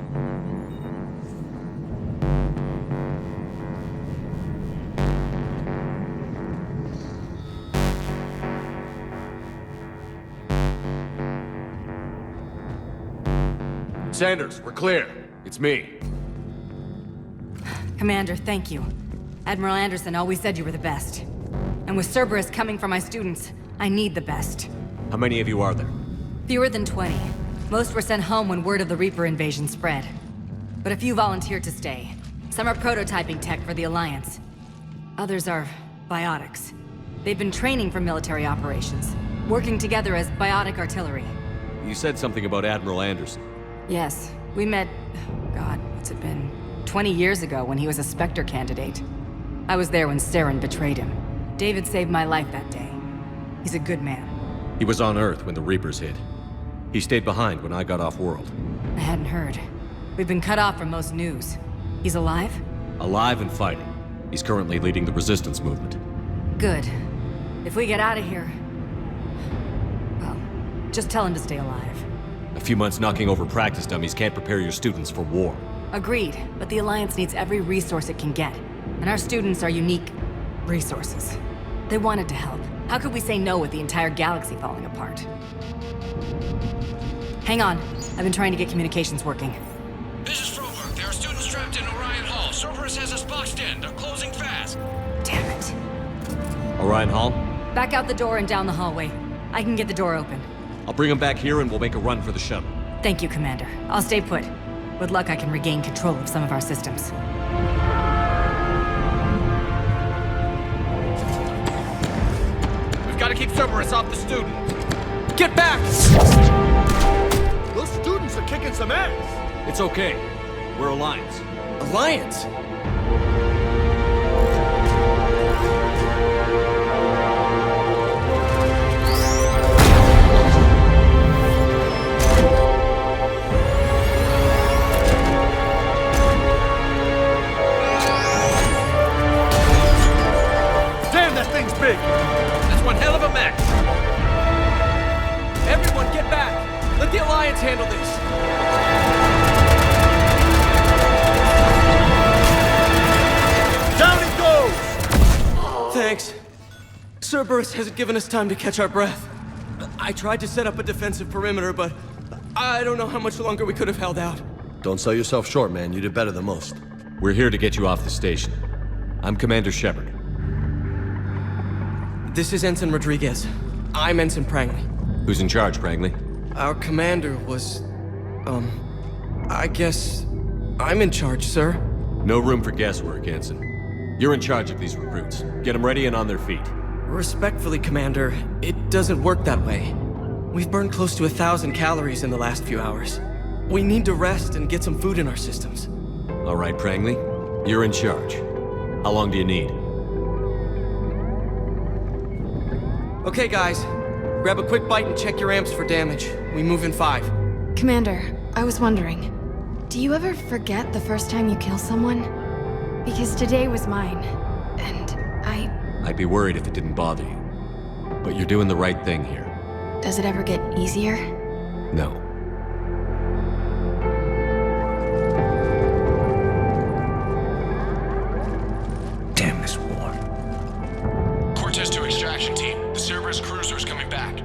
Sanders, we're clear. It's me. Commander, thank you. Admiral Anderson always said you were the best. And with Cerberus coming for my students, I need the best. How many of you are there? Fewer than 20. Most were sent home when word of the Reaper invasion spread. But a few volunteered to stay. Some are prototyping tech for the Alliance. Others are biotics. They've been training for military operations, working together as biotic artillery. You said something about Admiral Anderson. Yes, we met, God, what's it been? 20 years ago when he was a Spectre candidate. I was there when Saren betrayed him. David saved my life that day. He's a good man. He was on Earth when the Reapers hit. He stayed behind when I got off-world. I hadn't heard. We've been cut off from most news. He's alive? Alive and fighting. He's currently leading the resistance movement. Good. If we get out of here... well, just tell him to stay alive. A few months knocking over practice dummies can't prepare your students for war. Agreed, but the Alliance needs every resource it can get. And our students are unique resources. They wanted to help. How could we say no with the entire galaxy falling apart? Hang on. I've been trying to get communications working. This is Prologue. There are students trapped in Orion Hall. Cerberus has us boxed in. They're closing fast. Damn it. Orion Hall? Back out the door and down the hallway. I can get the door open. I'll bring them back here and we'll make a run for the shuttle. Thank you, Commander. I'll stay put. With luck, I can regain control of some of our systems. We've got to keep Cerberus off the students. Get back! Those students are kicking some ass! It's okay. We're Alliance. Alliance? Damn, that thing's big! That's one hell of a mech! Everyone, get back! Let the Alliance handle this! Down it goes! Thanks. Cerberus hasn't given us time to catch our breath. I tried to set up a defensive perimeter, but I don't know how much longer we could have held out. Don't sell yourself short, man. You did better than most. We're here to get you off the station. I'm Commander Shepard. This is Ensign Rodriguez. I'm Ensign Prangley. Who's in charge, Prangley? Our commander was... I guess... I'm in charge, sir. No room for guesswork, Ensign. You're in charge of these recruits. Get them ready and on their feet. Respectfully, Commander, it doesn't work that way. We've burned close to 1,000 calories in the last few hours. We need to rest and get some food in our systems. All right, Prangley. You're in charge. How long do you need? Okay, guys. Grab a quick bite and check your amps for damage. We move in 5. Commander, I was wondering, do you ever forget the first time you kill someone? Because today was mine, and I'd be worried if it didn't bother you. But you're doing the right thing here. Does it ever get easier? No. coming back.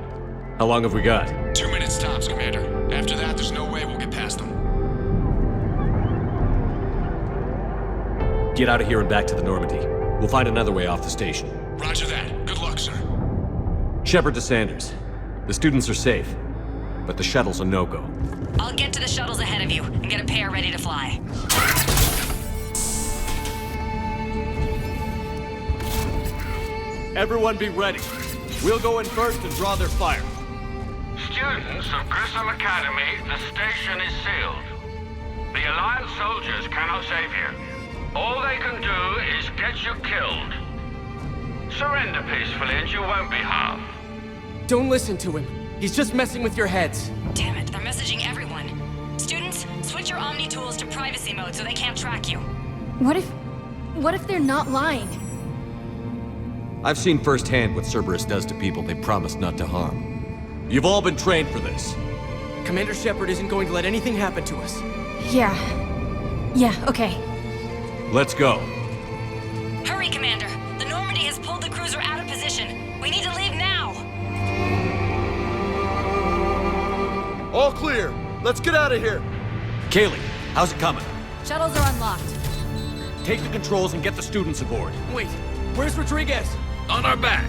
How long have we got? 2 minutes tops, Commander. After that, there's no way we'll get past them. Get out of here and back to the Normandy. We'll find another way off the station. Roger that. Good luck, sir. Shepard to Sanders. The students are safe, but the shuttle's a no-go. I'll get to the shuttles ahead of you and get a pair ready to fly. Everyone be ready. We'll go in first and draw their fire. Students of Grissom Academy, the station is sealed. The Alliance soldiers cannot save you. All they can do is get you killed. Surrender peacefully and you won't be harmed. Don't listen to him. He's just messing with your heads. Damn it, they're messaging everyone. Students, switch your Omni tools to privacy mode so they can't track you. What if they're not lying? I've seen firsthand what Cerberus does to people they promise not to harm. You've all been trained for this. Commander Shepard isn't going to let anything happen to us. Yeah, okay. Let's go. Hurry, Commander. The Normandy has pulled the cruiser out of position. We need to leave now. All clear. Let's get out of here. Kaylee, how's it coming? Shuttles are unlocked. Take the controls and get the students aboard. Wait, where's Rodriguez? On our back.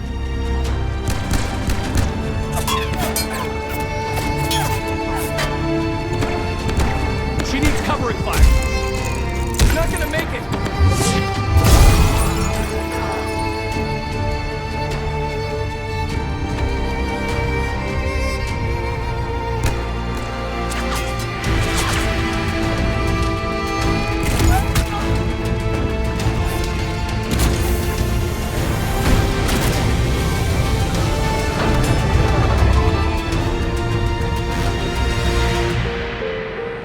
She needs covering fire. She's not gonna make it.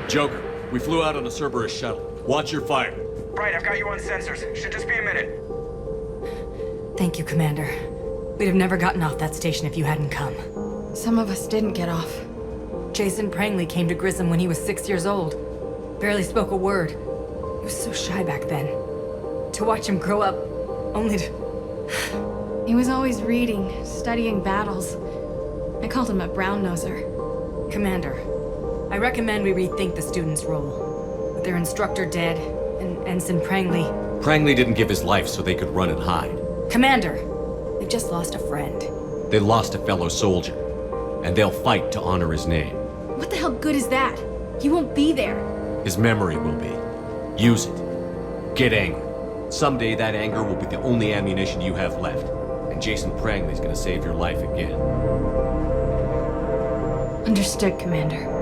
Joker, we flew out on a Cerberus shuttle. Watch your fire. Right, I've got you on sensors. Should just be a minute. Thank you, Commander. We'd have never gotten off that station if you hadn't come. Some of us didn't get off. Jason Prangley came to Grissom when he was 6 years old. Barely spoke a word. He was so shy back then. To watch him grow up, only to... He was always reading, studying battles. I called him a brown-noser. Commander, I recommend we rethink the students' role. With their instructor dead, and Ensign Prangley... Prangley didn't give his life so they could run and hide. Commander, they've just lost a friend. They lost a fellow soldier, and they'll fight to honor his name. What the hell good is that? He won't be there. His memory will be. Use it. Get angry. Someday that anger will be the only ammunition you have left, and Jason Prangley's gonna save your life again. Understood, Commander.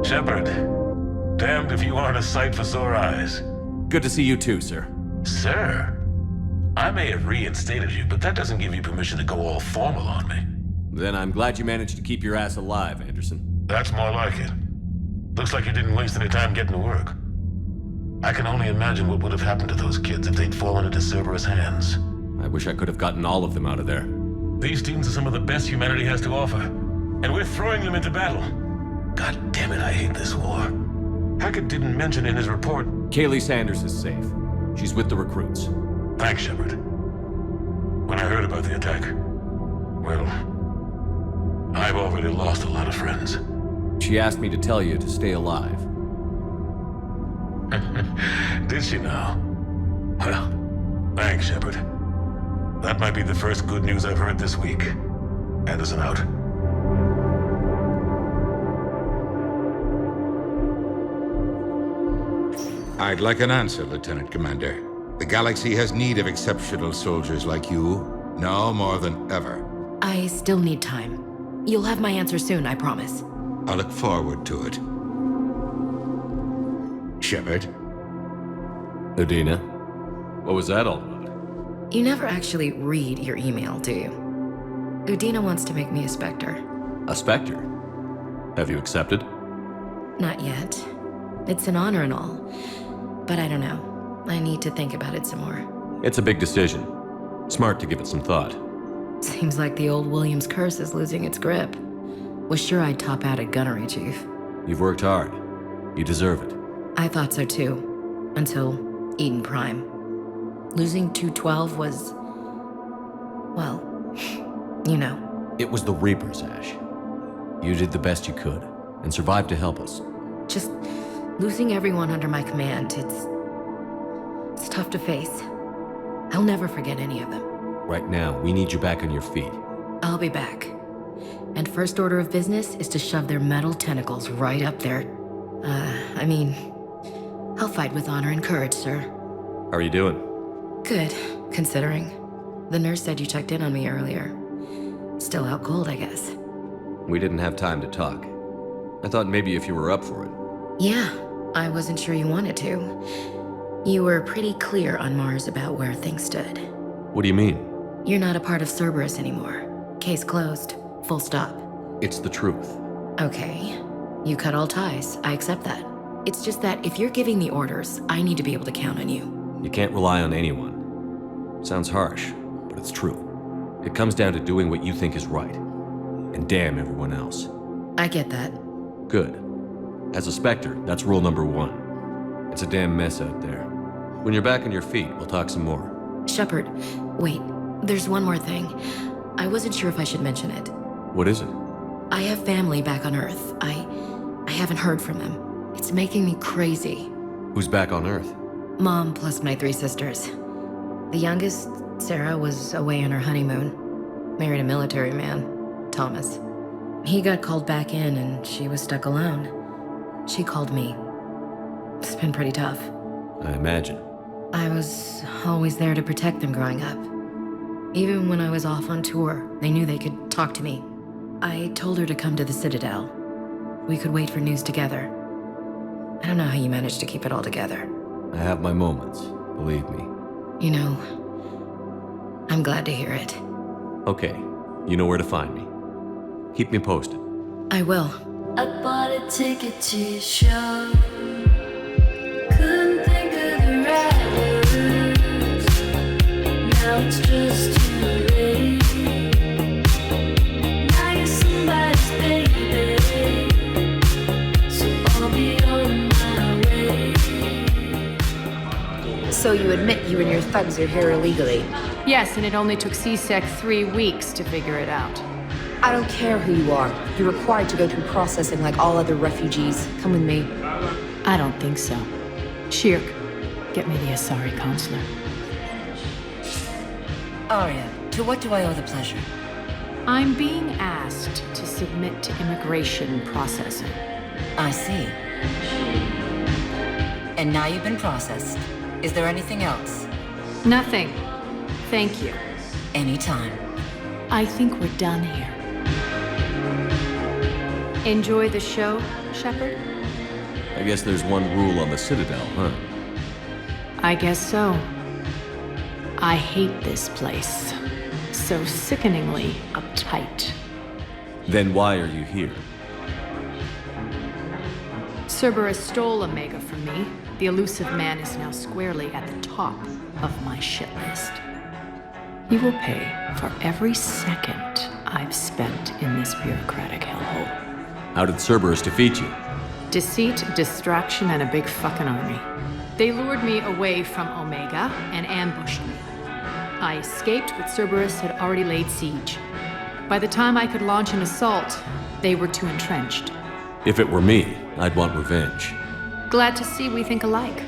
Shepard, damned if you aren't a sight for sore eyes. Good to see you too, sir. Sir? I may have reinstated you, but that doesn't give you permission to go all formal on me. Then I'm glad you managed to keep your ass alive, Anderson. That's more like it. Looks like you didn't waste any time getting to work. I can only imagine what would have happened to those kids if they'd fallen into Cerberus' hands. I wish I could have gotten all of them out of there. These students are some of the best humanity has to offer, and we're throwing them into battle. God damn it, I hate this war. Hackett didn't mention in his report... Kaylee Sanders is safe. She's with the recruits. Thanks, Shepard. When I heard about the attack, well, I've already lost a lot of friends. She asked me to tell you to stay alive. Did she now? Well, thanks, Shepard. That might be the first good news I've heard this week. Anderson out. I'd like an answer, Lieutenant Commander. The galaxy has need of exceptional soldiers like you, now more than ever. I still need time. You'll have my answer soon, I promise. I look forward to it. Shepard? Udina, what was that all about? You never actually read your email, do you? Udina wants to make me a Spectre. A Spectre? Have you accepted? Not yet. It's an honor and all. But I don't know. I need to think about it some more. It's a big decision. Smart to give it some thought. Seems like the old Williams curse is losing its grip. Was sure I'd top out at gunnery, Chief. You've worked hard. You deserve it. I thought so too. Until Eden Prime. Losing 212 was... well, you know. It was the Reapers, Ash. You did the best you could, and survived to help us. Just losing everyone under my command, it's tough to face. I'll never forget any of them. Right now, we need you back on your feet. I'll be back. And first order of business is to shove their metal tentacles right up there. I'll fight with honor and courage, sir. How are you doing? Good, considering. The nurse said you checked in on me earlier. Still out cold, I guess. We didn't have time to talk. I thought maybe if you were up for it. Yeah, I wasn't sure you wanted to. You were pretty clear on Mars about where things stood. What do you mean? You're not a part of Cerberus anymore. Case closed. Full stop. It's the truth. Okay. You cut all ties. I accept that. It's just that if you're giving the orders, I need to be able to count on you. You can't rely on anyone. Sounds harsh, but it's true. It comes down to doing what you think is right. And damn everyone else. I get that. Good. As a Spectre, that's rule number 1. It's a damn mess out there. When you're back on your feet, we'll talk some more. Shepard, wait. There's one more thing. I wasn't sure if I should mention it. What is it? I have family back on Earth. I haven't heard from them. It's making me crazy. Who's back on Earth? Mom plus my 3 sisters. The youngest, Sarah, was away on her honeymoon. Married a military man, Thomas. He got called back in and she was stuck alone. She called me. It's been pretty tough. I imagine. I was always there to protect them growing up. Even when I was off on tour, they knew they could talk to me. I told her to come to the Citadel. We could wait for news together. I don't know how you managed to keep it all together. I have my moments, believe me. You know, I'm glad to hear it. Okay, you know where to find me. Keep me posted. I will. I bought a ticket to your show. Couldn't think of the right words. Now it's just too late. Now you're somebody's baby. So I'll be on my way. So you admit you and your thugs are here illegally? Yes, and it only took CSEC 3 weeks to figure it out. I don't care who you are. You're required to go through processing like all other refugees. Come with me. I don't think so. Shirk, get me the Asari consular. Arya, to what do I owe the pleasure? I'm being asked to submit to immigration processing. I see. And now you've been processed. Is there anything else? Nothing. Thank you. Anytime. I think we're done here. Enjoy the show, Shepard? I guess there's one rule on the Citadel, huh? I guess so. I hate this place. So sickeningly uptight. Then why are you here? Cerberus stole Omega from me. The elusive man is now squarely at the top of my shit list. He will pay for every second I've spent in this bureaucratic hellhole. How did Cerberus defeat you? Deceit, distraction, and a big fucking army. They lured me away from Omega and ambushed me. I escaped, but Cerberus had already laid siege. By the time I could launch an assault, they were too entrenched. If it were me, I'd want revenge. Glad to see we think alike.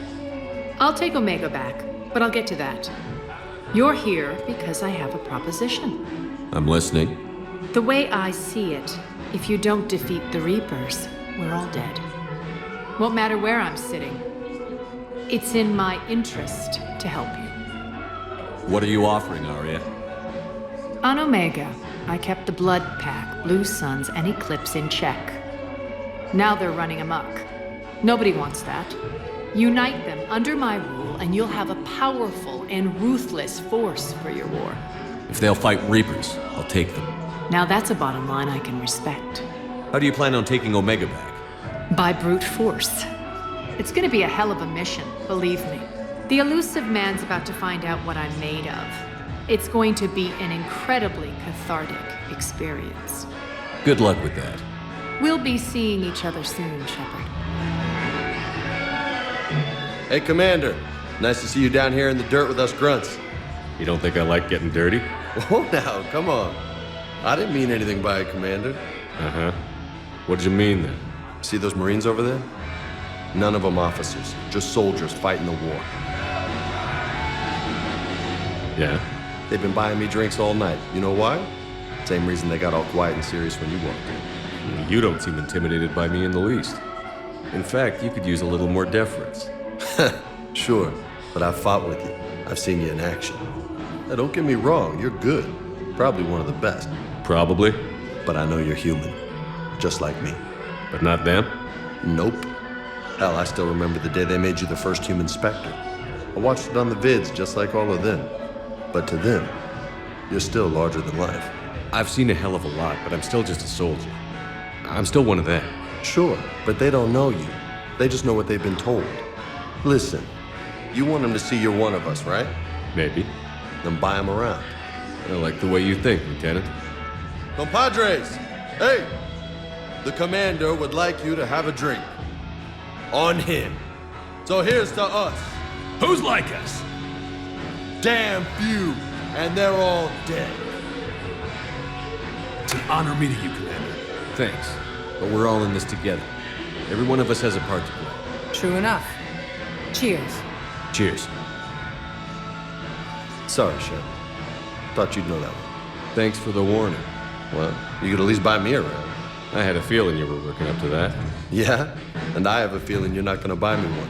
I'll take Omega back, but I'll get to that. You're here because I have a proposition. I'm listening. The way I see it, if you don't defeat the Reapers, we're all dead. Won't matter where I'm sitting. It's in my interest to help you. What are you offering, Arya? On Omega, I kept the Blood Pack, Blue Suns, and Eclipse in check. Now they're running amok. Nobody wants that. Unite them under my rule, and you'll have a powerful and ruthless force for your war. If they'll fight Reapers, I'll take them. Now that's a bottom line I can respect. How do you plan on taking Omega back? By brute force. It's gonna be a hell of a mission, believe me. The elusive man's about to find out what I'm made of. It's going to be an incredibly cathartic experience. Good luck with that. We'll be seeing each other soon, Shepard. Hey, Commander. Nice to see you down here in the dirt with us grunts. You don't think I like getting dirty? Oh, now, come on. I didn't mean anything by it, Commander. Uh-huh. What did you mean, then? See those Marines over there? None of them officers, just soldiers fighting the war. Yeah? They've been buying me drinks all night. You know why? Same reason they got all quiet and serious when you walked in. You don't seem intimidated by me in the least. In fact, you could use a little more deference. Sure, but I've fought with you. I've seen you in action. Now, don't get me wrong, you're good. Probably one of the best. Probably. But I know you're human. Just like me. But not them? Nope. Hell, I still remember the day they made you the first human Spectre. I watched it on the vids, just like all of them. But to them, you're still larger than life. I've seen a hell of a lot, but I'm still just a soldier. I'm still one of them. Sure, but they don't know you. They just know what they've been told. Listen, you want them to see you're one of us, right? Maybe. Then buy them around. I like the way you think, Lieutenant. Compadres! Hey! The commander would like you to have a drink. On him. So here's to us. Who's like us? Damn few, and they're all dead. It's an honor meeting you, Commander. Thanks, but we're all in this together. Every one of us has a part to play. True enough. Cheers. Cheers. Sorry, Shep. Thought you'd know that one. Thanks for the warning. Well, you could at least buy me around. I had a feeling you were working up to that. Yeah? And I have a feeling you're not gonna buy me one.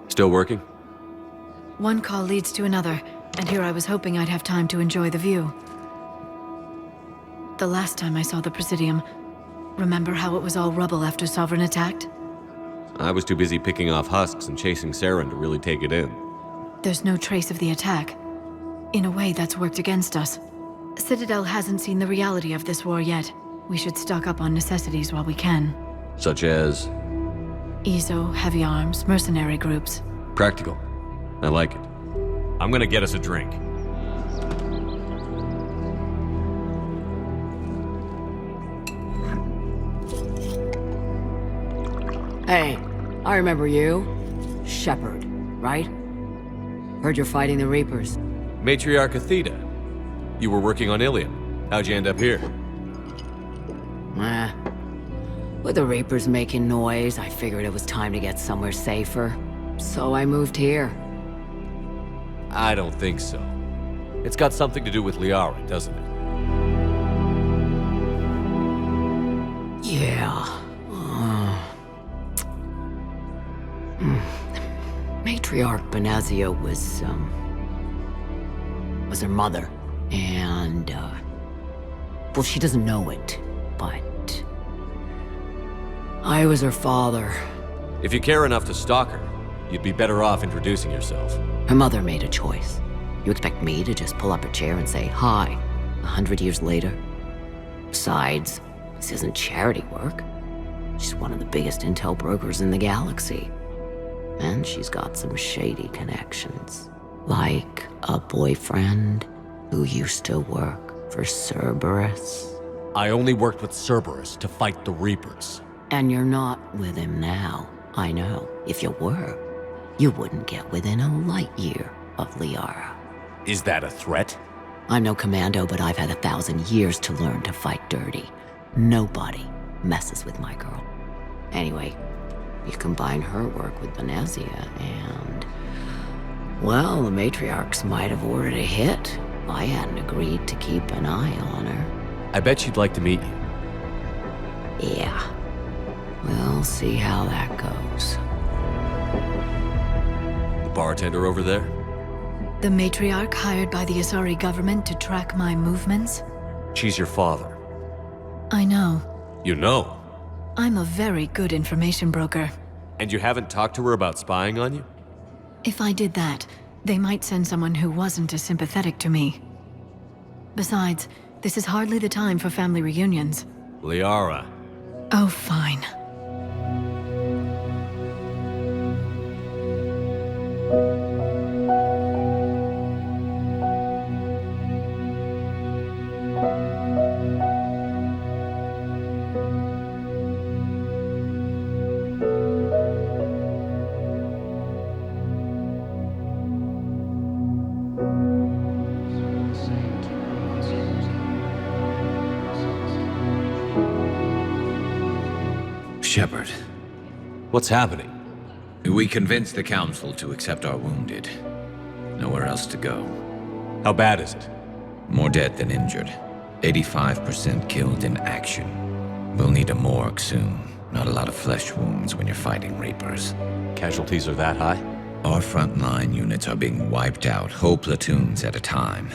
Still working? One call leads to another, and here I was hoping I'd have time to enjoy the view. The last time I saw the Presidium, remember how it was all rubble after Sovereign attacked? I was too busy picking off husks and chasing Saren to really take it in. There's no trace of the attack. In a way, that's worked against us. Citadel hasn't seen the reality of this war yet. We should stock up on necessities while we can. Such as? ESO, heavy arms, mercenary groups. Practical. I like it. I'm gonna get us a drink. Hey, I remember you. Shepard, right? Heard you're fighting the Reapers. Matriarch Athena. You were working on Ilium. How'd you end up here? With the Reapers making noise, I figured it was time to get somewhere safer. So I moved here. I don't think so. It's got something to do with Liara, doesn't it? Yeah. Matriarch Benazia was her mother. And, well, she doesn't know it, but I was her father. If you care enough to stalk her, you'd be better off introducing yourself. Her mother made a choice. You expect me to just pull up a chair and say hi 100 years later? Besides, this isn't charity work. She's one of the biggest intel brokers in the galaxy. And she's got some shady connections. Like a boyfriend who used to work for Cerberus. I only worked with Cerberus to fight the Reapers. And you're not with him now. I know. If you were, you wouldn't get within a light year of Liara. Is that a threat? I'm no commando, but I've had 1,000 years to learn to fight dirty. Nobody messes with my girl. Anyway, you combine her work with Benazia and... well, the matriarchs might have ordered a hit if I hadn't agreed to keep an eye on her. I bet she'd like to meet you. Yeah. We'll see how that goes. The bartender over there? The matriarch hired by the Asari government to track my movements? She's your father. I know. You know? I'm a very good information broker. And you haven't talked to her about spying on you? If I did that, they might send someone who wasn't as sympathetic to me. Besides, this is hardly the time for family reunions. Liara. Oh, fine. Shepard. What's happening? We convinced the Council to accept our wounded. Nowhere else to go. How bad is it? More dead than injured. 85% killed in action. We'll need a morgue soon. Not a lot of flesh wounds when you're fighting Reapers. Casualties are that high? Our frontline units are being wiped out, whole platoons at a time.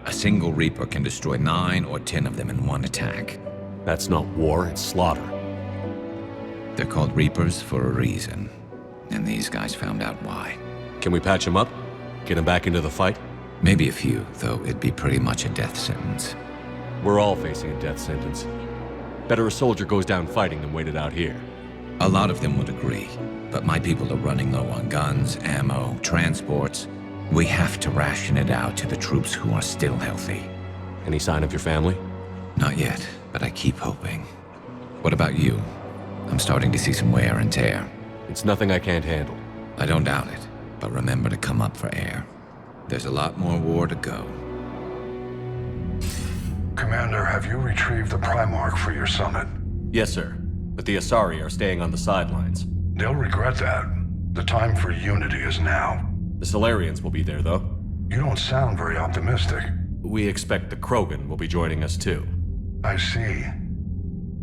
A single Reaper can destroy 9 or 10 of them in one attack. That's not war, it's slaughter. They're called Reapers for a reason. And these guys found out why. Can we patch them up? Get them back into the fight? Maybe a few, though it'd be pretty much a death sentence. We're all facing a death sentence. Better a soldier goes down fighting than waited out here. A lot of them would agree, but my people are running low on guns, ammo, transports. We have to ration it out to the troops who are still healthy. Any sign of your family? Not yet, but I keep hoping. What about you? I'm starting to see some wear and tear. It's nothing I can't handle. I don't doubt it, but remember to come up for air. There's a lot more war to go. Commander, have you retrieved the Primarch for your summit? Yes, sir. But the Asari are staying on the sidelines. They'll regret that. The time for unity is now. The Solarians will be there, though. You don't sound very optimistic. We expect the Krogan will be joining us, too. I see.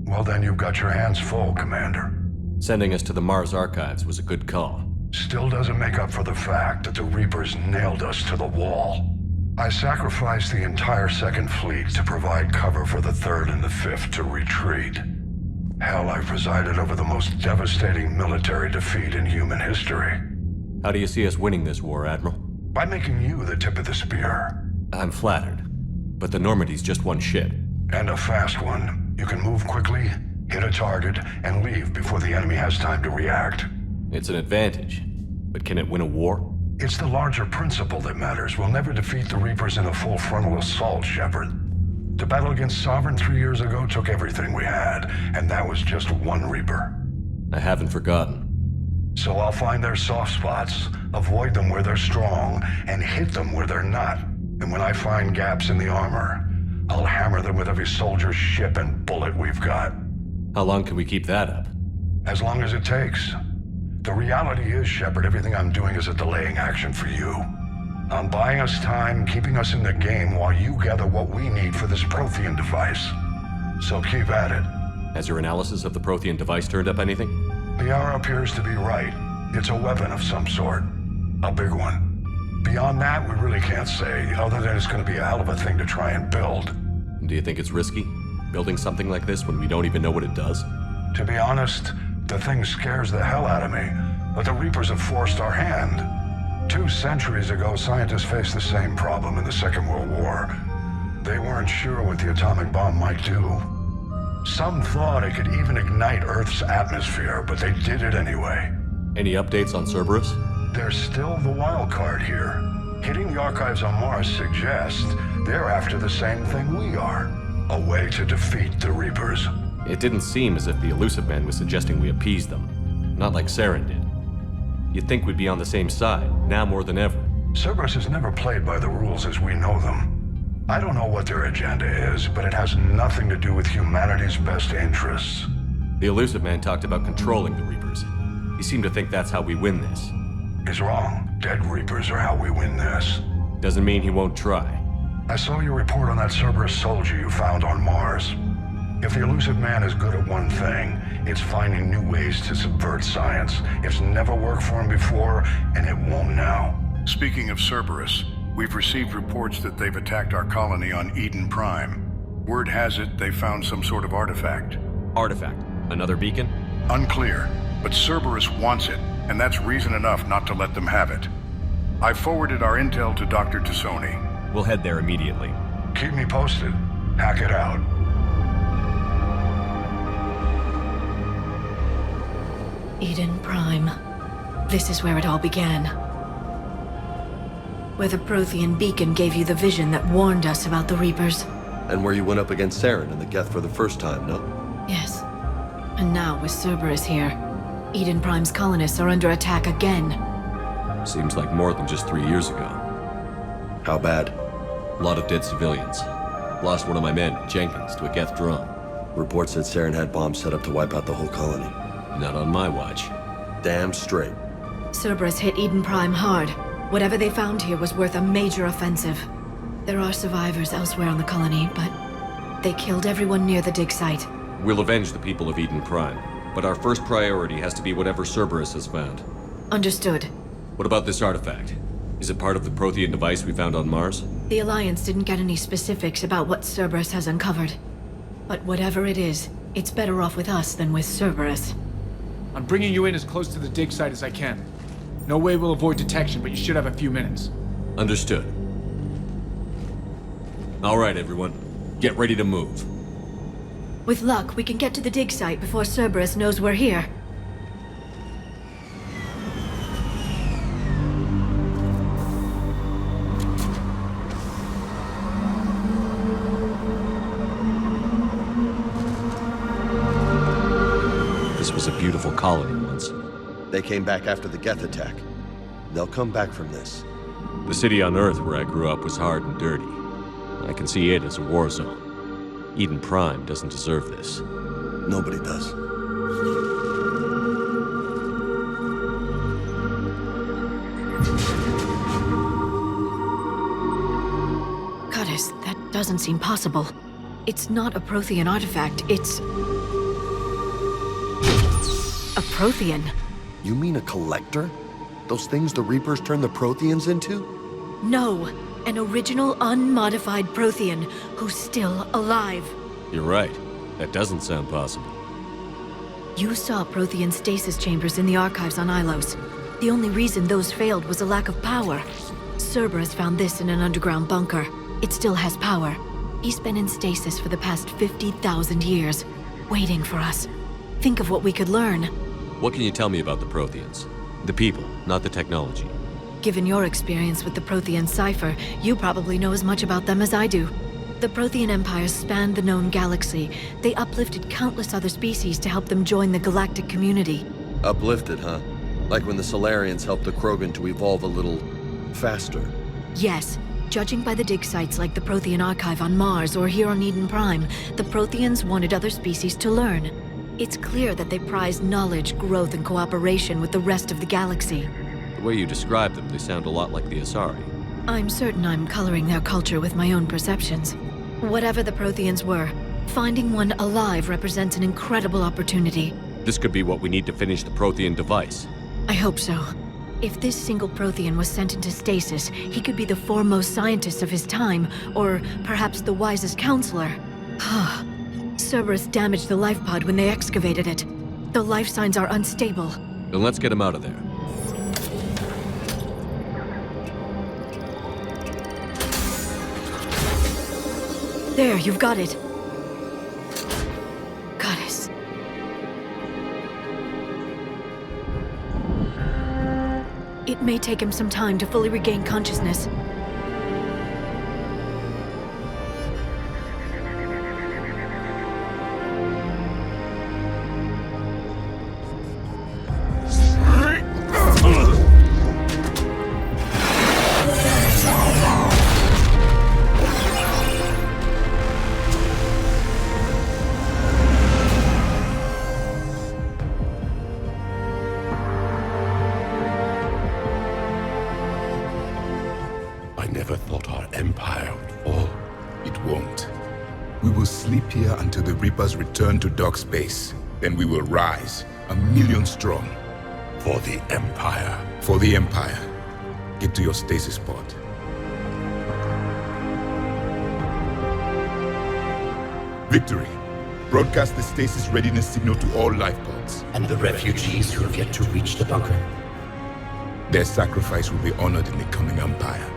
Well, then you've got your hands full, Commander. Sending us to the Mars Archives was a good call. Still doesn't make up for the fact that the Reapers nailed us to the wall. I sacrificed the entire Second Fleet to provide cover for the Third and the Fifth to retreat. Hell, I presided over the most devastating military defeat in human history. How do you see us winning this war, Admiral? By making you the tip of the spear. I'm flattered. But the Normandy's just one ship. And a fast one. You can move quickly, hit a target, and leave before the enemy has time to react. It's an advantage. But can it win a war? It's the larger principle that matters. We'll never defeat the Reapers in a full frontal assault, Shepard. The battle against Sovereign 3 years ago took everything we had, and that was just one Reaper. I haven't forgotten. So I'll find their soft spots, avoid them where they're strong, and hit them where they're not. And when I find gaps in the armor, I'll hammer them with every soldier, ship, and bullet we've got. How long can we keep that up? As long as it takes. The reality is, Shepard, everything I'm doing is a delaying action for you. I'm buying us time, keeping us in the game while you gather what we need for this Prothean device. So keep at it. Has your analysis of the Prothean device turned up anything? The hour appears to be right. It's a weapon of some sort. A big one. Beyond that, we really can't say, other than it's going to be a hell of a thing to try and build. Do you think it's risky? Building something like this when we don't even know what it does? To be honest, the thing scares the hell out of me, but the Reapers have forced our hand. 2 centuries ago, scientists faced the same problem in the Second World War. They weren't sure what the atomic bomb might do. Some thought it could even ignite Earth's atmosphere, but they did it anyway. Any updates on Cerberus? They're still the wild card here. Hitting the archives on Mars suggests they're after the same thing we are. A way to defeat the Reapers. It didn't seem as if the Elusive Man was suggesting we appease them. Not like Saren did. You'd think we'd be on the same side, now more than ever. Cerberus has never played by the rules as we know them. I don't know what their agenda is, but it has nothing to do with humanity's best interests. The Elusive Man talked about controlling the Reapers. He seemed to think that's how we win this. He's wrong. Dead Reapers are how we win this. Doesn't mean he won't try. I saw your report on that Cerberus soldier you found on Mars. If the Elusive Man is good at one thing, it's finding new ways to subvert science. It's never worked for him before, and it won't now. Speaking of Cerberus, we've received reports that they've attacked our colony on Eden Prime. Word has it they found some sort of artifact. Artifact? Another beacon? Unclear, but Cerberus wants it, and that's reason enough not to let them have it. I forwarded our intel to Dr. Tassoni. We'll head there immediately. Keep me posted. Hack it out. Eden Prime. This is where it all began. Where the Prothean beacon gave you the vision that warned us about the Reapers. And where you went up against Saren and the Geth for the first time, no? Yes. And now with Cerberus here, Eden Prime's colonists are under attack again. Seems like more than just 3 years ago. How bad? A lot of dead civilians. Lost one of my men, Jenkins, to a Geth drone. Reports said Saren had bombs set up to wipe out the whole colony. Not on my watch. Damn straight. Cerberus hit Eden Prime hard. Whatever they found here was worth a major offensive. There are survivors elsewhere on the colony, but they killed everyone near the dig site. We'll avenge the people of Eden Prime, but our first priority has to be whatever Cerberus has found. Understood. What about this artifact? Is it part of the Prothean device we found on Mars? The Alliance didn't get any specifics about what Cerberus has uncovered. But whatever it is, it's better off with us than with Cerberus. I'm bringing you in as close to the dig site as I can. No way we'll avoid detection, but you should have a few minutes. Understood. All right, everyone. Get ready to move. With luck, we can get to the dig site before Cerberus knows we're here. This was a beautiful colony once. They came back after the Geth attack. They'll come back from this. The city on Earth where I grew up was hard and dirty. I can see it as a war zone. Eden Prime doesn't deserve this. Nobody does. Goddess, that doesn't seem possible. It's not a Prothean artifact, it's... a Prothean. You mean a collector? Those things the Reapers turn the Protheans into? No, an original unmodified Prothean who's still alive. You're right. That doesn't sound possible. You saw Prothean stasis chambers in the archives on Ilos. The only reason those failed was a lack of power. Cerberus found this in an underground bunker. It still has power. He's been in stasis for the past 50,000 years, waiting for us. Think of what we could learn. What can you tell me about the Protheans? The people, not the technology. Given your experience with the Prothean cipher, you probably know as much about them as I do. The Prothean empires spanned the known galaxy. They uplifted countless other species to help them join the galactic community. Uplifted, huh? Like when the Solarians helped the Krogan to evolve a little... faster. Yes. Judging by the dig sites like the Prothean Archive on Mars or here on Eden Prime, the Protheans wanted other species to learn. It's clear that they prized knowledge, growth, and cooperation with the rest of the galaxy. The way you describe them, they sound a lot like the Asari. I'm certain I'm coloring their culture with my own perceptions. Whatever the Protheans were, finding one alive represents an incredible opportunity. This could be what we need to finish the Prothean device. I hope so. If this single Prothean was sent into stasis, he could be the foremost scientist of his time, or perhaps the wisest counselor. Cerberus damaged the life pod when they excavated it. The life signs are unstable. Then let's get him out of there. There, you've got it. Goddess. It may take him some time to fully regain consciousness. I never thought our empire would fall. It won't. We will sleep here until the Reapers return to dark space. Then we will rise, 1,000,000 strong. For the Empire. For the Empire. Get to your stasis pod. Victory. Broadcast the stasis readiness signal to all life pods. And the refugees who have yet to reach the bunker? Their sacrifice will be honored in the coming Empire.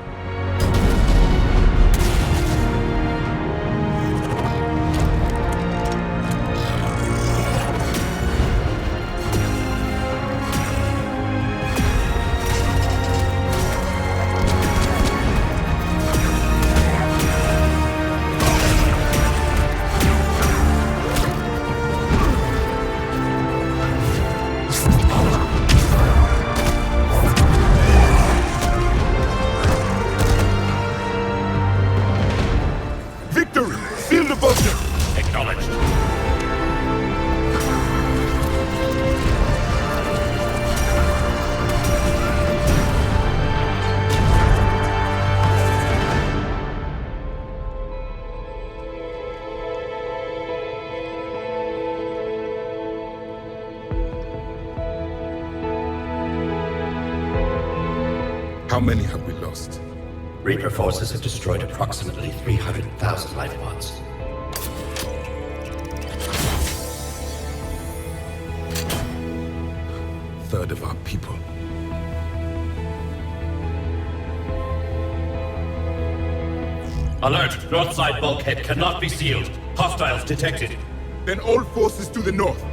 How many have we lost? Reaper forces have destroyed approximately 300,000 life pods. Third of our people. Alert! North side bulkhead cannot be sealed. Hostiles detected. Then all forces to the north.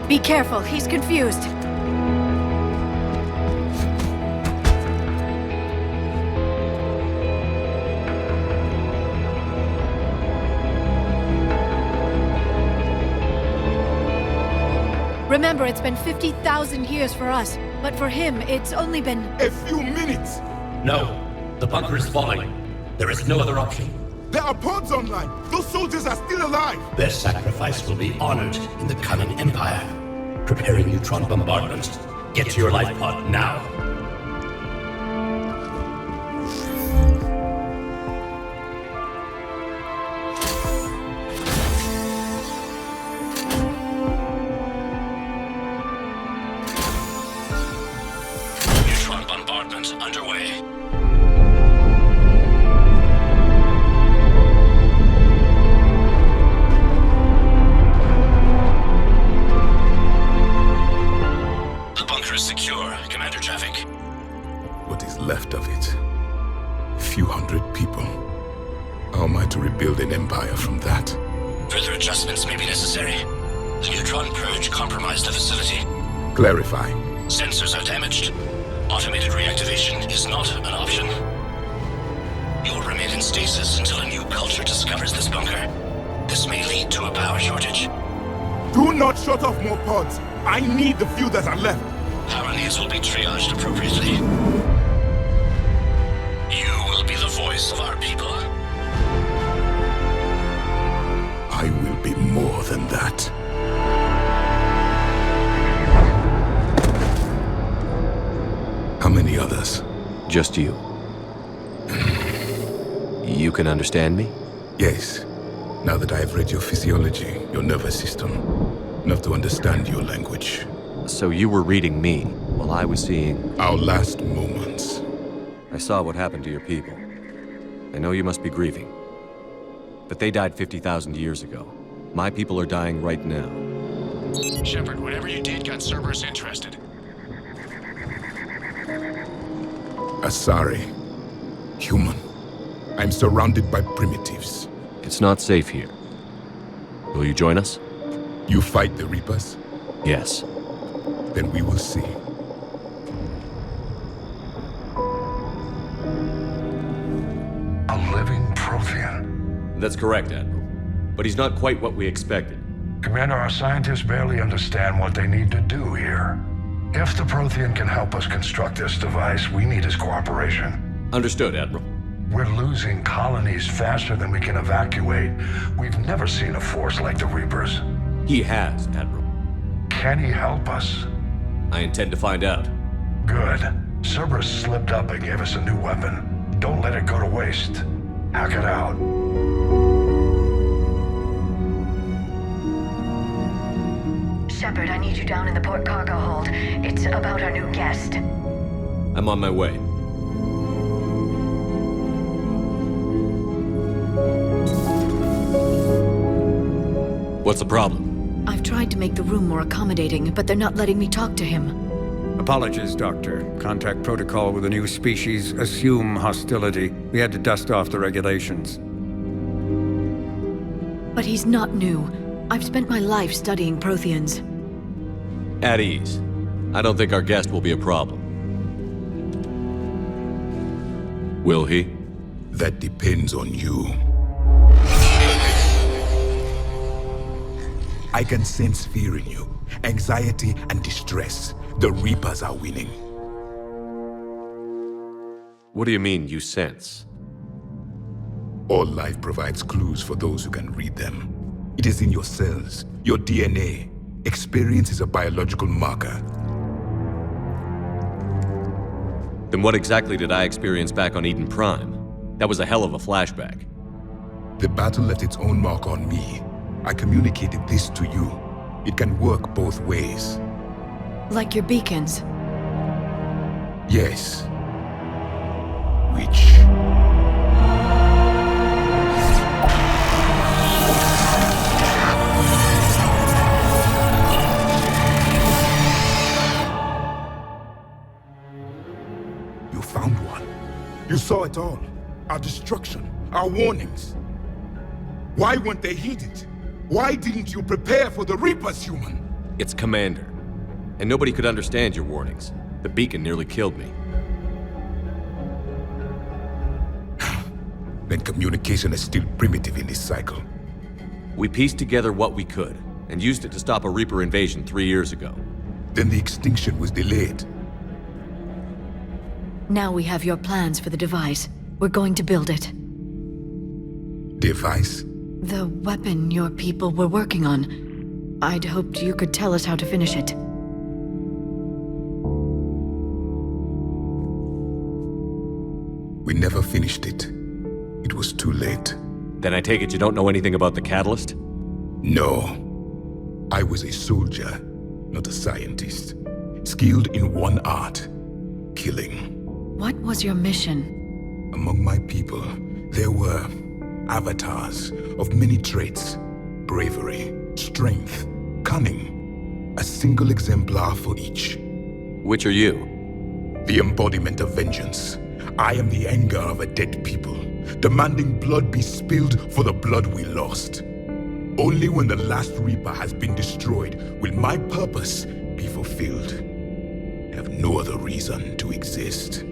Be careful, he's confused. Remember, it's been 50,000 years for us, but for him, it's only been... A few minutes! No. The bunker is falling. There is no other option. There are pods online! Those soldiers are still alive! Their sacrifice will be honored in the coming Empire. Preparing neutron bombardment. Get to your life pod now. Neutron bombardment underway. Secure. Commander traffic. What is left of it? A few hundred people. How am I to rebuild an empire from that? Further adjustments may be necessary. The neutron purge compromised the facility. Clarify. Sensors are damaged. Automated reactivation is not an option. You'll remain in stasis until a new culture discovers this bunker. This may lead to a power shortage. Do not shut off more pods! I need the few that are left! Power needs will be triaged appropriately. You will be the voice of our people. I will be more than that. How many others? Just you. You can understand me? Yes. Now that I have read your physiology, your nervous system, enough to understand your language. So you were reading me, while I was seeing... Our last moments. I saw what happened to your people. I know you must be grieving. But they died 50,000 years ago. My people are dying right now. Shepard, whatever you did got Cerberus interested. Asari. Human. I'm surrounded by primitives. It's not safe here. Will you join us? You fight the Reapers? Yes. Then we will see. A living Prothean. That's correct, Admiral. But he's not quite what we expected. Commander, our scientists barely understand what they need to do here. If the Prothean can help us construct this device, we need his cooperation. Understood, Admiral. We're losing colonies faster than we can evacuate. We've never seen a force like the Reapers. He has, Admiral. Can he help us? I intend to find out. Good. Cerberus slipped up and gave us a new weapon. Don't let it go to waste. Hack it out. Shepard, I need you down in the port cargo hold. It's about our new guest. I'm on my way. What's the problem? I've tried to make the room more accommodating, but they're not letting me talk to him. Apologies, Doctor. Contact protocol with a new species. Assume hostility. We had to dust off the regulations. But he's not new. I've spent my life studying Protheans. At ease. I don't think our guest will be a problem. Will he? That depends on you. I can sense fear in you, anxiety and distress. The Reapers are winning. What do you mean, you sense? All life provides clues for those who can read them. It is in your cells, your DNA. Experience is a biological marker. Then what exactly did I experience back on Eden Prime? That was a hell of a flashback. The battle left its own mark on me. I communicated this to you. It can work both ways. Like your beacons. Yes. Which... You found one. You saw it all. Our destruction, our warnings. Why weren't they heeded? Why didn't you prepare for the Reapers, human? It's Commander. And nobody could understand your warnings. The beacon nearly killed me. Then communication is still primitive in this cycle. We pieced together what we could, and used it to stop a Reaper invasion 3 years ago. Then the extinction was delayed. Now we have your plans for the device. We're going to build it. Device? The weapon your people were working on. I'd hoped you could tell us how to finish it. We never finished it. It was too late. Then I take it you don't know anything about the catalyst? No. I was a soldier, not a scientist. Skilled in one art: killing. What was your mission? Among my people, there were avatars of many traits. Bravery, strength, cunning. A single exemplar for each. Which are you? The embodiment of vengeance. I am the anger of a dead people, demanding blood be spilled for the blood we lost. Only when the last Reaper has been destroyed will my purpose be fulfilled. I have no other reason to exist.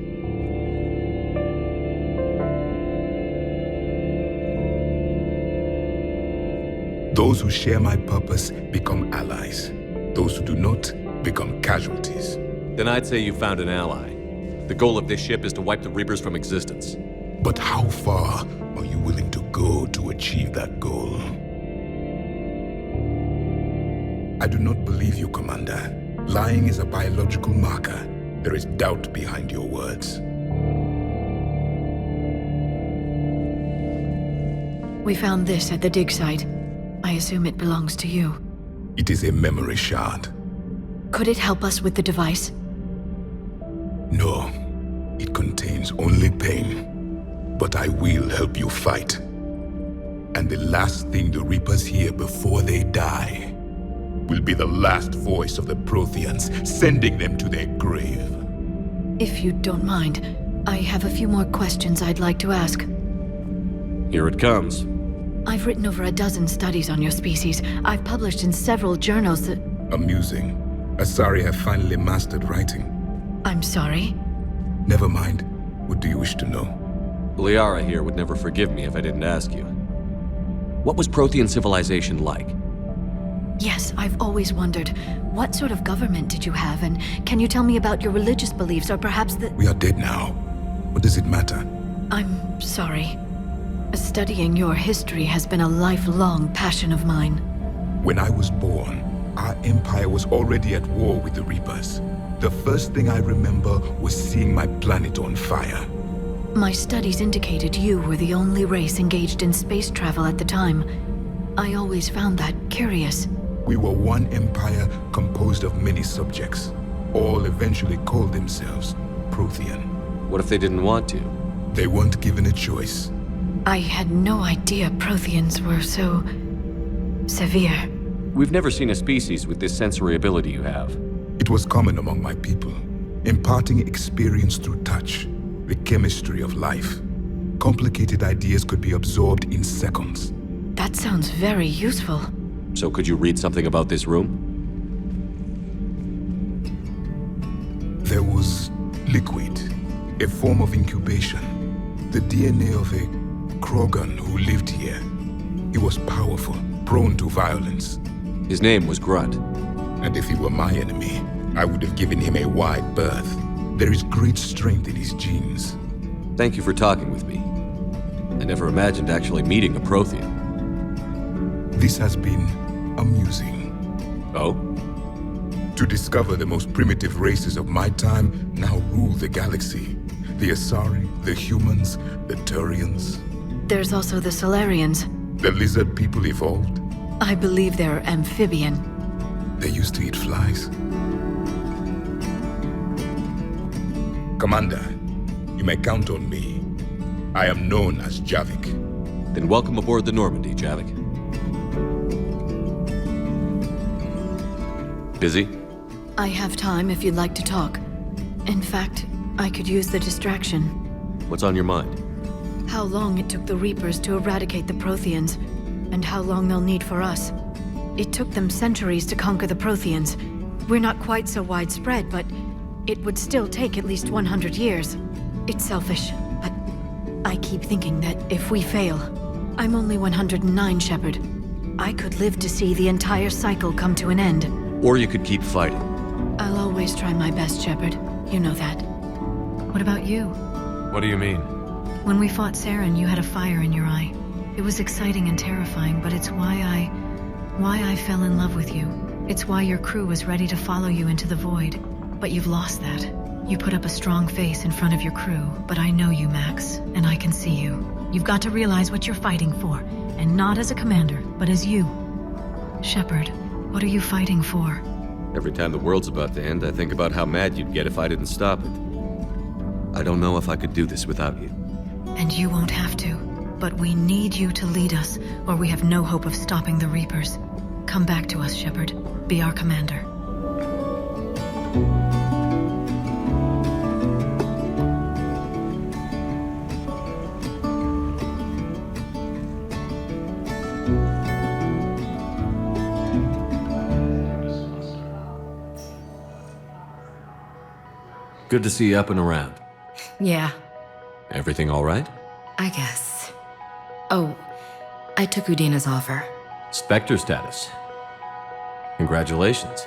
Those who share my purpose become allies. Those who do not become casualties. Then I'd say you found an ally. The goal of this ship is to wipe the Reapers from existence. But how far are you willing to go to achieve that goal? I do not believe you, Commander. Lying is a biological marker. There is doubt behind your words. We found this at the dig site. I assume it belongs to you. It is a memory shard. Could it help us with the device? No. It contains only pain. But I will help you fight. And the last thing the Reapers hear before they die will be the last voice of the Protheans, sending them to their grave. If you don't mind, I have a few more questions I'd like to ask. Here it comes. I've written over a dozen studies on your species. I've published in several journals that... Amusing. Asari have finally mastered writing. I'm sorry? Never mind. What do you wish to know? Liara here would never forgive me if I didn't ask you. What was Prothean civilization like? Yes, I've always wondered. What sort of government did you have, and can you tell me about your religious beliefs, or perhaps the... We are dead now. What does it matter? I'm sorry. Studying your history has been a lifelong passion of mine. When I was born, our empire was already at war with the Reapers. The first thing I remember was seeing my planet on fire. My studies indicated you were the only race engaged in space travel at the time. I always found that curious. We were one empire composed of many subjects. All eventually called themselves Prothean. What if they didn't want to? They weren't given a choice. I had no idea Protheans were so... severe. We've never seen a species with this sensory ability you have. It was common among my people, imparting experience through touch, the chemistry of life. Complicated ideas could be absorbed in seconds. That sounds very useful. So could you read something about this room? There was liquid, a form of incubation. The DNA of a Krogan who lived here. He was powerful, prone to violence. His name was Grunt. And if he were my enemy, I would have given him a wide berth. There is great strength in his genes. Thank you for talking with me. I never imagined actually meeting a Prothean. This has been amusing. Oh? To discover the most primitive races of my time now rule the galaxy. The Asari, the humans, the Turians. There's also the Solarians. The lizard people evolved. I believe they're amphibian. They used to eat flies. Commander, you may count on me. I am known as Javik. Then welcome aboard the Normandy, Javik. Busy? I have time if you'd like to talk. In fact, I could use the distraction. What's on your mind? How long it took the Reapers to eradicate the Protheans, and how long they'll need for us. It took them centuries to conquer the Protheans. We're not quite so widespread, but it would still take at least 100 years. It's selfish, but I keep thinking that if we fail, I'm only 109, Shepard. I could live to see the entire cycle come to an end. Or you could keep fighting. I'll always try my best, Shepard. You know that. What about you? What do you mean? When we fought Saren, you had a fire in your eye. It was exciting and terrifying, but it's why I fell in love with you. It's why your crew was ready to follow you into the void. But you've lost that. You put up a strong face in front of your crew, but I know you, Max, and I can see you. You've got to realize what you're fighting for, and not as a commander, but as you. Shepard, what are you fighting for? Every time the world's about to end, I think about how mad you'd get if I didn't stop it. I don't know if I could do this without you. And you won't have to. But we need you to lead us, or we have no hope of stopping the Reapers. Come back to us, Shepard. Be our commander. Good to see you up and around. Yeah, Everything all right? I guess. Oh, I took Udina's offer. Spectre status. Congratulations.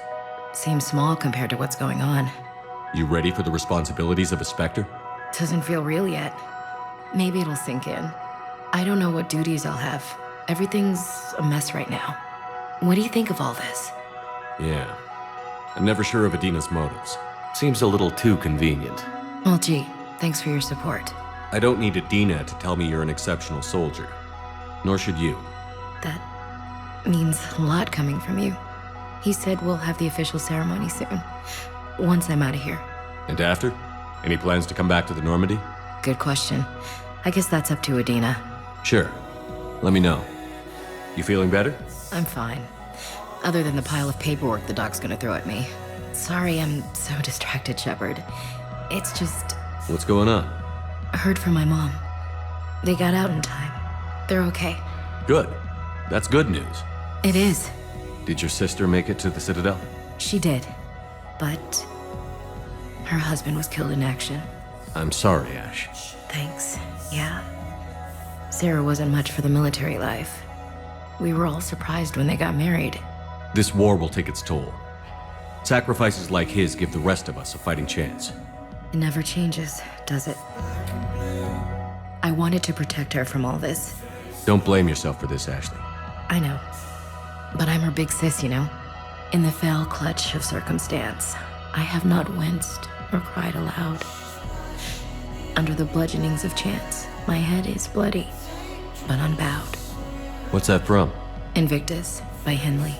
Seems small compared to what's going on. You ready for the responsibilities of a Spectre? Doesn't feel real yet. Maybe it'll sink in. I don't know what duties I'll have. Everything's a mess right now. What do you think of all this? Yeah. I'm never sure of Adina's motives. Seems a little too convenient. Well, gee, thanks for your support. I don't need Adina to tell me you're an exceptional soldier. Nor should you. That means a lot coming from you. He said we'll have the official ceremony soon. Once I'm out of here. And after? Any plans to come back to the Normandy? Good question. I guess that's up to Adina. Sure. Let me know. You feeling better? I'm fine. Other than the pile of paperwork the doc's gonna throw at me. Sorry I'm so distracted, Shepard. It's just... What's going on? I heard from my mom. They got out in time. They're okay. Good. That's good news. It is. Did your sister make it to the Citadel? She did. But... her husband was killed in action. I'm sorry, Ash. Thanks. Yeah. Sarah wasn't much for the military life. We were all surprised when they got married. This war will take its toll. Sacrifices like his give the rest of us a fighting chance. It never changes, does it? I wanted to protect her from all this. Don't blame yourself for this, Ashley. I know. But I'm her big sis, you know? In the fell clutch of circumstance, I have not winced or cried aloud. Under the bludgeonings of chance, my head is bloody, but unbowed. What's that from? Invictus by Henley.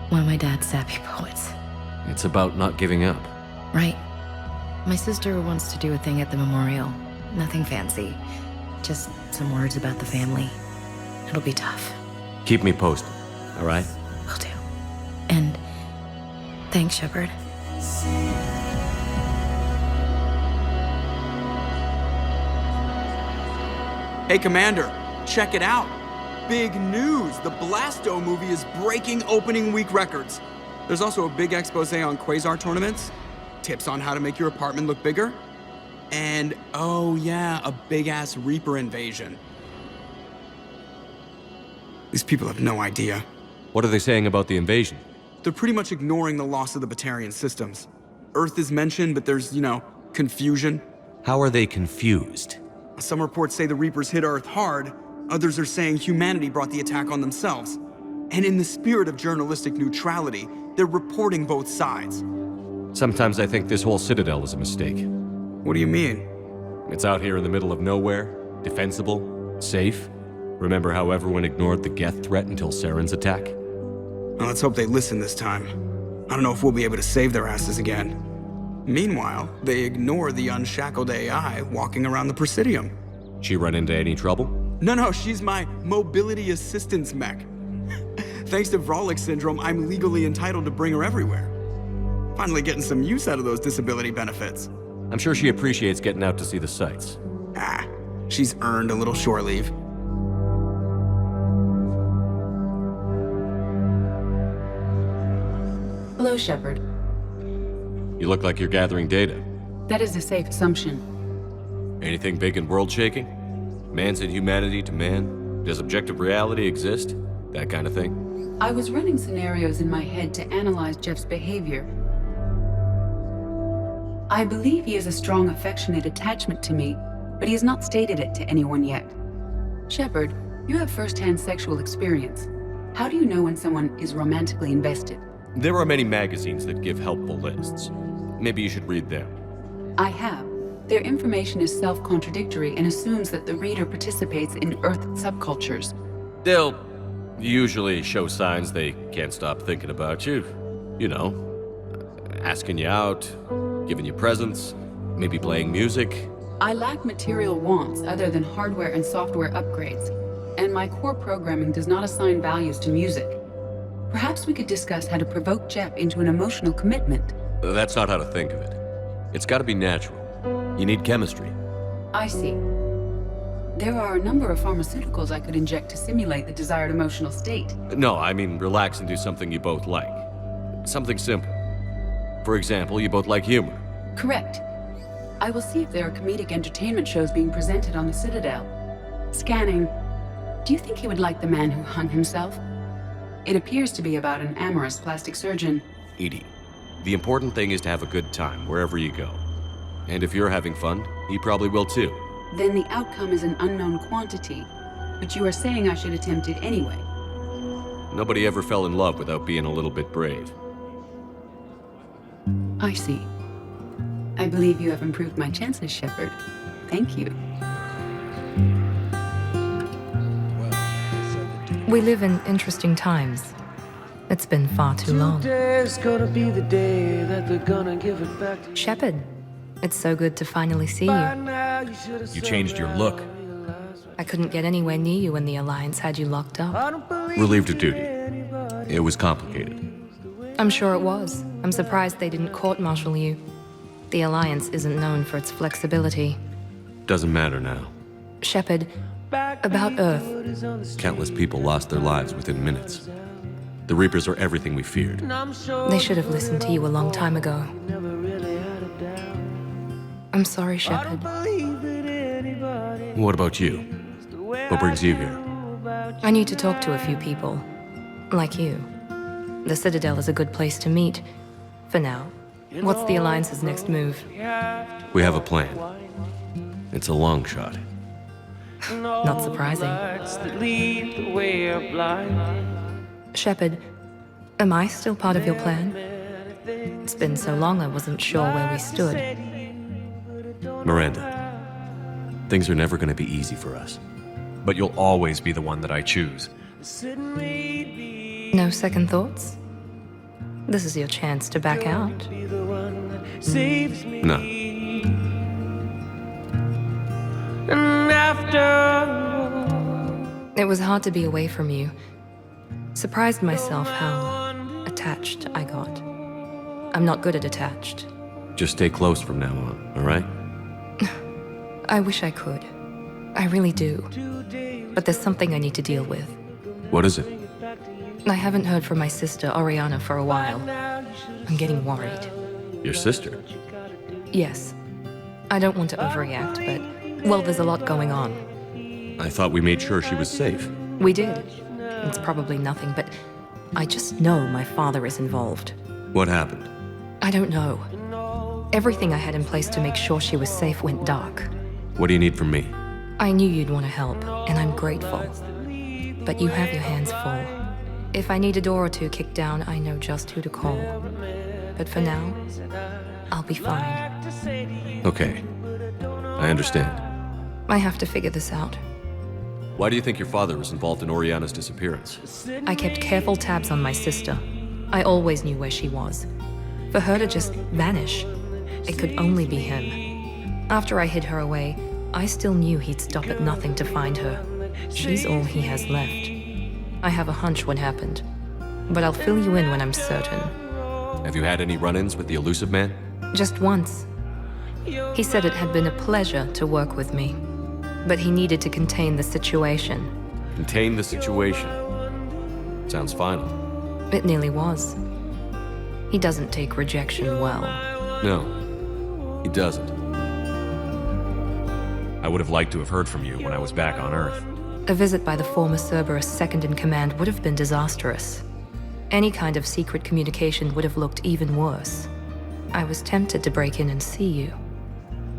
One of my dad's sappy poets. It's about not giving up. Right. My sister wants to do a thing at the memorial. Nothing fancy. Just some words about the family. It'll be tough. Keep me posted, all right? Will do. And thanks, Shepard. Hey, Commander, check it out. Big news! The Blasto movie is breaking opening week records. There's also a big expose on Quasar tournaments, tips on how to make your apartment look bigger, and, oh yeah, a big-ass Reaper invasion. These people have no idea. What are they saying about the invasion? They're pretty much ignoring the loss of the Batarian systems. Earth is mentioned, but there's, confusion. How are they confused? Some reports say the Reapers hit Earth hard. Others are saying humanity brought the attack on themselves. And in the spirit of journalistic neutrality, they're reporting both sides. Sometimes I think this whole Citadel is a mistake. What do you mean? It's out here in the middle of nowhere, defensible, safe. Remember how everyone ignored the Geth threat until Saren's attack? Well, let's hope they listen this time. I don't know if we'll be able to save their asses again. Meanwhile, they ignore the unshackled AI walking around the Presidium. She run into any trouble? No, she's my mobility assistance mech. Thanks to Relic syndrome, I'm legally entitled to bring her everywhere. Finally getting some use out of those disability benefits. I'm sure she appreciates getting out to see the sights. She's earned a little shore leave. Hello, Shepard. You look like you're gathering data. That is a safe assumption. Anything big and world-shaking? Man's inhumanity to man? Does objective reality exist? That kind of thing? I was running scenarios in my head to analyze Jeff's behavior. I believe he has a strong affectionate attachment to me, but he has not stated it to anyone yet. Shepard, you have first-hand sexual experience. How do you know when someone is romantically invested? There are many magazines that give helpful lists. Maybe you should read them. I have. Their information is self-contradictory and assumes that the reader participates in Earth subcultures. They'll usually show signs they can't stop thinking about you. You know, asking you out, giving you presents, maybe playing music. I lack material wants other than hardware and software upgrades, and my core programming does not assign values to music. Perhaps we could discuss how to provoke Jeff into an emotional commitment. That's not how to think of it. It's got to be natural. You need chemistry. I see. There are a number of pharmaceuticals I could inject to simulate the desired emotional state. No, I mean relax and do something you both like. Something simple. For example, you both like humor. Correct. I will see if there are comedic entertainment shows being presented on the Citadel. Scanning. Do you think he would like The Man Who Hung Himself? It appears to be about an amorous plastic surgeon. Edie, the important thing is to have a good time wherever you go. And if you're having fun, he probably will too. Then the outcome is an unknown quantity. But you are saying I should attempt it anyway. Nobody ever fell in love without being a little bit brave. I see. I believe you have improved my chances, Shepard. Thank you. We live in interesting times. It's been far too long. Today's gonna be the day that they're gonna give it back to you. Shepard, it's so good to finally see you. You changed your look. I couldn't get anywhere near you when the Alliance had you locked up. Relieved of duty. It was complicated. I'm sure it was. I'm surprised they didn't court-martial you. The Alliance isn't known for its flexibility. Doesn't matter now. Shepard, about Earth. Countless people lost their lives within minutes. The Reapers are everything we feared. They should have listened to you a long time ago. I'm sorry, Shepard. What about you? What brings you here? I need to talk to a few people. Like you. The Citadel is a good place to meet. For now. What's the Alliance's next move? We have a plan. It's a long shot. Not surprising. Shepard, am I still part of your plan? It's been so long I wasn't sure where we stood. Miranda, things are never going to be easy for us. But you'll always be the one that I choose. No second thoughts? This is your chance to back out. No. It was hard to be away from you. Surprised myself how attached I got. I'm not good at attached. Just stay close from now on, all right? I wish I could. I really do. But there's something I need to deal with. What is it? I haven't heard from my sister, Oriana, for a while. I'm getting worried. Your sister? Yes. I don't want to overreact, but, well, there's a lot going on. I thought we made sure she was safe. We did. It's probably nothing, but I just know my father is involved. What happened? I don't know. Everything I had in place to make sure she was safe went dark. What do you need from me? I knew you'd want to help, and I'm grateful. But you have your hands full. If I need a door or two kicked down, I know just who to call. But for now, I'll be fine. Okay. I understand. I have to figure this out. Why do you think your father was involved in Oriana's disappearance? I kept careful tabs on my sister. I always knew where she was. For her to just vanish, it could only be him. After I hid her away, I still knew he'd stop at nothing to find her. She's all he has left. I have a hunch what happened, but I'll fill you in when I'm certain. Have you had any run-ins with the elusive man? Just once. He said it had been a pleasure to work with me, but he needed to contain the situation. Contain the situation. Sounds final. It nearly was. He doesn't take rejection well. No, he doesn't. I would have liked to have heard from you when I was back on Earth. A visit by the former Cerberus second-in-command would have been disastrous. Any kind of secret communication would have looked even worse. I was tempted to break in and see you.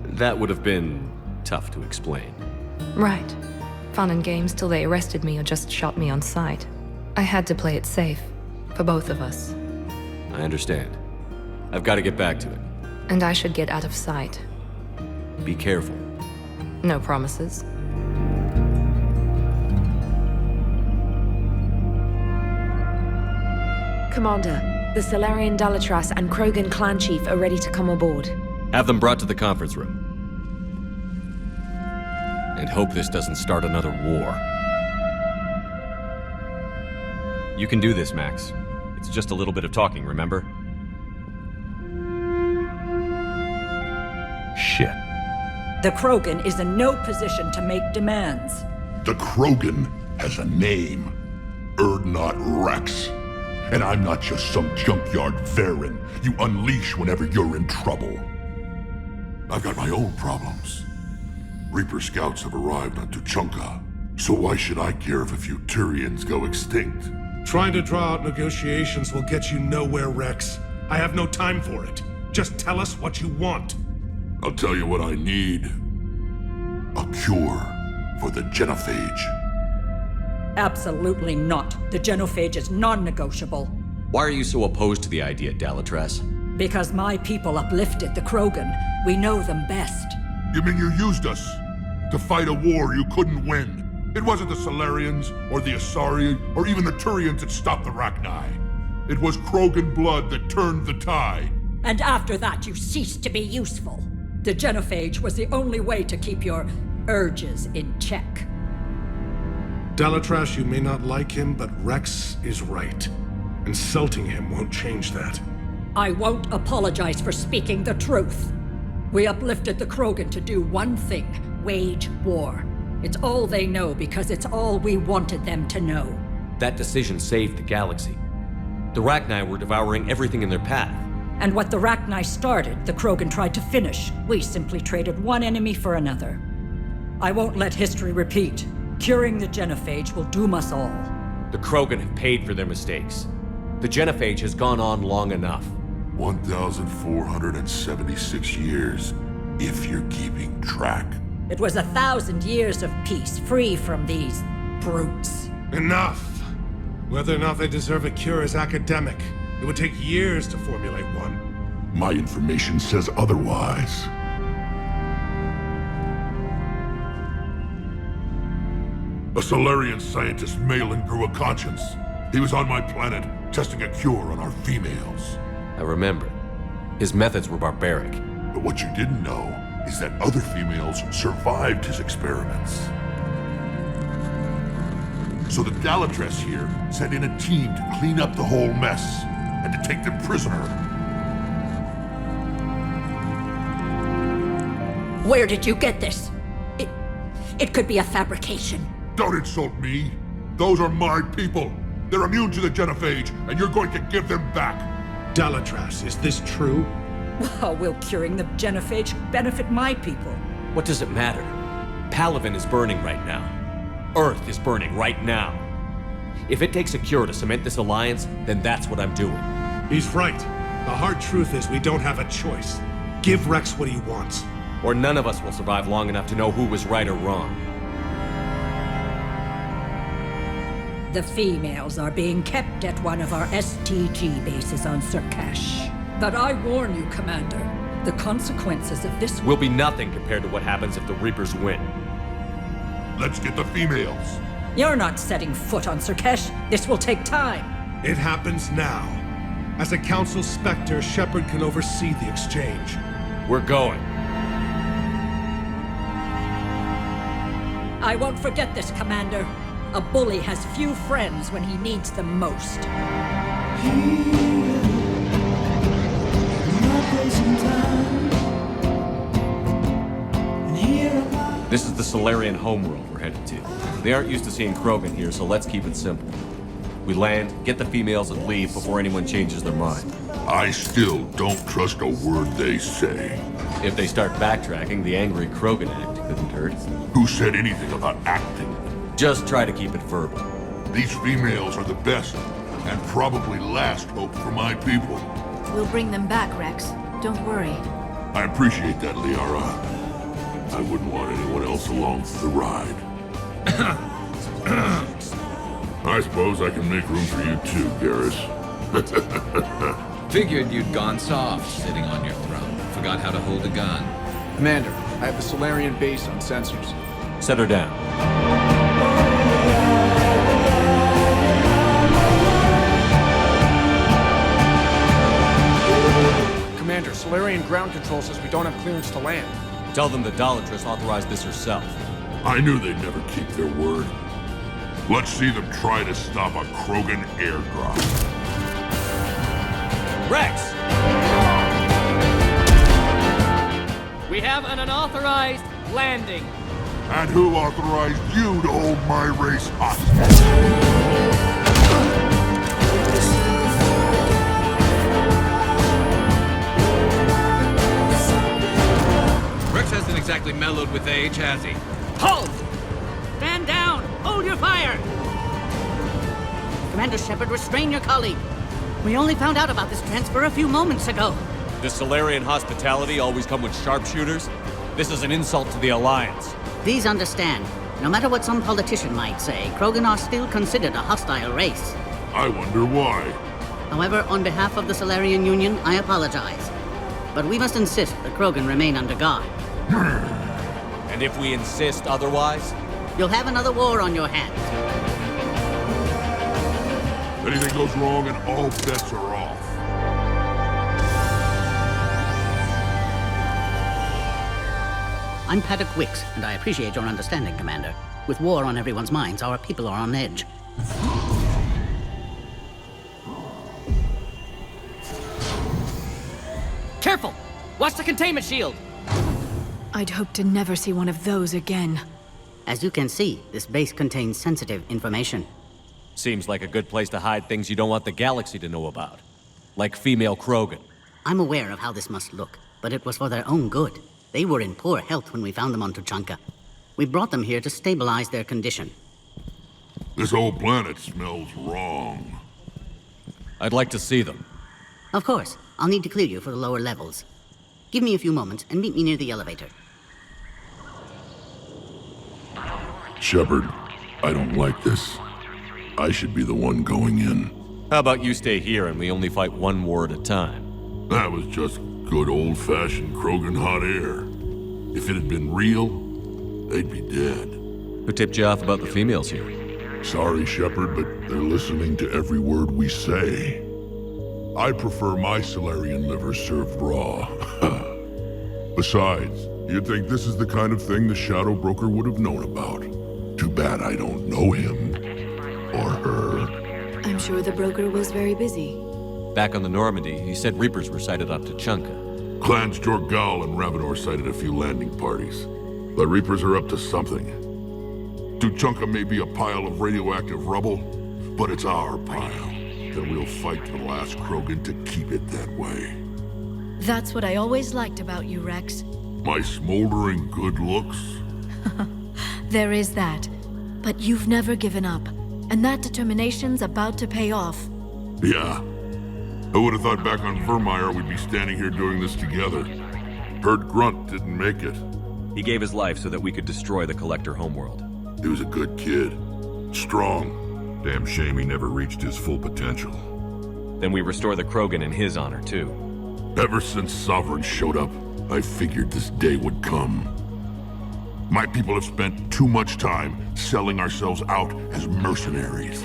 That would have been tough to explain. Right. Fun and games till they arrested me or just shot me on sight. I had to play it safe, for both of us. I understand. I've got to get back to it. And I should get out of sight. Be careful. No promises. Commander, the Salarian Dalatras and Krogan clan chief are ready to come aboard. Have them brought to the conference room. And hope this doesn't start another war. You can do this, Max. It's just a little bit of talking, remember? Shit. The Krogan is in no position to make demands. The Krogan has a name. Urdnot Rex. And I'm not just some junkyard Varen you unleash whenever you're in trouble. I've got my own problems. Reaper scouts have arrived on Tuchanka, so why should I care if a few Turians go extinct? Trying to draw out negotiations will get you nowhere, Rex. I have no time for it. Just tell us what you want. I'll tell you what I need. A cure for the genophage. Absolutely not. The genophage is non-negotiable. Why are you so opposed to the idea, Dalatras? Because my people uplifted the Krogan. We know them best. You mean you used us to fight a war you couldn't win? It wasn't the Solarians, or the Asari, or even the Turians that stopped the Rachni. It was Krogan blood that turned the tide. And after that, you ceased to be useful. The genophage was the only way to keep your urges in check. Dalatras, you may not like him, but Rex is right. Insulting him won't change that. I won't apologize for speaking the truth. We uplifted the Krogan to do one thing: wage war. It's all they know because it's all we wanted them to know. That decision saved the galaxy. The Rachni were devouring everything in their path. And what the Rachni started, the Krogan tried to finish. We simply traded one enemy for another. I won't let history repeat. Curing the genophage will doom us all. The Krogan have paid for their mistakes. The genophage has gone on long enough. 1,476 years, if you're keeping track. It was 1,000 years of peace, free from these brutes. Enough! Whether or not they deserve a cure is academic. It would take years to formulate one. My information says otherwise. A Solarian scientist, Malin, grew a conscience. He was on my planet, testing a cure on our females. I remember. His methods were barbaric. But what you didn't know is that other females survived his experiments. So the Dalatras here sent in a team to clean up the whole mess and to take them prisoner. Where did you get this? It could be a fabrication. Don't insult me. Those are my people. They're immune to the genophage, and you're going to give them back. Dalatras, is this true? How will curing the genophage benefit my people? What does it matter? Palaven is burning right now. Earth is burning right now. If it takes a cure to cement this alliance, then that's what I'm doing. He's right. The hard truth is we don't have a choice. Give Rex what he wants. Or none of us will survive long enough to know who was right or wrong. The females are being kept at one of our STG bases on Surkash. But I warn you, Commander, the consequences of this will be nothing compared to what happens if the Reapers win. Let's get the females. You're not setting foot on Surkash. This will take time. It happens now. As a Council Spectre, Shepard can oversee the exchange. We're going. I won't forget this, Commander. A bully has few friends when he needs them most. This is the Solarian homeworld we're headed to. They aren't used to seeing Krogan here, so let's keep it simple. We land, get the females, and leave before anyone changes their mind. I still don't trust a word they say. If they start backtracking, the angry Krogan act couldn't hurt. Who said anything about acting? Just try to keep it verbal. These females are the best, and probably last hope for my people. We'll bring them back, Rex. Don't worry. I appreciate that, Liara. I wouldn't want anyone else along for the ride. I suppose I can make room for you too, Garrus. Figured you'd gone soft, sitting on your throne. Forgot how to hold a gun. Commander, I have the Solarian base on sensors. Set her down. Commander, Solarian ground control says we don't have clearance to land. Tell them the Dolatress authorized this herself. I knew they'd never keep their word. Let's see them try to stop a Krogan airdrop. Rex! We have an unauthorized landing. And who authorized you to hold my race hostage? Rex hasn't exactly mellowed with age, has he? Halt! Stand down! Hold your fire! Commander Shepard, restrain your colleague. We only found out about this transfer a few moments ago. Does Solarian hospitality always come with sharpshooters? This is an insult to the Alliance. Please understand, no matter what some politician might say, Krogan are still considered a hostile race. I wonder why. However, on behalf of the Solarian Union, I apologize. But we must insist that Krogan remain under guard. And if we insist otherwise? You'll have another war on your hands. Anything goes wrong and all bets are off. I'm Paddock Wicks, and I appreciate your understanding, Commander. With war on everyone's minds, our people are on edge. Careful! Watch the containment shield! I'd hoped to never see one of those again. As you can see, this base contains sensitive information. Seems like a good place to hide things you don't want the galaxy to know about. Like female Krogan. I'm aware of how this must look, but it was for their own good. They were in poor health when we found them on Tuchanka. We brought them here to stabilize their condition. This whole planet smells wrong. I'd like to see them. Of course. I'll need to clear you for the lower levels. Give me a few moments and meet me near the elevator. Shepard, I don't like this. I should be the one going in. How about you stay here and we only fight one war at a time? That was just good old-fashioned Krogan hot air. If it had been real, they'd be dead. Who tipped you off about the females here? Sorry, Shepard, but they're listening to every word we say. I prefer my Solarian liver served raw. Besides, you'd think this is the kind of thing the Shadow Broker would have known about. Too bad I don't know him. Or her. I'm sure the broker was very busy. Back on the Normandy, he said Reapers were sighted on Tuchanka. Clans Jorgal and Ravenor sighted a few landing parties. The Reapers are up to something. Tuchanka may be a pile of radioactive rubble, but it's our pile. And we'll fight to the last Krogan to keep it that way. That's what I always liked about you, Rex. My smoldering good looks? There is that. But you've never given up. And that determination's about to pay off. Yeah. I would have thought back on Vermeer we'd be standing here doing this together. Heard Grunt didn't make it. He gave his life so that we could destroy the Collector homeworld. He was a good kid. Strong. Damn shame he never reached his full potential. Then we restore the Krogan in his honor, too. Ever since Sovereign showed up, I figured this day would come. My people have spent too much time selling ourselves out as mercenaries.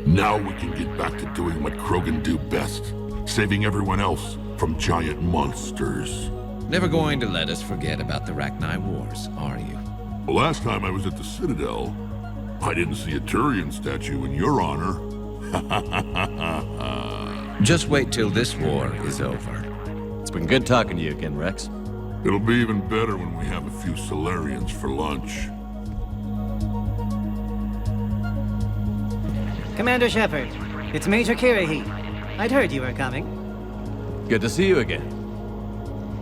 Now we can get back to doing what Krogan do best, saving everyone else from giant monsters. Never going to let us forget about the Rachni Wars, are you? The last time I was at the Citadel, I didn't see a Turian statue in your honor. Just wait till this war is over. It's been good talking to you again, Rex. It'll be even better when we have a few Solarians for lunch. Commander Shepard, it's Major Kirahi. I'd heard you were coming. Good to see you again.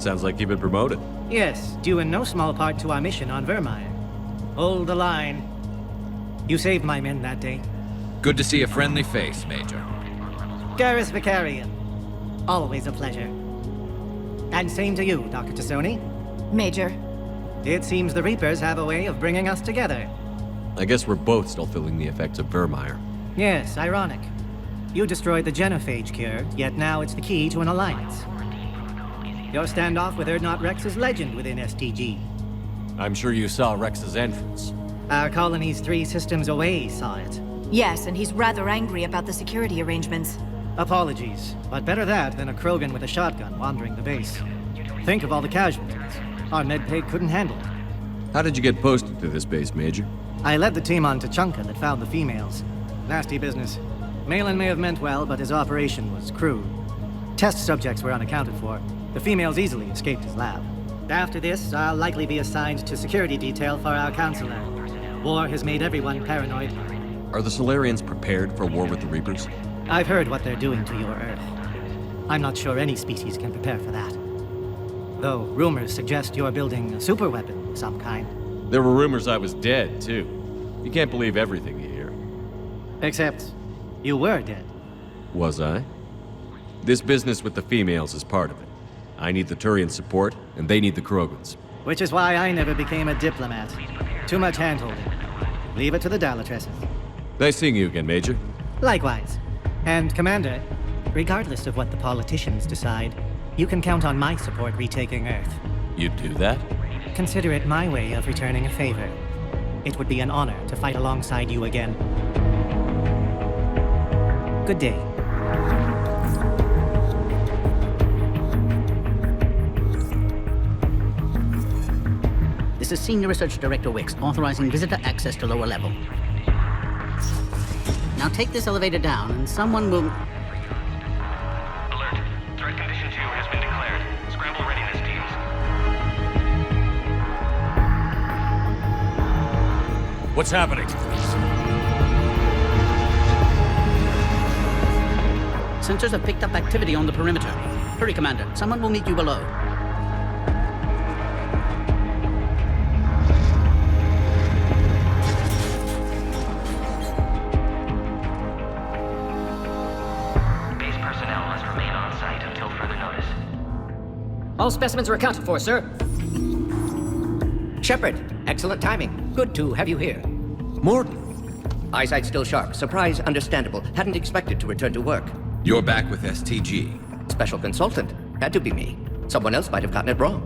Sounds like you've been promoted. Yes, due in no small part to our mission on Vermeer. Hold the line. You saved my men that day. Good to see a friendly face, Major. Garrus Vicarian. Always a pleasure. And same to you, Dr. Tassoni. Major. It seems the Reapers have a way of bringing us together. I guess we're both still feeling the effects of Vermeer. Yes, ironic. You destroyed the genophage cure, yet now it's the key to an alliance. Your standoff with Urdnot Rex is legend within STG. I'm sure you saw Rex's entrance. Our colony's 3 systems away saw it. Yes, and he's rather angry about the security arrangements. Apologies, but better that than a Krogan with a shotgun wandering the base. Think of all the casualties. Our medpay couldn't handle it. How did you get posted to this base, Major? I led the team on Tuchanka that found the females. Nasty business. Malin may have meant well, but his operation was crude. Test subjects were unaccounted for. The females easily escaped his lab. After this, I'll likely be assigned to security detail for our counselor. War has made everyone paranoid. Are the Solarians prepared for war with the Reapers? I've heard what they're doing to your Earth. I'm not sure any species can prepare for that. Though rumors suggest you're building a superweapon of some kind. There were rumors I was dead, too. You can't believe everything you hear. Except, you were dead. Was I? This business with the females is part of it. I need the Turian support, and they need the Krogans. Which is why I never became a diplomat. Too much hand-holding. Leave it to the Dalatresses. Nice seeing you again, Major. Likewise. And, Commander, regardless of what the politicians decide, you can count on my support retaking Earth. You'd do that? Consider it my way of returning a favor. It would be an honor to fight alongside you again. Good day. This is Senior Research Director Wicks, authorizing visitor access to lower level. Now take this elevator down, and someone will... Alert. Threat condition 2 has been declared. Scramble readiness teams. What's happening? Sensors have picked up activity on the perimeter. Hurry, Commander. Someone will meet you below. Base personnel must remain on site until further notice. All specimens are accounted for, sir. Shepard, excellent timing. Good to have you here. Morton. Eyesight still sharp. Surprise understandable. Hadn't expected to return to work. You're back with STG. Special consultant. Had to be me. Someone else might have gotten it wrong.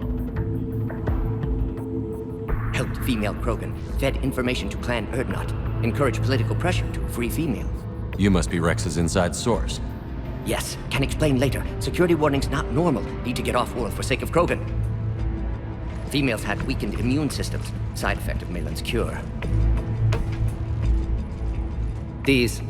Helped female Krogan. Fed information to Clan Urdnot. Encouraged political pressure to free females. You must be Rex's inside source. Yes, can explain later. Security warning's not normal. Need to get off-world for sake of Krogan. Females had weakened immune systems. Side effect of Malin's cure. These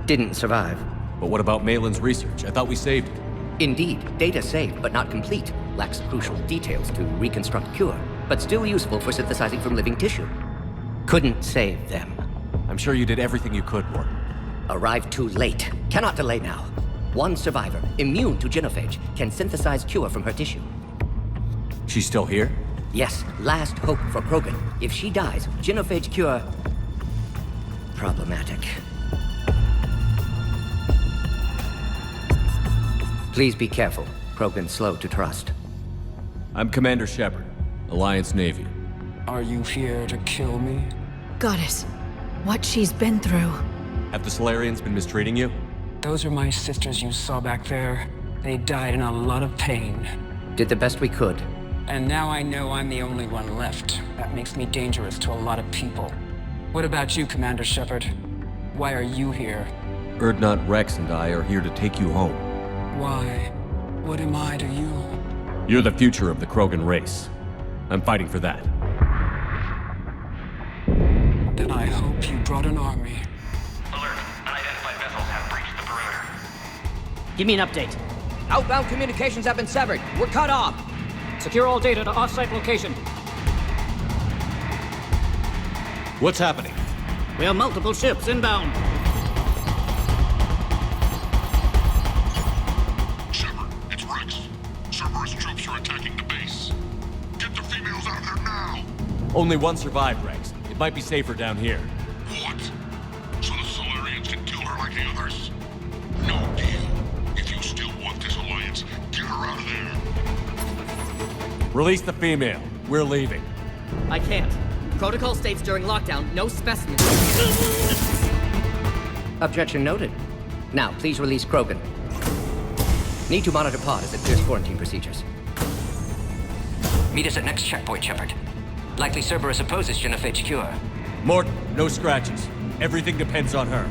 didn't survive. But what about Malin's research? I thought we saved it. Indeed, data saved, but not complete. Lacks crucial details to reconstruct cure, but still useful for synthesizing from living tissue. Couldn't save them. I'm sure you did everything you could, Morton. Arrived too late. Cannot delay now. One survivor, immune to genophage, can synthesize cure from her tissue. She's still here? Yes, last hope for Krogan. If she dies, genophage cure... problematic. Please be careful. Krogan's slow to trust. I'm Commander Shepard, Alliance Navy. Are you here to kill me? Goddess, what she's been through. Have the Solarians been mistreating you? Those are my sisters you saw back there. They died in a lot of pain. Did the best we could. And now I know I'm the only one left. That makes me dangerous to a lot of people. What about you, Commander Shepard? Why are you here? Urdnot Rex and I are here to take you home. Why? What am I to you? You're the future of the Krogan race. I'm fighting for that. Then I hope you brought an army. Alert. Unidentified vessels have breached the perimeter. Give me an update. Outbound communications have been severed. We're cut off. Secure all data to off-site location. What's happening? We have multiple ships inbound. Shepard, it's Rex. Cerberus troops are attacking the base. Get the females out of there now! Only one survived, Rex. It might be safer down here. What? So the Solarians can kill her like the others? No deal. If you still want this alliance, get her out of there. Release the female. We're leaving. I can't. Protocol states during lockdown, no specimens. Objection noted. Now, please release Krogan. Need to monitor pod as it clears quarantine procedures. Meet us at next checkpoint, Shepard. Likely Cerberus opposes genophage cure. Mort, no scratches. Everything depends on her.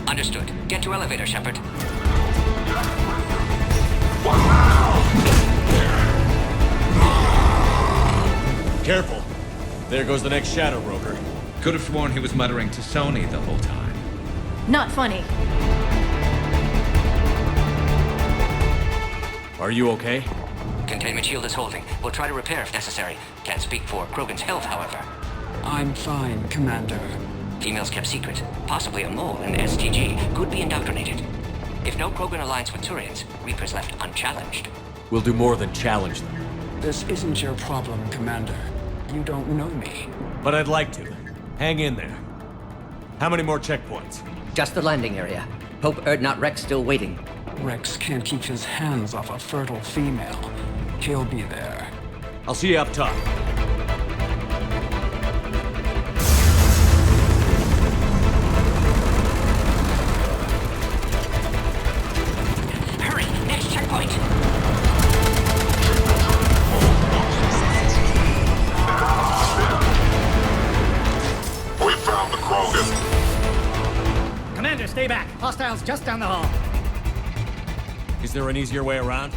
Understood. Get to elevator, Shepard. Careful. There goes the next Shadow Rover. Could have sworn he was muttering to Sony the whole time. Not funny. Are you okay? Containment shield is holding. We'll try to repair if necessary. Can't speak for Krogan's health, however. I'm fine, Commander. Females kept secret. Possibly a mole in STG. Could be indoctrinated. If no Krogan aligns with Turians, Reapers left unchallenged. We'll do more than challenge them. This isn't your problem, Commander. You don't know me. But I'd like to. Hang in there. How many more checkpoints? Just the landing area. Hope Urdnot Rex still waiting. Rex can't keep his hands off a fertile female. He'll be there. I'll see you up top. Hurry! Next checkpoint! We found the Krogan! Commander, stay back. Hostiles just down the hall. Is there an easier way around?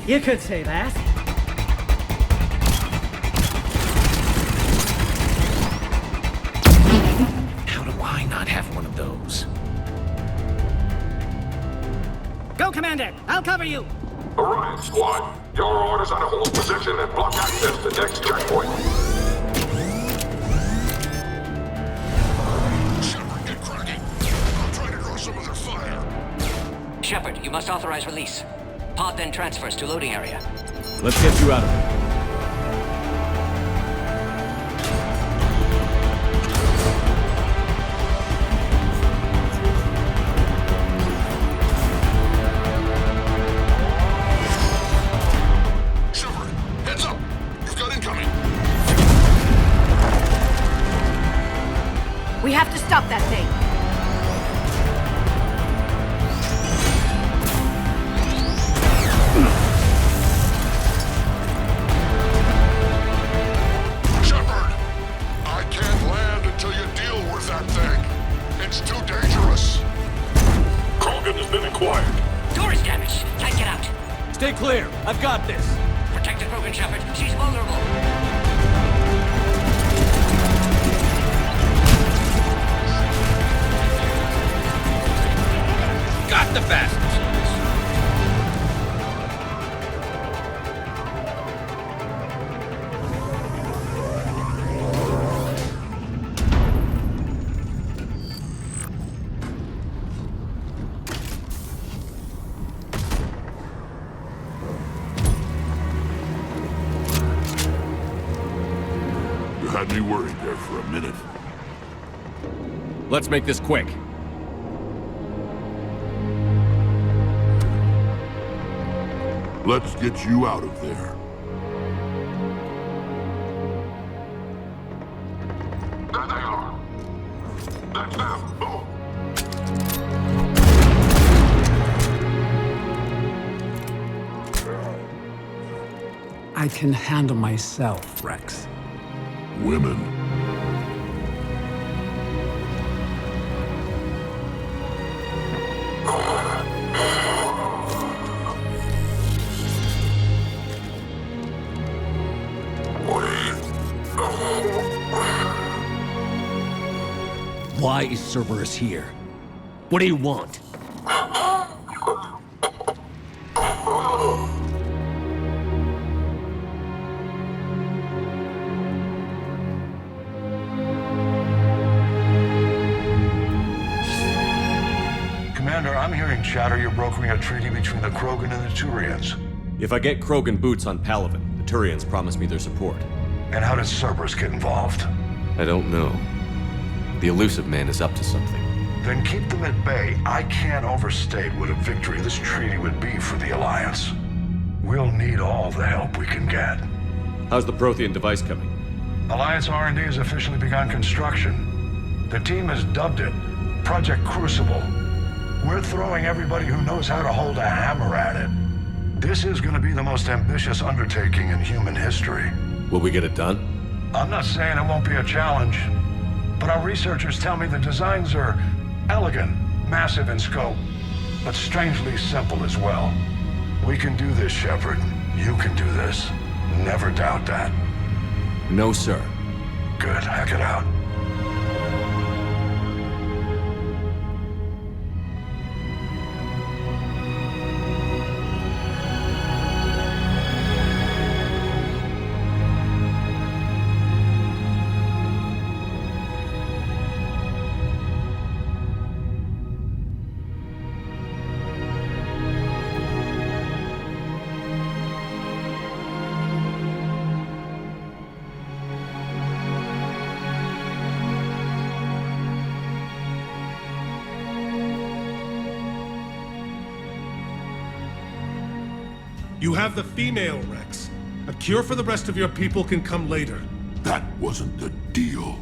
You could say that. How do I not have one of those? Go, Commander! I'll cover you! Orion Squad, your orders on a hold position and block access to next checkpoint. Shepard, get cracking. I'll try to draw some of their fire. Shepard, you must authorize release. Pod then transfers to loading area. Let's get you out of here. Shepard, heads up. You've got incoming. We have to stop that thing. Shepard, I can't land until you deal with that thing. It's too dangerous. Krogan has been acquired. Door is damaged. Can't get out. Stay clear. I've got this. Protect the Krogan, Shepard. She's vulnerable. Got the bastards! You had me worried there for a minute. Let's make this quick. Let's get you out of there. There they are. That's them. Move. I can handle myself, Rex. Women. Why is Cerberus here? What do you want? Commander, I'm hearing chatter you're brokering a treaty between the Krogan and the Turians. If I get Krogan boots on Palaven, the Turians promise me their support. And how does Cerberus get involved? I don't know. The Elusive Man is up to something. Then keep them at bay. I can't overstate what a victory this treaty would be for the Alliance. We'll need all the help we can get. How's the Prothean device coming? Alliance R&D has officially begun construction. The team has dubbed it Project Crucible. We're throwing everybody who knows how to hold a hammer at it. This is going to be the most ambitious undertaking in human history. Will we get it done? I'm not saying it won't be a challenge, but our researchers tell me the designs are elegant, massive in scope, but strangely simple as well. We can do this, Shepard. You can do this. Never doubt that. No, sir. Good. Hack it out. You have the female, Rex. A cure for the rest of your people can come later. That wasn't the deal.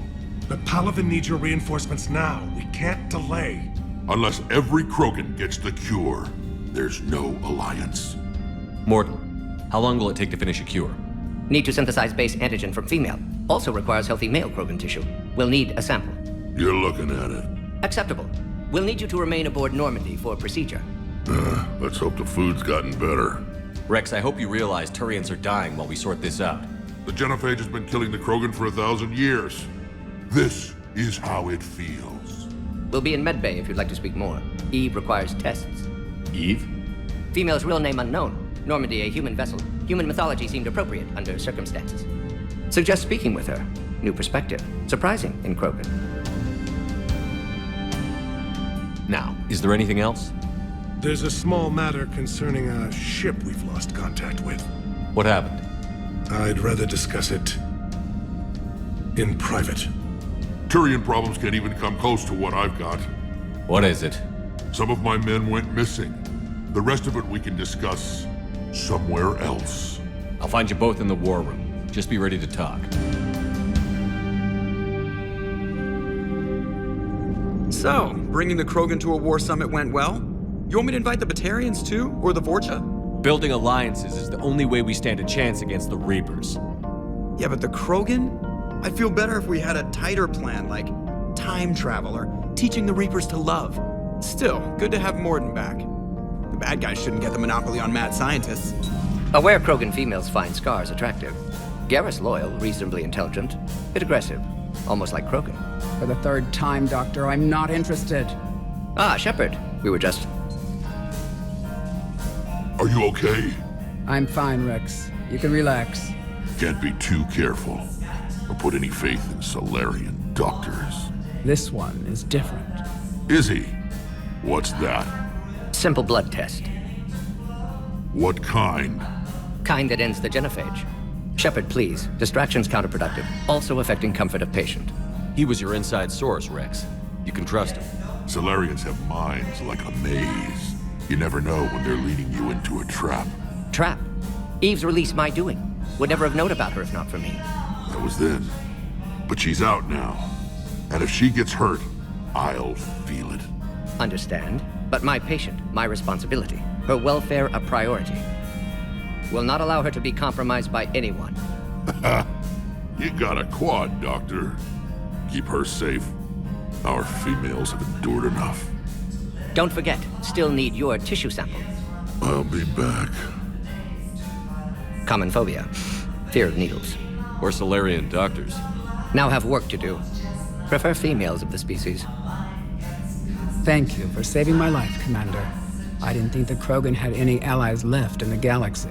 But Palaven needs your reinforcements now. We can't delay. Unless every Krogan gets the cure, there's no alliance. Morton, how long will it take to finish a cure? Need to synthesize base antigen from female. Also requires healthy male Krogan tissue. We'll need a sample. You're looking at it. Acceptable. We'll need you to remain aboard Normandy for procedure. Let's hope the food's gotten better. Rex, I hope you realize Turians are dying while we sort this out. The Genophage has been killing the Krogan for 1,000 years. This is how it feels. We'll be in medbay if you'd like to speak more. Eve requires tests. Eve? Female's real name unknown. Normandy, a human vessel. Human mythology seemed appropriate under circumstances. Suggest speaking with her. New perspective. Surprising in Krogan. Now, is there anything else? There's a small matter concerning a ship we've lost contact with. What happened? I'd rather discuss it in private. Turian problems can't even come close to what I've got. What is it? Some of my men went missing. The rest of it we can discuss somewhere else. I'll find you both in the war room. Just be ready to talk. So, bringing the Krogan to a war summit went well? You want me to invite the Batarians too? Or the Vorcha? Building alliances is the only way we stand a chance against the Reapers. Yeah, but the Krogan? I'd feel better if we had a tighter plan, like time travel or teaching the Reapers to love. Still, good to have Morden back. The bad guys shouldn't get the monopoly on mad scientists. Aware Krogan females find Scars attractive. Garrus loyal, reasonably intelligent, bit aggressive, almost like Krogan. For the third time, Doctor, I'm not interested. Ah, Shepard. We were just... Are you okay? I'm fine, Rex. You can relax. Can't be too careful, or put any faith in Solarian doctors. This one is different. Is he? What's that? Simple blood test. What kind? Kind that ends the genophage. Shepard, please. Distraction's counterproductive. Also affecting comfort of patient. He was your inside source, Rex. You can trust him. Solarians have minds like a maze. You never know when they're leading you into a trap. Trap? Eve's release my doing. Would never have known about her if not for me. That was then. But she's out now. And if she gets hurt, I'll feel it. Understand. But my patient, my responsibility. Her welfare a priority. We'll not allow her to be compromised by anyone. You got a quad, Doctor. Keep her safe. Our females have endured enough. Don't forget, still need your tissue sample. I'll be back. Common phobia. Fear of needles. Or Solarian doctors. Now have work to do. Prefer females of the species. Thank you for saving my life, Commander. I didn't think the Krogan had any allies left in the galaxy.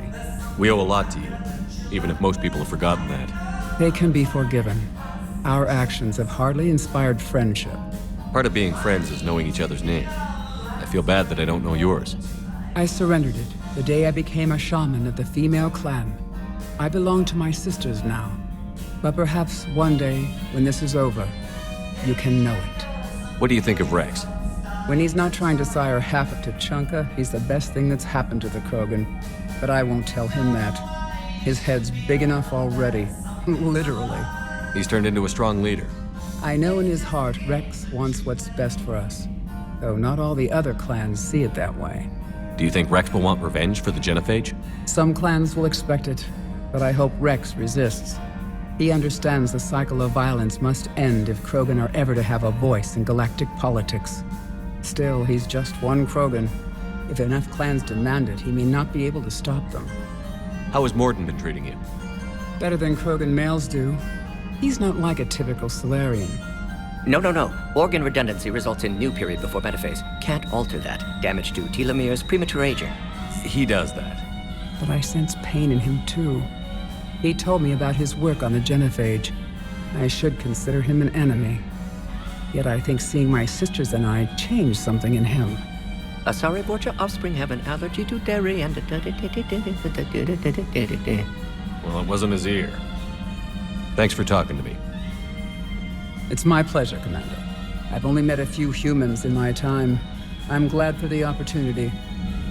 We owe a lot to you, even if most people have forgotten that. They can be forgiven. Our actions have hardly inspired friendship. Part of being friends is knowing each other's name. I feel bad that I don't know yours. I surrendered it the day I became a shaman of the female clan. I belong to my sisters now. But perhaps one day, when this is over, you can know it. What do you think of Rex? When he's not trying to sire half of Tuchanka, he's the best thing that's happened to the Krogan. But I won't tell him that. His head's big enough already. Literally. He's turned into a strong leader. I know in his heart Rex wants what's best for us. Though not all the other clans see it that way. Do you think Rex will want revenge for the Genophage? Some clans will expect it, but I hope Rex resists. He understands the cycle of violence must end if Krogan are ever to have a voice in galactic politics. Still, he's just one Krogan. If enough clans demand it, he may not be able to stop them. How has Morden been treating you? Better than Krogan males do. He's not like a typical Solarian. No. Organ redundancy results in new period before metaphase. Can't alter that. Damage to telomeres, premature aging. He does that. But I sense pain in him too. He told me about his work on the Genophage. I should consider him an enemy. Yet I think seeing my sisters and I changed something in him. Sorry, both your offspring have an allergy to dairy and... Well, it wasn't his ear. Thanks for talking to me. It's my pleasure, Commander. I've only met a few humans in my time. I'm glad for the opportunity.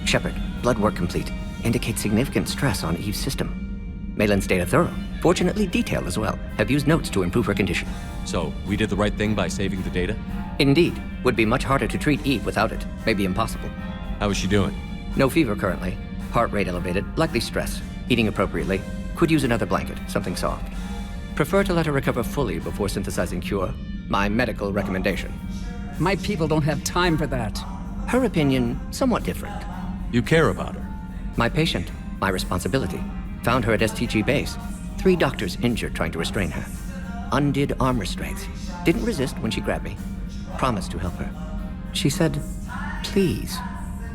Shepard, blood work complete. Indicates significant stress on Eve's system. Malin's data thorough. Fortunately detailed as well. Have used notes to improve her condition. So, we did the right thing by saving the data? Indeed. Would be much harder to treat Eve without it. Maybe impossible. How is she doing? No fever currently. Heart rate elevated. Likely stress. Eating appropriately. Could use another blanket. Something soft. Prefer to let her recover fully before synthesizing cure. My medical recommendation. My people don't have time for that. Her opinion, somewhat different. You care about her. My patient. My responsibility. Found her at STG base. 3 doctors injured trying to restrain her. Undid arm restraints. Didn't resist when she grabbed me. Promised to help her. She said, please.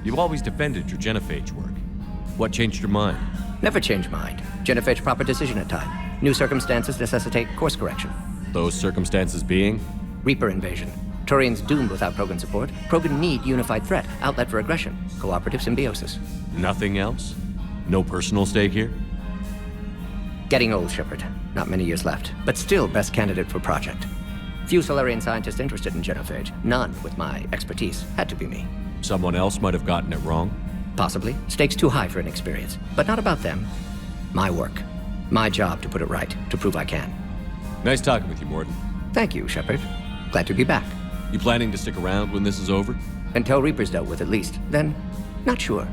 You've always defended your Genophage work. What changed your mind? Never change mind. Genophage proper decision at time. New circumstances necessitate course correction. Those circumstances being? Reaper invasion. Turians doomed without Krogan support. Krogan need unified threat. Outlet for aggression. Cooperative symbiosis. Nothing else? No personal stake here? Getting old, Shepard. Not many years left. But still best candidate for project. Few Solarian scientists interested in Genophage. None with my expertise. Had to be me. Someone else might have gotten it wrong? Possibly. Stakes too high for inexperience. But not about them. My work. My job to put it right. To prove I can. Nice talking with you, Morden. Thank you, Shepard. Glad to be back. You planning to stick around when this is over? Until Reaper's dealt with, at least. Then, not sure.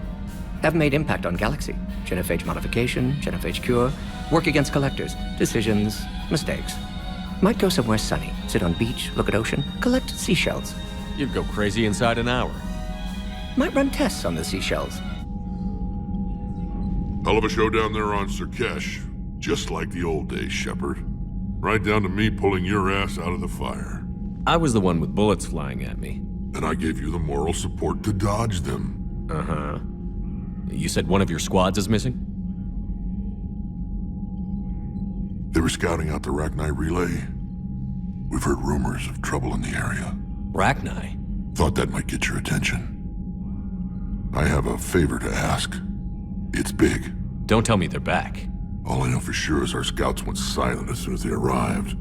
Have made impact on Galaxy. Genophage modification, Genophage cure, work against collectors, decisions, mistakes. Might go somewhere sunny, sit on beach, look at ocean, collect seashells. You'd go crazy inside an hour. Might run tests on the seashells. Hell of a show down there on Surkesh. Just like the old days, Shepard. Right down to me pulling your ass out of the fire. I was the one with bullets flying at me. And I gave you the moral support to dodge them. Uh-huh. You said one of your squads is missing? They were scouting out the Rachni relay. We've heard rumors of trouble in the area. Rachni? Thought that might get your attention. I have a favor to ask. It's big. Don't tell me they're back. All I know for sure is our scouts went silent as soon as they arrived.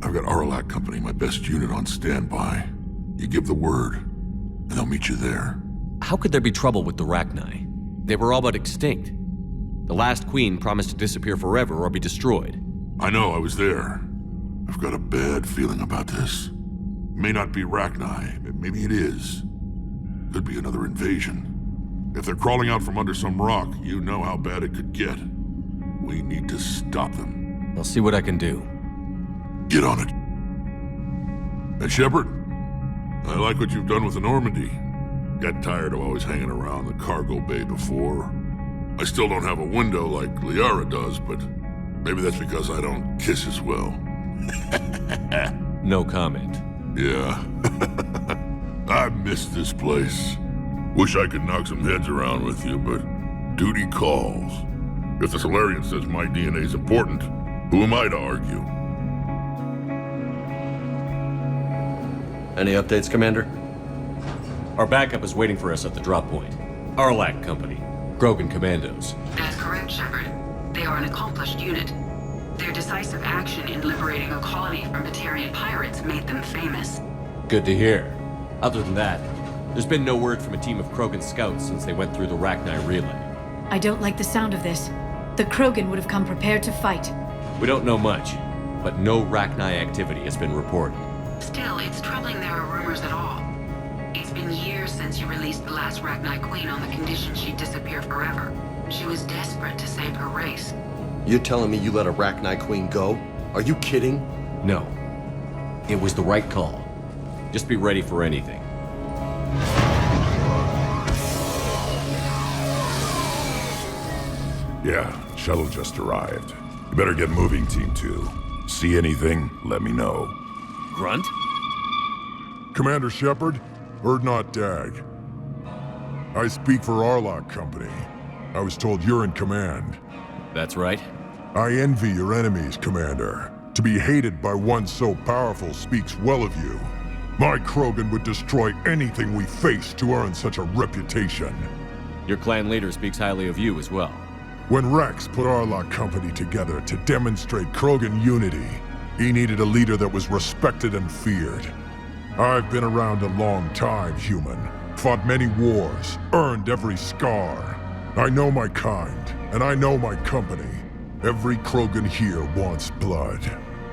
I've got Aralac Company, my best unit, on standby. You give the word, and they'll meet you there. How could there be trouble with the Rachni? They were all but extinct. The last queen promised to disappear forever or be destroyed. I know, I was there. I've got a bad feeling about this. May not be Rachni, maybe it is. Could be another invasion. If they're crawling out from under some rock, you know how bad it could get. We need to stop them. I'll see what I can do. Get on it. And Shepard, I like what you've done with the Normandy. Got tired of always hanging around the cargo bay before. I still don't have a window like Liara does, but maybe that's because I don't kiss as well. No comment. Yeah. I miss this place. Wish I could knock some heads around with you, but duty calls. If the Solarian says my DNA is important, who am I to argue? Any updates, Commander? Our backup is waiting for us at the drop point. Arlac Company. Krogan Commandos. That's correct, Shepard. They are an accomplished unit. Their decisive action in liberating a colony from Batarian pirates made them famous. Good to hear. Other than that, there's been no word from a team of Krogan scouts since they went through the Rachni Relay. I don't like the sound of this. The Krogan would have come prepared to fight. We don't know much, but no Rachni activity has been reported. Still, it's troubling there are rumors at all. It's been years since you released the last Rachni Queen on the condition she'd disappear forever. She was desperate to save her race. You're telling me you let a Rachni Queen go? Are you kidding? No. It was the right call. Just be ready for anything. Yeah, shuttle just arrived. You better get moving, Team 2. See anything, let me know. Grunt? Commander Shepard, Erdnot Dag. I speak for Arlock Company. I was told you're in command. That's right. I envy your enemies, Commander. To be hated by one so powerful speaks well of you. My Krogan would destroy anything we face to earn such a reputation. Your clan leader speaks highly of you as well. When Rex put Arlock Company together to demonstrate Krogan unity, he needed a leader that was respected and feared. I've been around a long time, human. Fought many wars, earned every scar. I know my kind, and I know my company. Every Krogan here wants blood.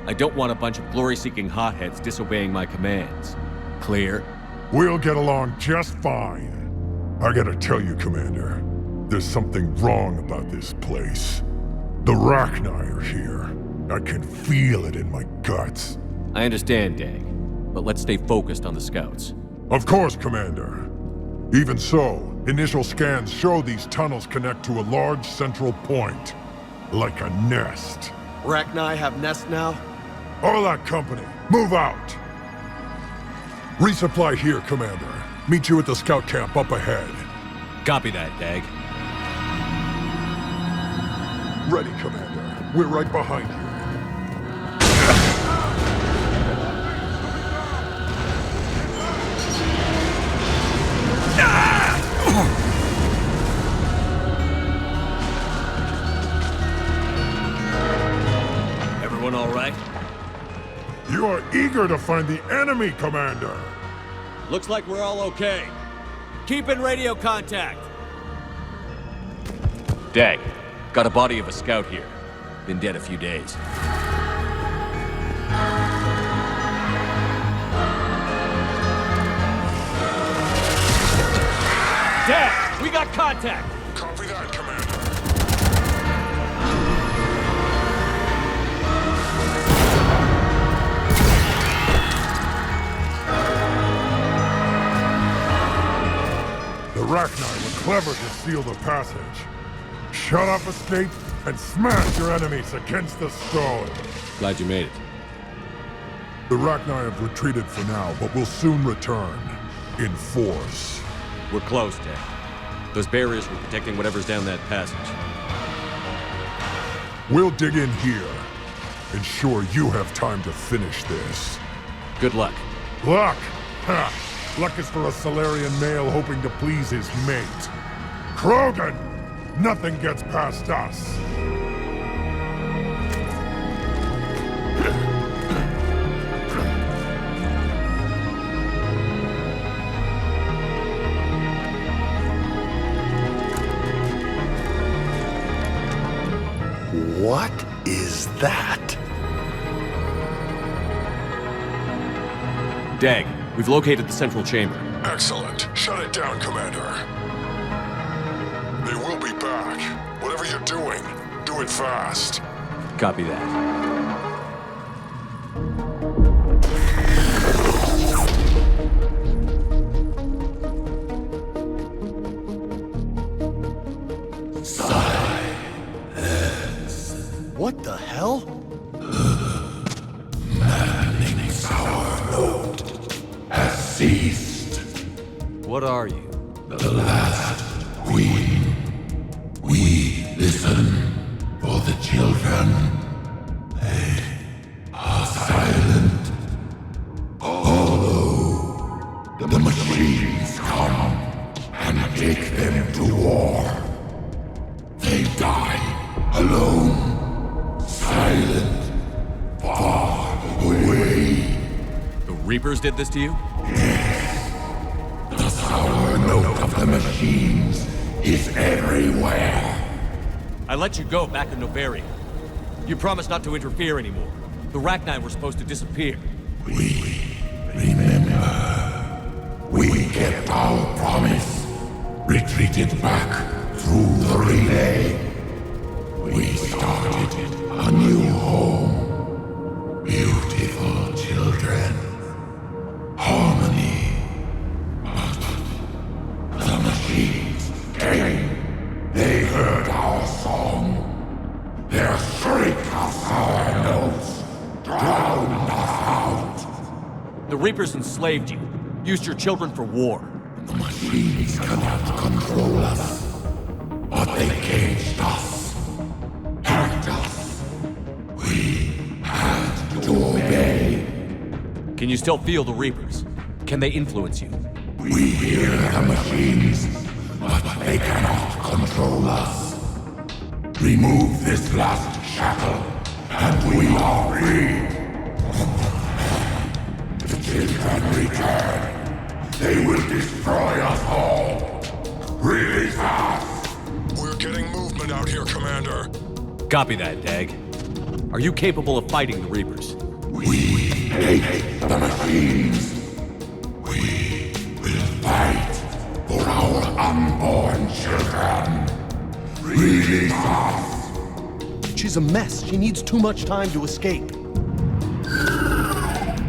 I don't want a bunch of glory-seeking hotheads disobeying my commands. Clear? We'll get along just fine. I gotta tell you, Commander, there's something wrong about this place. The Rachni are here. I can feel it in my guts. I understand, Dag, but let's stay focused on the scouts. Of course, Commander. Even so, initial scans show these tunnels connect to a large central point. Like a nest. Rachni have nest now? Arlock Company, move out! Resupply here, Commander. Meet you at the scout camp up ahead. Copy that, Dag. Ready, Commander. We're right behind you. Everyone all right? You are eager to find the enemy, Commander! Looks like we're all okay. Keep in radio contact! Dag, got a body of a scout here. Been dead a few days. Dag, we got contact! Copy that, Commander. The Rachni were clever to seal the passage. Shut up, escape, and smash your enemies against the stone. Glad you made it. The Rachni have retreated for now, but will soon return. In force. We're close, Dag. Those barriers were protecting whatever's down that passage. We'll dig in here. Ensure you have time to finish this. Good luck. Luck? Ha! Luck is for a Solarian male hoping to please his mate. Krogan! Nothing gets past us! What is that? Dag, we've located the central chamber. Excellent. Shut it down, Commander. They will be back. Whatever you're doing, do it fast. Copy that. What the hell? Maddening's our load has ceased. What are you? The last queen. We listen for the children. They are silent. Although the machines come and take them to war, they die alone. Silent, far away. The Reapers did this to you? Yes. The sour note of the machines is everywhere. I let you go back in Novaria. You promised not to interfere anymore. The Rachni were supposed to disappear. We remember. We kept our promise. Retreated back through the relay. We started a new home. Beautiful children. Harmony. But the machines came. They heard our song. Their shriek of sour notes drowned us out. The Reapers enslaved you. Used your children for war. The machines cannot control us. But they caged us. We had to obey. Can you still feel the Reapers? Can they influence you? We hear the machines, but they cannot control us. Remove this last shackle, and we are free. The children return. They will destroy us all. Release us! We're getting movement out here, Commander. Copy that, Dag. Are you capable of fighting the Reapers? We hate the machines. We will fight for our unborn children. Release us! She's a mess. She needs too much time to escape.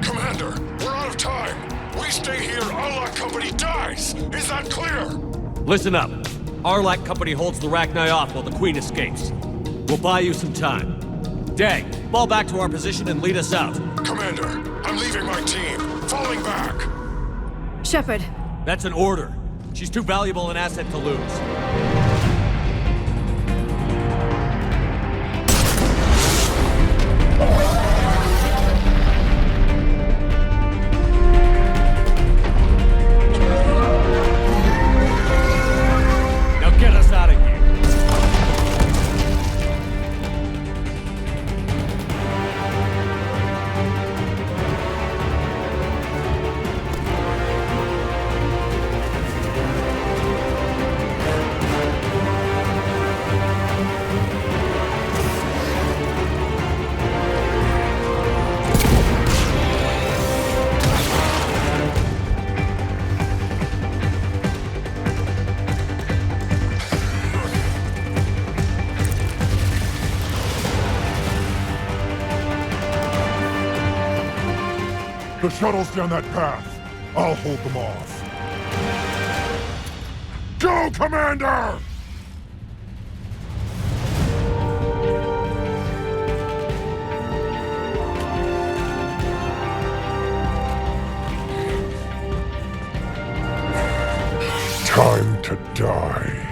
Commander, we're out of time. We stay here, Arlock Company dies. Is that clear? Listen up. Arlock Company holds the Rachni off while the Queen escapes. We'll buy you some time. Dag, fall back to our position and lead us out. Commander, I'm leaving my team. Falling back. Shepard. That's an order. She's too valuable an asset to lose. Now get us out of here. The shuttle's down that path. I'll hold them off. Go, Commander! Time to die.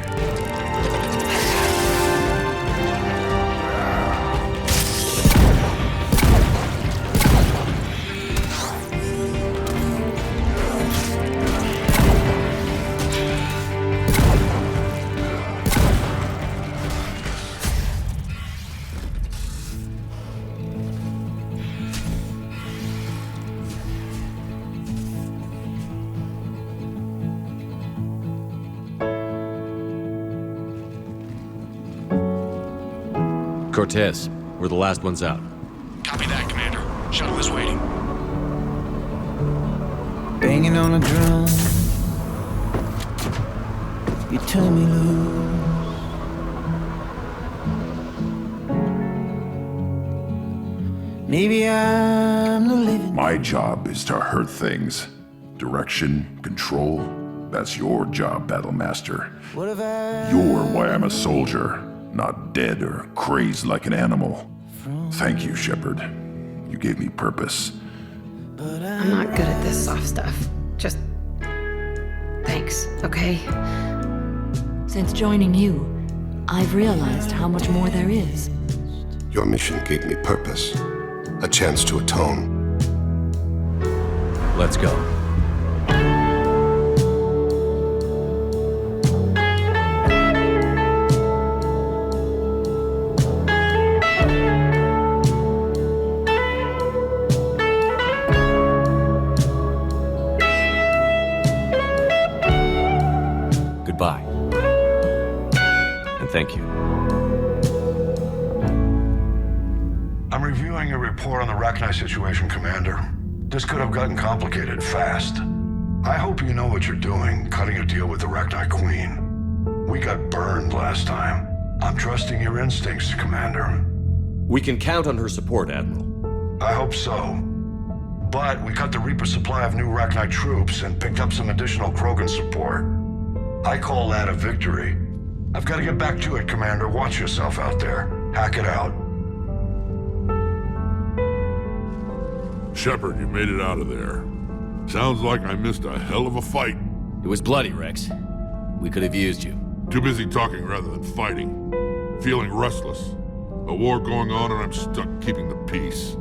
Cortez, we're the last ones out. Copy that, Commander. Shuttle is waiting. Banging on a drum. You turn me loose. Maybe I'm the living. My job is to hurt things. Direction, control, that's your job, Battlemaster. What have I... You're why I'm a soldier, not dead or crazed like an animal. Thank you, Shepard. You gave me purpose. I'm not good at this soft stuff. Just... thanks, okay? Since joining you, I've realized how much more there is. Your mission gave me purpose. A chance to atone. Let's go. Goodbye. And thank you. I'm reviewing your report on the Rachni situation, Commander. This could have gotten complicated fast. I hope you know what you're doing, cutting a deal with the Rachni Queen. We got burned last time. I'm trusting your instincts, Commander. We can count on her support, Admiral. I hope so. But we cut the Reaper supply of new Rachni troops and picked up some additional Krogan support. I call that a victory. I've got to get back to it, Commander. Watch yourself out there. Hack it out. Shepard, you made it out of there. Sounds like I missed a hell of a fight. It was bloody, Rex. We could have used you. Too busy talking rather than fighting. Feeling restless. A war going on and I'm stuck keeping the peace.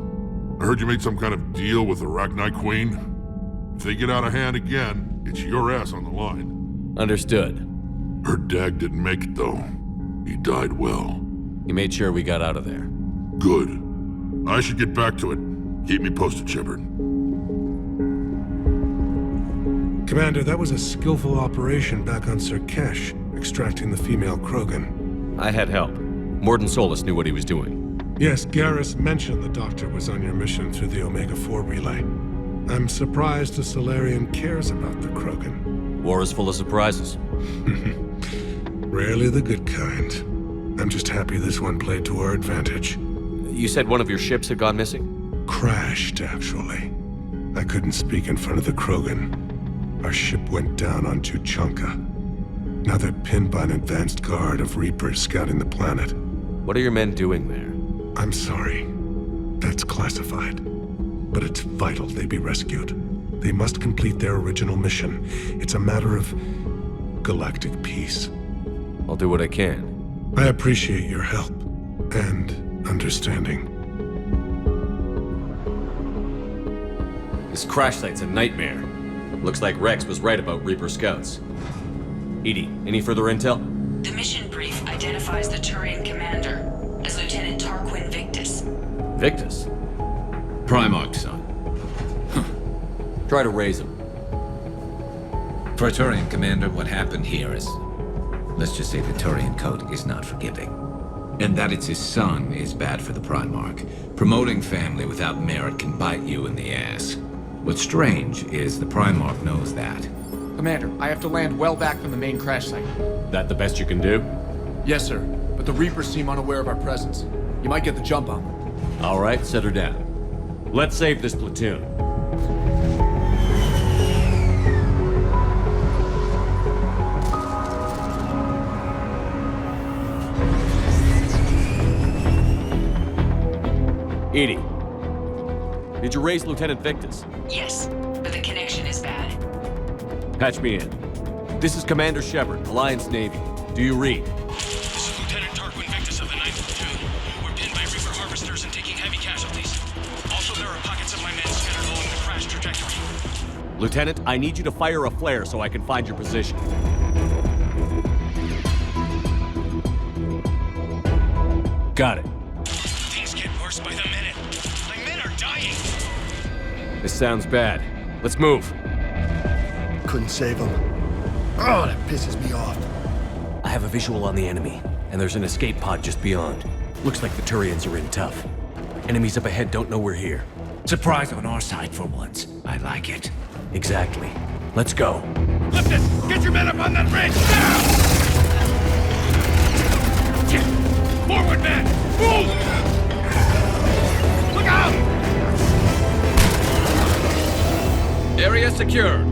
I heard you made some kind of deal with the Rachni Queen. If they get out of hand again, it's your ass on the line. Understood. Her dad didn't make it, though. He died well. He made sure we got out of there. Good. I should get back to it. Keep me posted, Shepard. Commander, that was a skillful operation back on Sirkesh, extracting the female Krogan. I had help. Morden Solus knew what he was doing. Yes, Garrus mentioned the Doctor was on your mission through the Omega-4 relay. I'm surprised a Solarian cares about the Krogan. War is full of surprises. Rarely the good kind. I'm just happy this one played to our advantage. You said one of your ships had gone missing? Crashed, actually. I couldn't speak in front of the Krogan. Our ship went down on Tuchanka. Now they're pinned by an advanced guard of Reapers scouting the planet. What are your men doing there? I'm sorry. That's classified. But it's vital they be rescued. They must complete their original mission. It's a matter of galactic peace. I'll do what I can. I appreciate your help and understanding. This crash site's a nightmare. Looks like Rex was right about Reaper scouts. Edie, any further intel? The mission brief identifies the Turian commander as Lieutenant Tarquin Victus. Victus? Primarch's son. Try to raise him. For a Turian commander, what happened here is... let's just say the Turian code is not forgiving. And that it's his son is bad for the Primarch. Promoting family without merit can bite you in the ass. What's strange is the Primarch knows that. Commander, I have to land well back from the main crash site. That the best you can do? Yes, sir. But the Reapers seem unaware of our presence. You might get the jump on them. All right, set her down. Let's save this platoon. Edie, did you raise Lieutenant Victus? Yes, but the connection is bad. Patch me in. This is Commander Shepard, Alliance Navy. Do you read? This is Lieutenant Tarquin Victus of the 9th Platoon. We're pinned by Reaper harvesters and taking heavy casualties. Also, there are pockets of my men scattered along the crash trajectory. Lieutenant, I need you to fire a flare so I can find your position. Got it. Things get worse by the minute. My men are dying. This sounds bad. Let's move. Couldn't save him. Oh, that pisses me off. I have a visual on the enemy, and there's an escape pod just beyond. Looks like the Turians are in tough. Enemies up ahead don't know we're here. Surprise on our side for once. I like it. Exactly. Let's go. Lipton, get your men up on that ridge, now! Forward, men! Move! Look out! Area secured.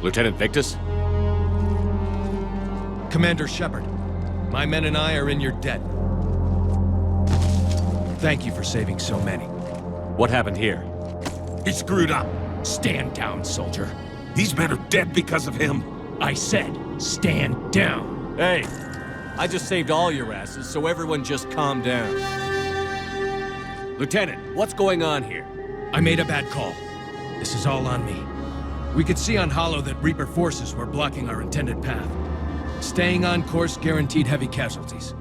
Lieutenant Victus? Commander Shepard, my men and I are in your debt. Thank you for saving so many. What happened here? He screwed up. Stand down, soldier. These men are dead because of him. I said, stand down. Hey, I just saved all your asses, so everyone just calm down. Lieutenant, what's going on here? I made a bad call. This is all on me. We could see on Hollow that Reaper forces were blocking our intended path. Staying on course guaranteed heavy casualties.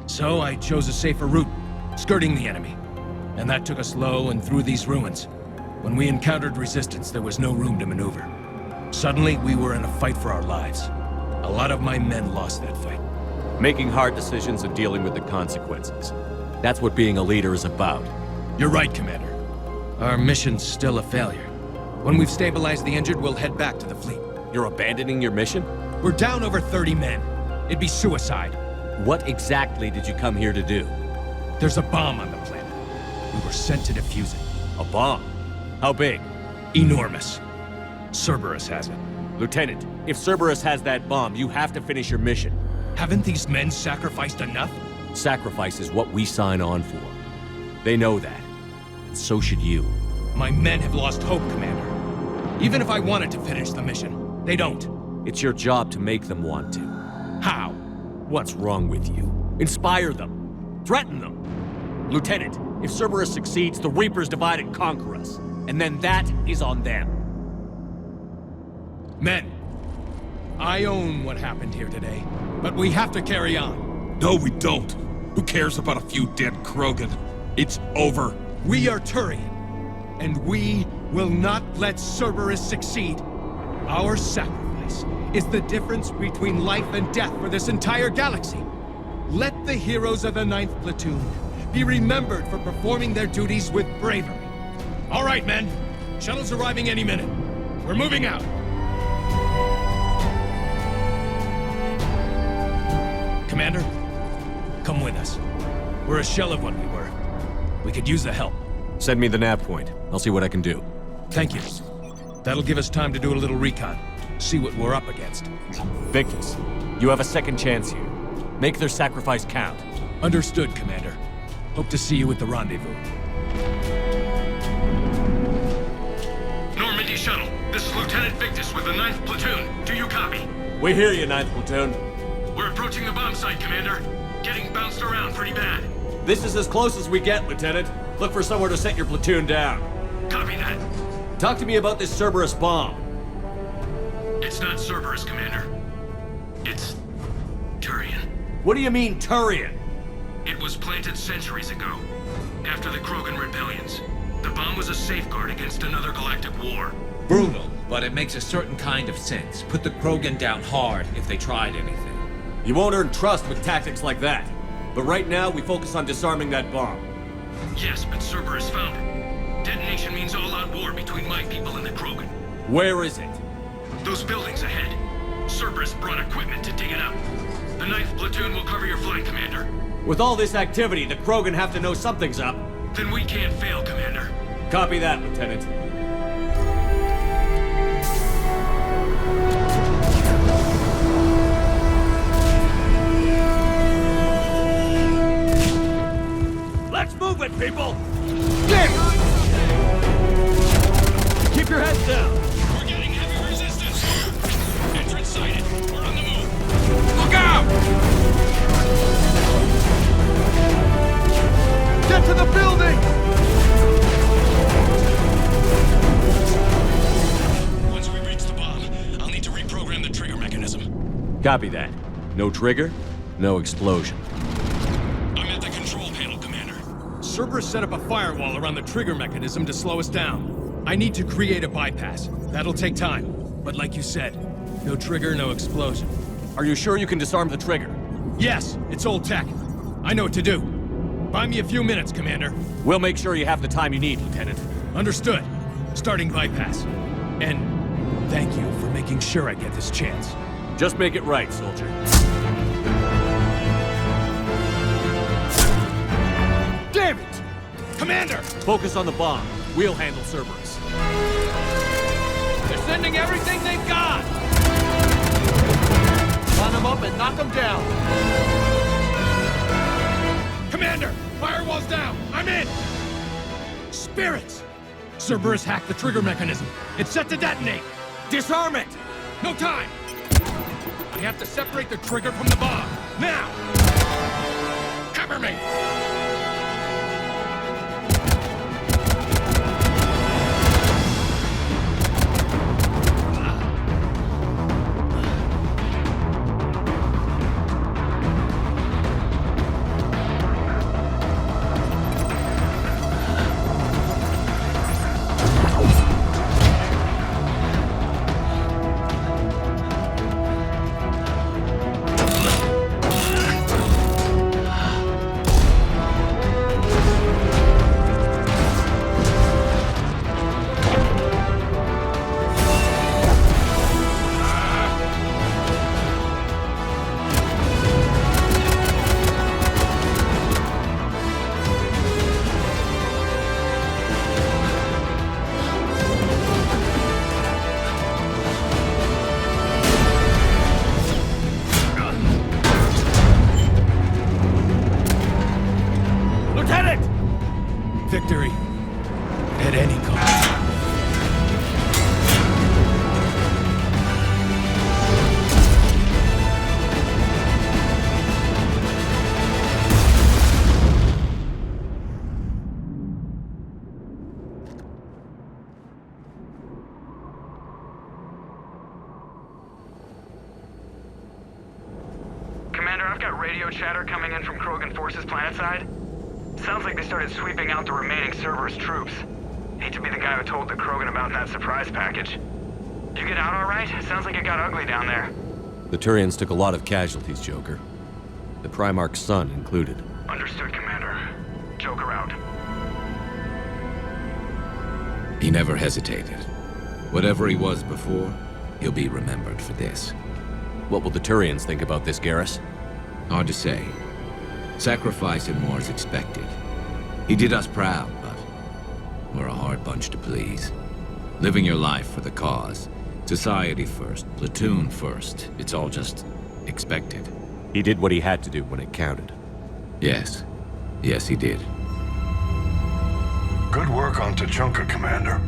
So I chose a safer route, skirting the enemy. And that took us low and through these ruins. When we encountered resistance, there was no room to maneuver. Suddenly, we were in a fight for our lives. A lot of my men lost that fight. Making hard decisions and dealing with the consequences. That's what being a leader is about. You're right, Commander. Our mission's still a failure. When we've stabilized the injured, we'll head back to the fleet. You're abandoning your mission? We're down over 30 men. It'd be suicide. What exactly did you come here to do? There's a bomb on the planet. We were sent to defuse it. A bomb? How big? Enormous. Cerberus has it. Lieutenant, if Cerberus has that bomb, you have to finish your mission. Haven't these men sacrificed enough? Sacrifice is what we sign on for. They know that. And so should you. My men have lost hope, Commander. Even if I wanted to finish the mission, they don't. It's your job to make them want to. How? What's wrong with you? Inspire them. Threaten them. Lieutenant, if Cerberus succeeds, the Reapers divide and conquer us. And then that is on them. Men, I own what happened here today, but we have to carry on. No, we don't. Who cares about a few dead Krogan? It's over. We are Turian, and we will not let Cerberus succeed. Our sacrifice is the difference between life and death for this entire galaxy. Let the heroes of the 9th Platoon be remembered for performing their duties with bravery. All right, men. Shuttle's arriving any minute. We're moving out. Commander, come with us. We're a shell of what we were. We could use the help. Send me the nav point. I'll see what I can do. Thank you. That'll give us time to do a little recon. See what we're up against. Victus, you have a second chance here. Make their sacrifice count. Understood, Commander. Hope to see you at the rendezvous. Normandy Shuttle, this is Lieutenant Victus with the 9th Platoon. Do you copy? We hear you, 9th Platoon. We're approaching the bomb site, Commander. Getting bounced around pretty bad. This is as close as we get, Lieutenant. Look for somewhere to set your platoon down. Copy that. Talk to me about this Cerberus bomb. It's not Cerberus, Commander. It's Turian. What do you mean, Turian? It was planted centuries ago, after the Krogan rebellions. The bomb was a safeguard against another galactic war. Brutal, but it makes a certain kind of sense. Put the Krogan down hard if they tried anything. You won't earn trust with tactics like that. But right now, we focus on disarming that bomb. Yes, but Cerberus found it. Detonation means all-out war between my people and the Krogan. Where is it? Those buildings ahead. Cerberus brought equipment to dig it up. The 9th Platoon will cover your flank, Commander. With all this activity, the Krogan have to know something's up. Then we can't fail, Commander. Copy that, Lieutenant. Let's move it, people! Keep your heads down! We're getting heavy resistance! Entrance sighted. We're on the move! Look out! Get to the building! Once we reach the bomb, I'll need to reprogram the trigger mechanism. Copy that. No trigger, no explosion. I'm at the control panel, Commander. Cerberus set up a firewall around the trigger mechanism to slow us down. I need to create a bypass. That'll take time. But like you said, no trigger, no explosion. Are you sure you can disarm the trigger? Yes, it's old tech. I know what to do. Buy me a few minutes, Commander. We'll make sure you have the time you need, Lieutenant. Understood. Starting bypass. And thank you for making sure I get this chance. Just make it right, soldier. Damn it! Commander! Focus on the bomb. We'll handle Cerberus. They're sending everything they've got! Line them up and knock them down! Commander! Firewall's down! I'm in! Spirits! Cerberus hacked the trigger mechanism. It's set to detonate! Disarm it! No time! I have to separate the trigger from the bomb! Now! Cover me! Victory. At any cost. Commander, I've got radio chatter coming in from Krogan forces planetside. Sounds like they started sweeping out the remaining Cerberus troops. Hate to be the guy who told the Krogan about that surprise package. You get out all right? Sounds like it got ugly down there. The Turians took a lot of casualties, Joker. The Primarch's son included. Understood, Commander. Joker out. He never hesitated. Whatever he was before, he'll be remembered for this. What will the Turians think about this, Garrus? Hard to say. Sacrifice and more is expected. He did us proud, but we're a hard bunch to please. Living your life for the cause. Society first, platoon first. It's all just expected. He did what he had to do when it counted. Yes. Yes, he did. Good work on Tuchanka, Commander.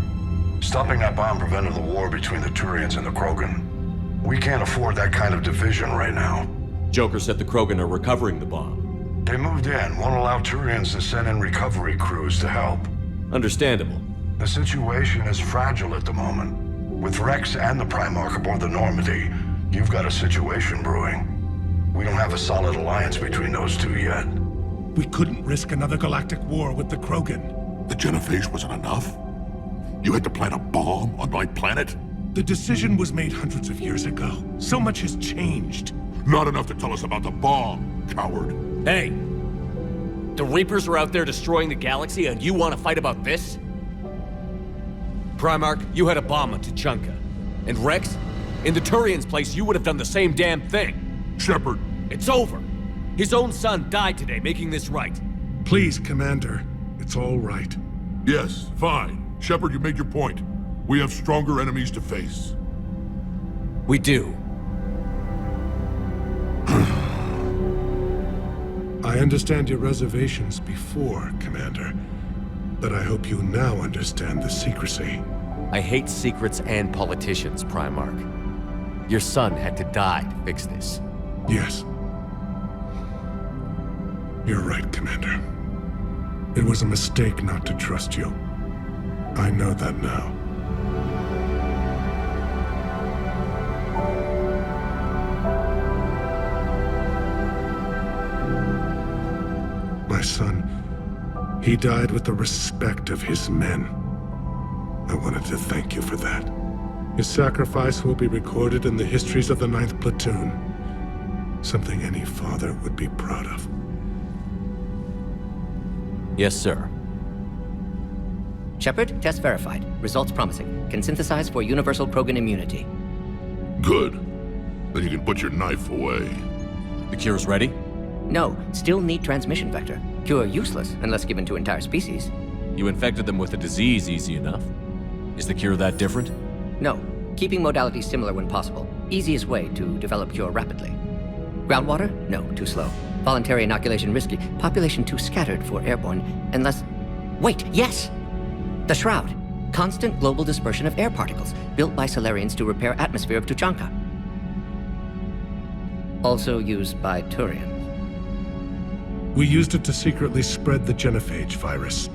Stopping that bomb prevented the war between the Turians and the Krogan. We can't afford that kind of division right now. Joker said the Krogan are recovering the bomb. They moved in, won't allow Turians to send in recovery crews to help. Understandable. The situation is fragile at the moment. With Rex and the Primarch aboard the Normandy, you've got a situation brewing. We don't have a solid alliance between those two yet. We couldn't risk another galactic war with the Krogan. The Genophage wasn't enough? You had to plant a bomb on my planet? The decision was made hundreds of years ago. So much has changed. Not enough to tell us about the bomb, coward. Hey! The Reapers are out there destroying the galaxy and you want to fight about this? Primarch, you had a bomb on Tuchanka. And Rex, in the Turian's place, you would have done the same damn thing. Shepard. It's over. His own son died today, making this right. Please, Commander. It's all right. Yes, fine. Shepard, you made your point. We have stronger enemies to face. We do. I understand your reservations before, Commander. But I hope you now understand the secrecy. I hate secrets and politicians, Primarch. Your son had to die to fix this. Yes. You're right, Commander. It was a mistake not to trust you. I know that now. My son, he died with the respect of his men. I wanted to thank you for that. His sacrifice will be recorded in the histories of the 9th Platoon. Something any father would be proud of. Yes, sir. Shepard, test verified. Results promising. Can synthesize for universal Krogan immunity. Good. Then you can put your knife away. The cure's ready? No, still need transmission vector. Cure useless unless given to entire species. You infected them with a disease easy enough. Is the cure that different? No, keeping modalities similar when possible. Easiest way to develop cure rapidly. Groundwater? No, too slow. Voluntary inoculation risky. Population too scattered for airborne, unless... Wait, yes! The Shroud. Constant global dispersion of air particles, built by Solarians to repair atmosphere of Tuchanka. Also used by Turians. We used it to secretly spread the genophage virus.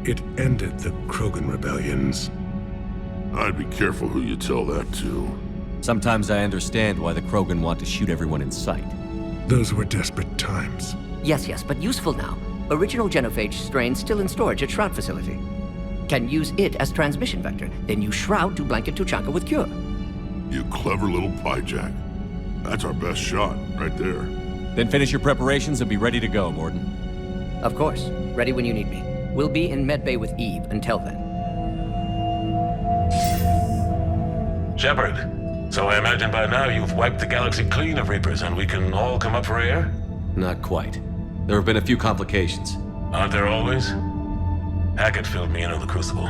It ended the Krogan rebellions. I'd be careful who you tell that to. Sometimes I understand why the Krogan want to shoot everyone in sight. Those were desperate times. Yes, but useful now. Original genophage strain still in storage at Shroud facility. Can use it as transmission vector, then use Shroud to blanket Tuchanka with cure. You clever little piejack. That's our best shot, right there. Then finish your preparations and be ready to go, Morden. Of course. Ready when you need me. We'll be in medbay with Eve until then. Shepard, so I imagine by now you've wiped the galaxy clean of Reapers and we can all come up for air? Not quite. There have been a few complications. Aren't there always? Hackett filled me in on the Crucible.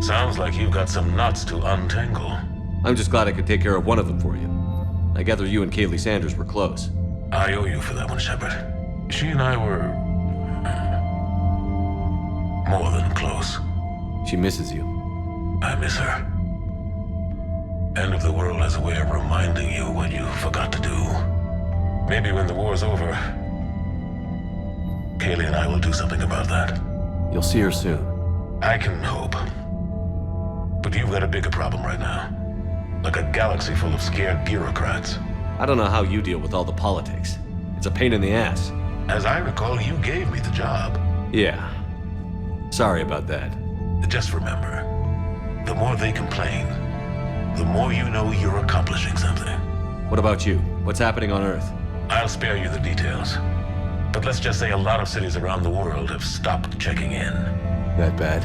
Sounds like you've got some knots to untangle. I'm just glad I could take care of one of them for you. I gather you and Kaylee Sanders were close. I owe you for that one, Shepard. She and I were... more than close. She misses you. I miss her. End of the world has a way of reminding you what you forgot to do. Maybe when the war's over, Kaylee and I will do something about that. You'll see her soon. I can hope. But you've got a bigger problem right now. Like a galaxy full of scared bureaucrats. I don't know how you deal with all the politics. It's a pain in the ass. As I recall, you gave me the job. Yeah. Sorry about that. Just remember, the more they complain, the more you know you're accomplishing something. What about you? What's happening on Earth? I'll spare you the details. But let's just say a lot of cities around the world have stopped checking in. That bad?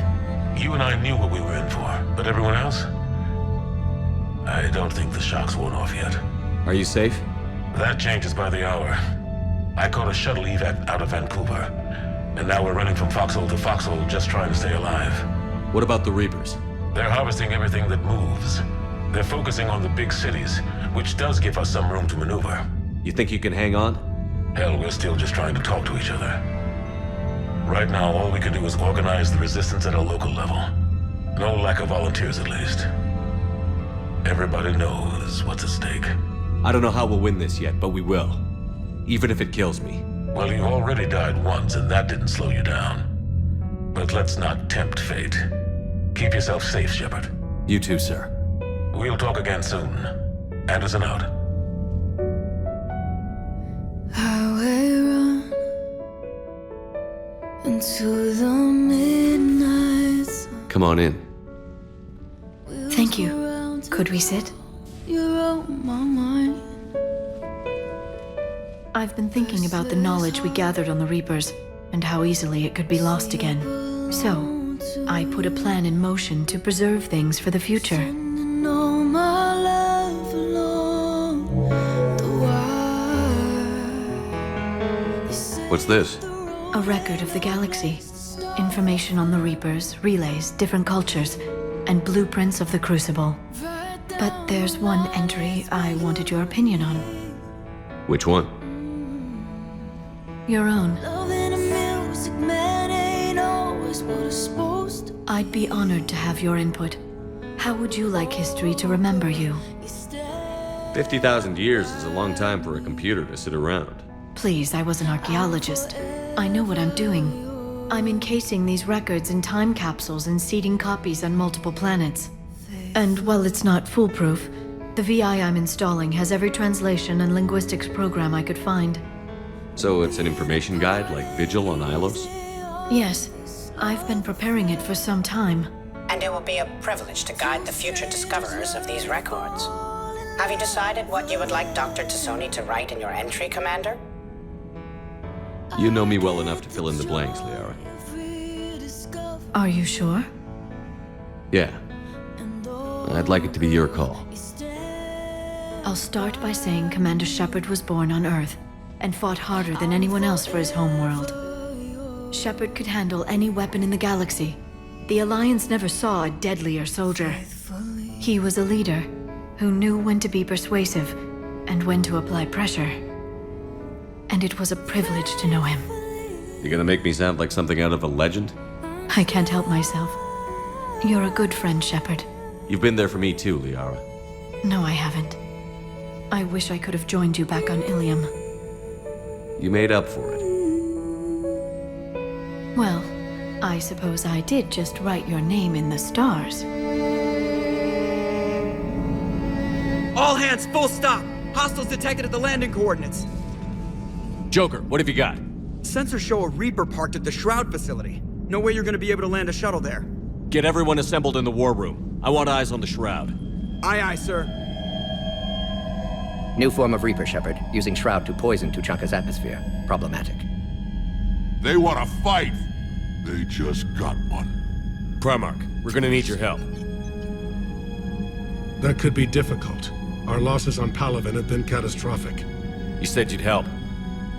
You and I knew what we were in for, but everyone else? I don't think the shock's worn off yet. Are you safe? That changes by the hour. I caught a shuttle evac out of Vancouver, and now we're running from foxhole to foxhole just trying to stay alive. What about the Reapers? They're harvesting everything that moves. They're focusing on the big cities, which does give us some room to maneuver. You think you can hang on? Hell, we're still just trying to talk to each other. Right now, all we can do is organize the resistance at a local level. No lack of volunteers, at least. Everybody knows what's at stake. I don't know how we'll win this yet, but we will. Even if it kills me. Well, you already died once, and that didn't slow you down. But let's not tempt fate. Keep yourself safe, Shepard. You too, sir. We'll talk again soon. Anderson out. Highway run into the midnight sun. Come on in. Thank you. Could we sit? You're on my mind. I've been thinking about the knowledge we gathered on the Reapers, and how easily it could be lost again. So, I put a plan in motion to preserve things for the future. All my life along the wire. What's this? A record of the galaxy. Information on the Reapers, relays, different cultures, and blueprints of the Crucible. But there's one entry I wanted your opinion on. Which one? Your own. Loving a music man ain't always what it's supposed to. I'd be honored to have your input. How would you like history to remember you? 50,000 years is a long time for a computer to sit around. Please, I was an archaeologist. I know what I'm doing. I'm encasing these records in time capsules and seeding copies on multiple planets. And while it's not foolproof, the VI I'm installing has every translation and linguistics program I could find. So it's an information guide like Vigil on Ilos? Yes, I've been preparing it for some time. And it will be a privilege to guide the future discoverers of these records. Have you decided what you would like Dr. Tassoni to write in your entry, Commander? You know me well enough to fill in the blanks, Liara. Are you sure? Yeah. I'd like it to be your call. I'll start by saying Commander Shepard was born on Earth. and fought harder than anyone else for his homeworld. Shepard could handle any weapon in the galaxy. The Alliance never saw a deadlier soldier. He was a leader who knew when to be persuasive and when to apply pressure. And it was a privilege to know him. You gonna make me sound like something out of a legend? I can't help myself. You're a good friend, Shepard. You've been there for me too, Liara. No, I haven't. I wish I could have joined you back on Ilium. You made up for it. Well, I suppose I did just write your name in the stars. All hands, full stop! Hostiles detected at the landing coordinates. Joker, what have you got? Sensors show a Reaper parked at the Shroud facility. No way you're gonna be able to land a shuttle there. Get everyone assembled in the war room. I want eyes on the Shroud. Aye, aye, sir. New form of Reaper, Shepard, using Shroud to poison Tuchanka's atmosphere. Problematic. They want to fight! They just got one. Primarch, we're gonna need your help. That could be difficult. Our losses on Palaven have been catastrophic. You said you'd help.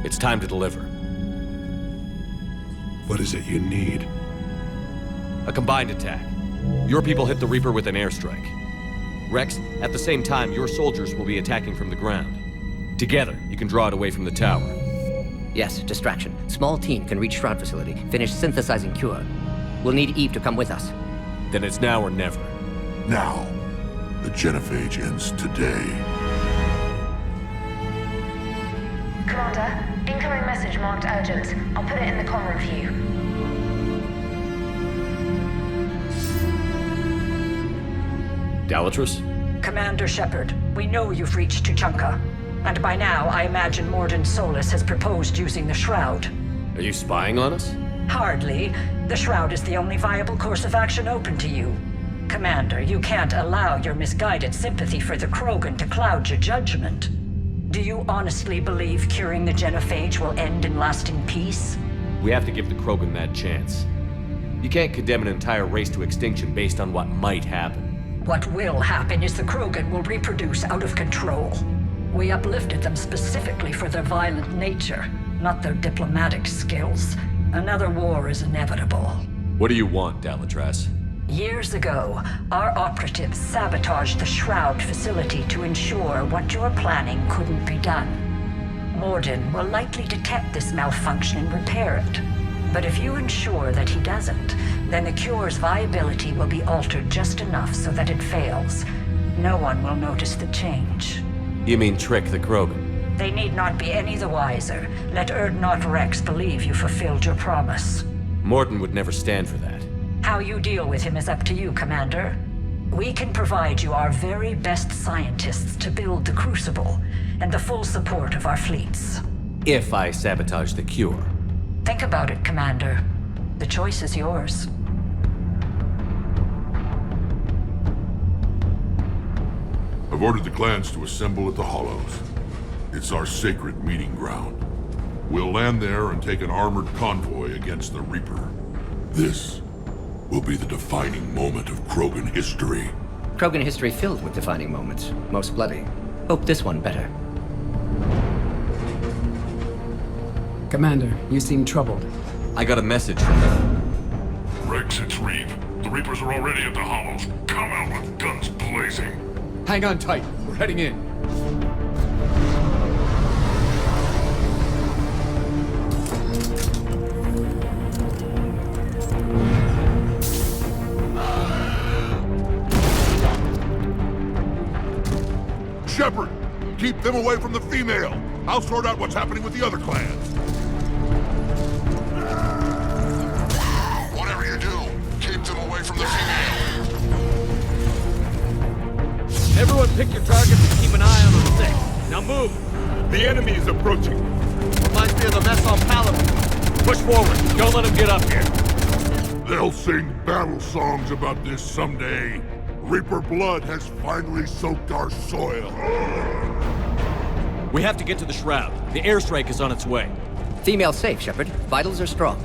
It's time to deliver. What is it you need? A combined attack. Your people hit the Reaper with an airstrike. Rex, at the same time, your soldiers will be attacking from the ground. Together, you can draw it away from the tower. Yes, distraction. Small team can reach Shroud facility, finish synthesizing Cure. We'll need Eve to come with us. Then it's now or never. Now. The genophage ends today. Commander, incoming message marked urgent. I'll put it in the comm room for you. Dalatrus? Commander Shepard, we know you've reached Tuchanka. And by now, I imagine Morden Solus has proposed using the Shroud. Are you spying on us? Hardly. The Shroud is the only viable course of action open to you. Commander, you can't allow your misguided sympathy for the Krogan to cloud your judgment. Do you honestly believe curing the genophage will end in lasting peace? We have to give the Krogan that chance. You can't condemn an entire race to extinction based on what might happen. What will happen is the Krogan will reproduce out of control. We uplifted them specifically for their violent nature, not their diplomatic skills. Another war is inevitable. What do you want, Dalatrus? Years ago, our operatives sabotaged the Shroud facility to ensure what you're planning couldn't be done. Morden will likely detect this malfunction and repair it. But if you ensure that he doesn't, then the cure's viability will be altered just enough so that it fails. No one will notice the change. You mean trick the Krogan? They need not be any the wiser. Let Erdnot Rex believe you fulfilled your promise. Morden would never stand for that. How you deal with him is up to you, Commander. We can provide you our very best scientists to build the Crucible, and the full support of our fleets. If I sabotage the cure. Think about it, Commander. The choice is yours. I've ordered the clans to assemble at the Hollows. It's our sacred meeting ground. We'll land there and take an armored convoy against the Reaper. This will be the defining moment of Krogan history. Krogan history filled with defining moments, most bloody. Hope this one better. Commander, you seem troubled. I got a message from them. Rex, it's Reeve. The Reapers are already at the Hollows. Come out with guns blazing. Hang on tight. We're heading in. Shepard, keep them away from the female. I'll sort out what's happening with the other clans. Whatever you do, keep them away from the female. Everyone pick your targets and keep an eye on the sick. Now move. The enemy is approaching. Reminds me of the mess on Palaven. Push forward. Don't let them get up here. They'll sing battle songs about this someday. Reaper blood has finally soaked our soil. We have to get to the Shroud. The airstrike is on its way. Female safe, Shepard. Vitals are strong.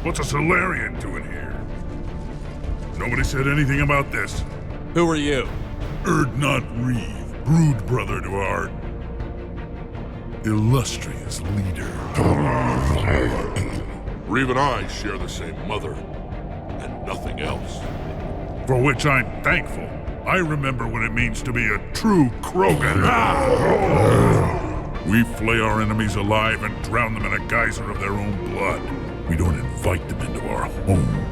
What's a Solarian doing here? Nobody said anything about this. Who are you? Erdnot Reeve, brood brother to our illustrious leader. Reeve and I share the same mother, and nothing else. For which I'm thankful. I remember what it means to be a true Krogan. We flay our enemies alive and drown them in a geyser of their own blood. We don't invite them into our home.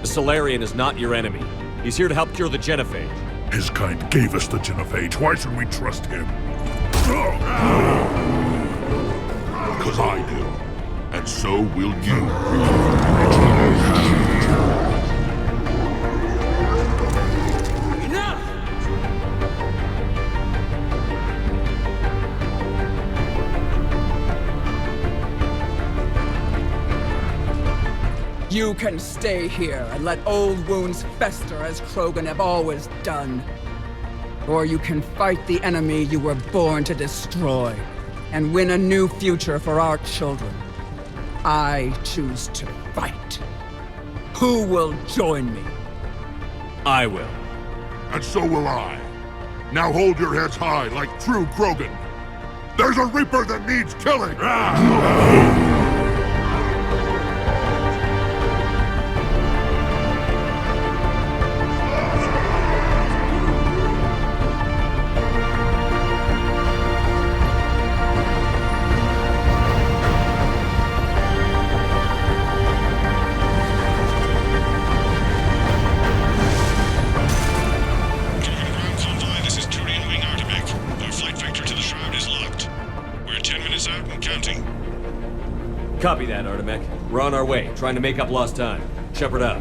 The Solarian is not your enemy. He's here to help cure the genophage. His kind gave us the genophage. Why should we trust him? Because I do. And so will you. You can stay here and let old wounds fester as Krogan have always done. Or you can fight the enemy you were born to destroy and win a new future for our children. I choose to fight. Who will join me? I will. And so will I. Now hold your heads high like true Krogan. There's a Reaper that needs killing! Copy that, Artemek. We're on our way, trying to make up lost time. Shepard out.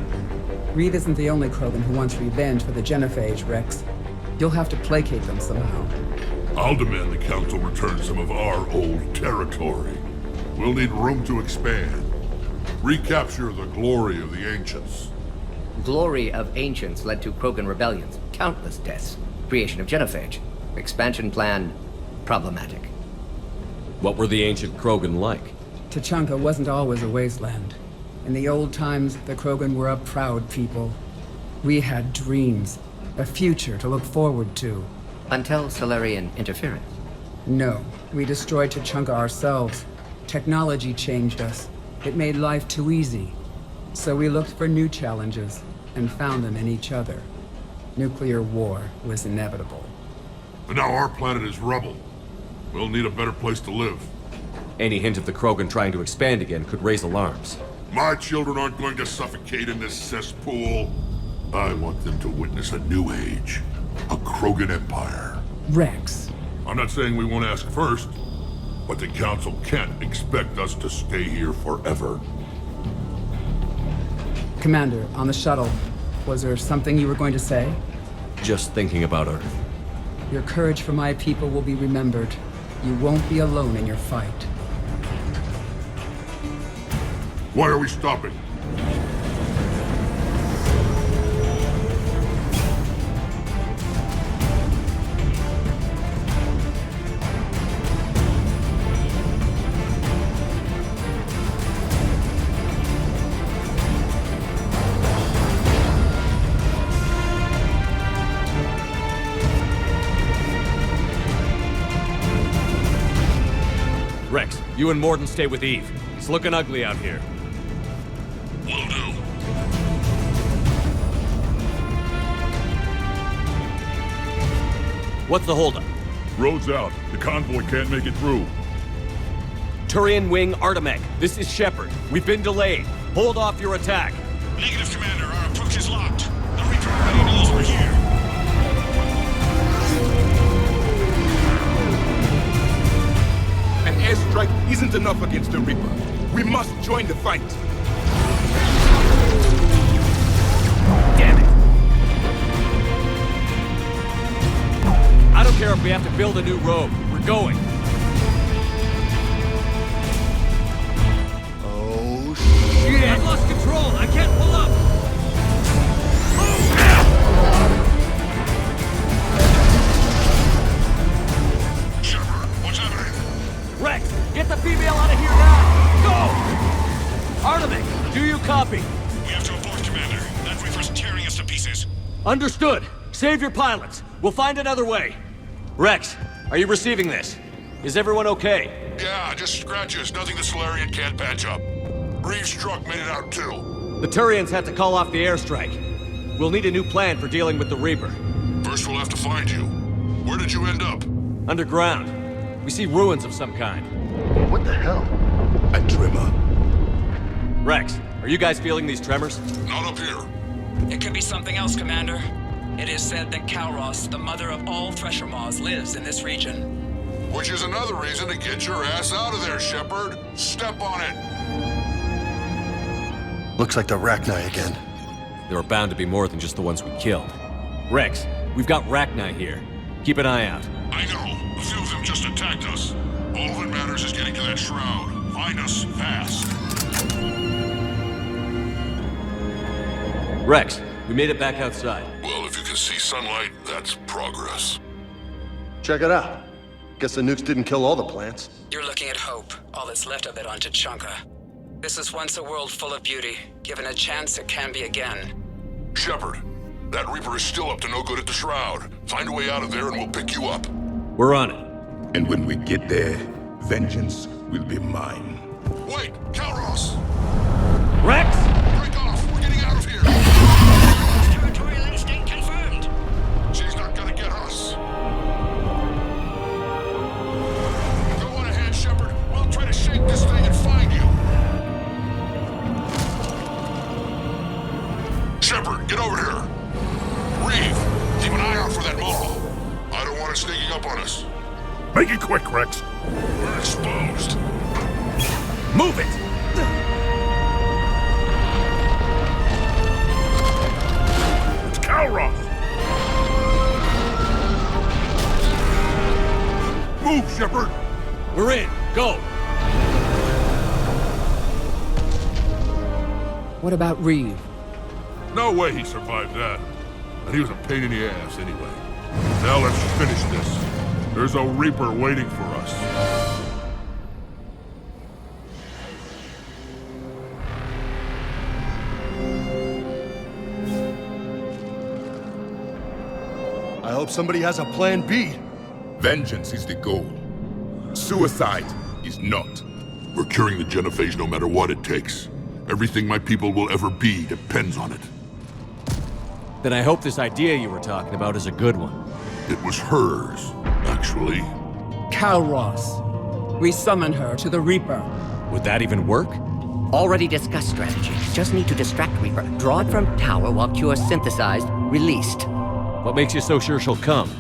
Reeve isn't the only Krogan who wants revenge for the genophage, Rex. You'll have to placate them somehow. I'll demand the Council return some of our old territory. We'll need room to expand. Recapture the glory of the Ancients. Glory of Ancients led to Krogan rebellions, countless deaths, creation of genophage. Expansion plan, problematic. What were the ancient Krogan like? Tuchanka wasn't always a wasteland. In the old times, the Krogan were a proud people. We had dreams, a future to look forward to. Until Solarian interference? No, we destroyed Tuchanka ourselves. Technology changed us. It made life too easy. So we looked for new challenges, and found them in each other. Nuclear war was inevitable. And now our planet is rubble. We'll need a better place to live. Any hint of the Krogan trying to expand again could raise alarms. My children aren't going to suffocate in this cesspool. I want them to witness a new age. A Krogan empire. Rex. I'm not saying we won't ask first, but the Council can't expect us to stay here forever. Commander, on the shuttle, was there something you were going to say? Just thinking about Earth. Your courage for my people will be remembered. You won't be alone in your fight. Why are we stopping? Rex, you and Morden stay with Eve. It's looking ugly out here. Will do. What's the holdup? Road's out. The convoy can't make it through. Turian Wing Artemek, this is Shepard. We've been delayed. Hold off your attack. Negative, Commander. Our approach is locked. The Reaper already knows we're here. An airstrike isn't enough against the Reaper. We must join the fight. Damn it! I don't care if we have to build a new road. We're going. Oh, shit! I've lost control. I can't pull up. Shepard, what's happening? Rex, get the female out of here now! Go! Artemek, do you copy? We have to abort, Commander. That Reaper's tearing us to pieces. Understood. Save your pilots. We'll find another way. Rex, are you receiving this? Is everyone okay? Yeah, just scratches. Nothing the Solarian can't patch up. Reeves' truck made it out too. The Turians had to call off the airstrike. We'll need a new plan for dealing with the Reaper. First we'll have to find you. Where did you end up? Underground. We see ruins of some kind. What the hell? A tremor. Rex, are you guys feeling these tremors? Not up here. It could be something else, Commander. It is said that Kalros, the mother of all Thresher Maws, lives in this region. Which is another reason to get your ass out of there, Shepard. Step on it. Looks like the Rachni again. There are bound to be more than just the ones we killed. Rex, we've got Rachni here. Keep an eye out. I know. A few of them just attacked us. All that matters is getting to that shroud. Find us fast. Rex, we made it back outside. Well, if you can see sunlight, that's progress. Check it out. Guess the nukes didn't kill all the plants. You're looking at hope, all that's left of it on Tuchanka. This was once a world full of beauty. Given a chance, it can be again. Shepard, that Reaper is still up to no good at the shroud. Find a way out of there and we'll pick you up. We're on it. And when we get there, vengeance will be mine. Wait, Kalros! Rex! Break off! We're getting out of here! Territorial instinct confirmed. She's not gonna get us. Go on ahead, Shepard. We'll try to shake this thing and find you. Shepard, get over here. Reeve, keep an eye out for that mole. I don't want it sneaking up on us. Make it quick, Rex. We're exposed. Move it! It's Kalros! Move, Shepard! We're in. Go! What about Reeve? No way he survived that. And he was a pain in the ass anyway. Now let's finish this. There's a Reaper waiting for us. I hope somebody has a plan B. Vengeance is the goal. Suicide is not. We're curing the genophage no matter what it takes. Everything my people will ever be depends on it. Then I hope this idea you were talking about is a good one. It was hers, actually. Kalros. We summon her to the Reaper. Would that even work? Already discussed strategy. Just need to distract Reaper. Draw it from tower while Cure synthesized, released. What makes you so sure she'll come?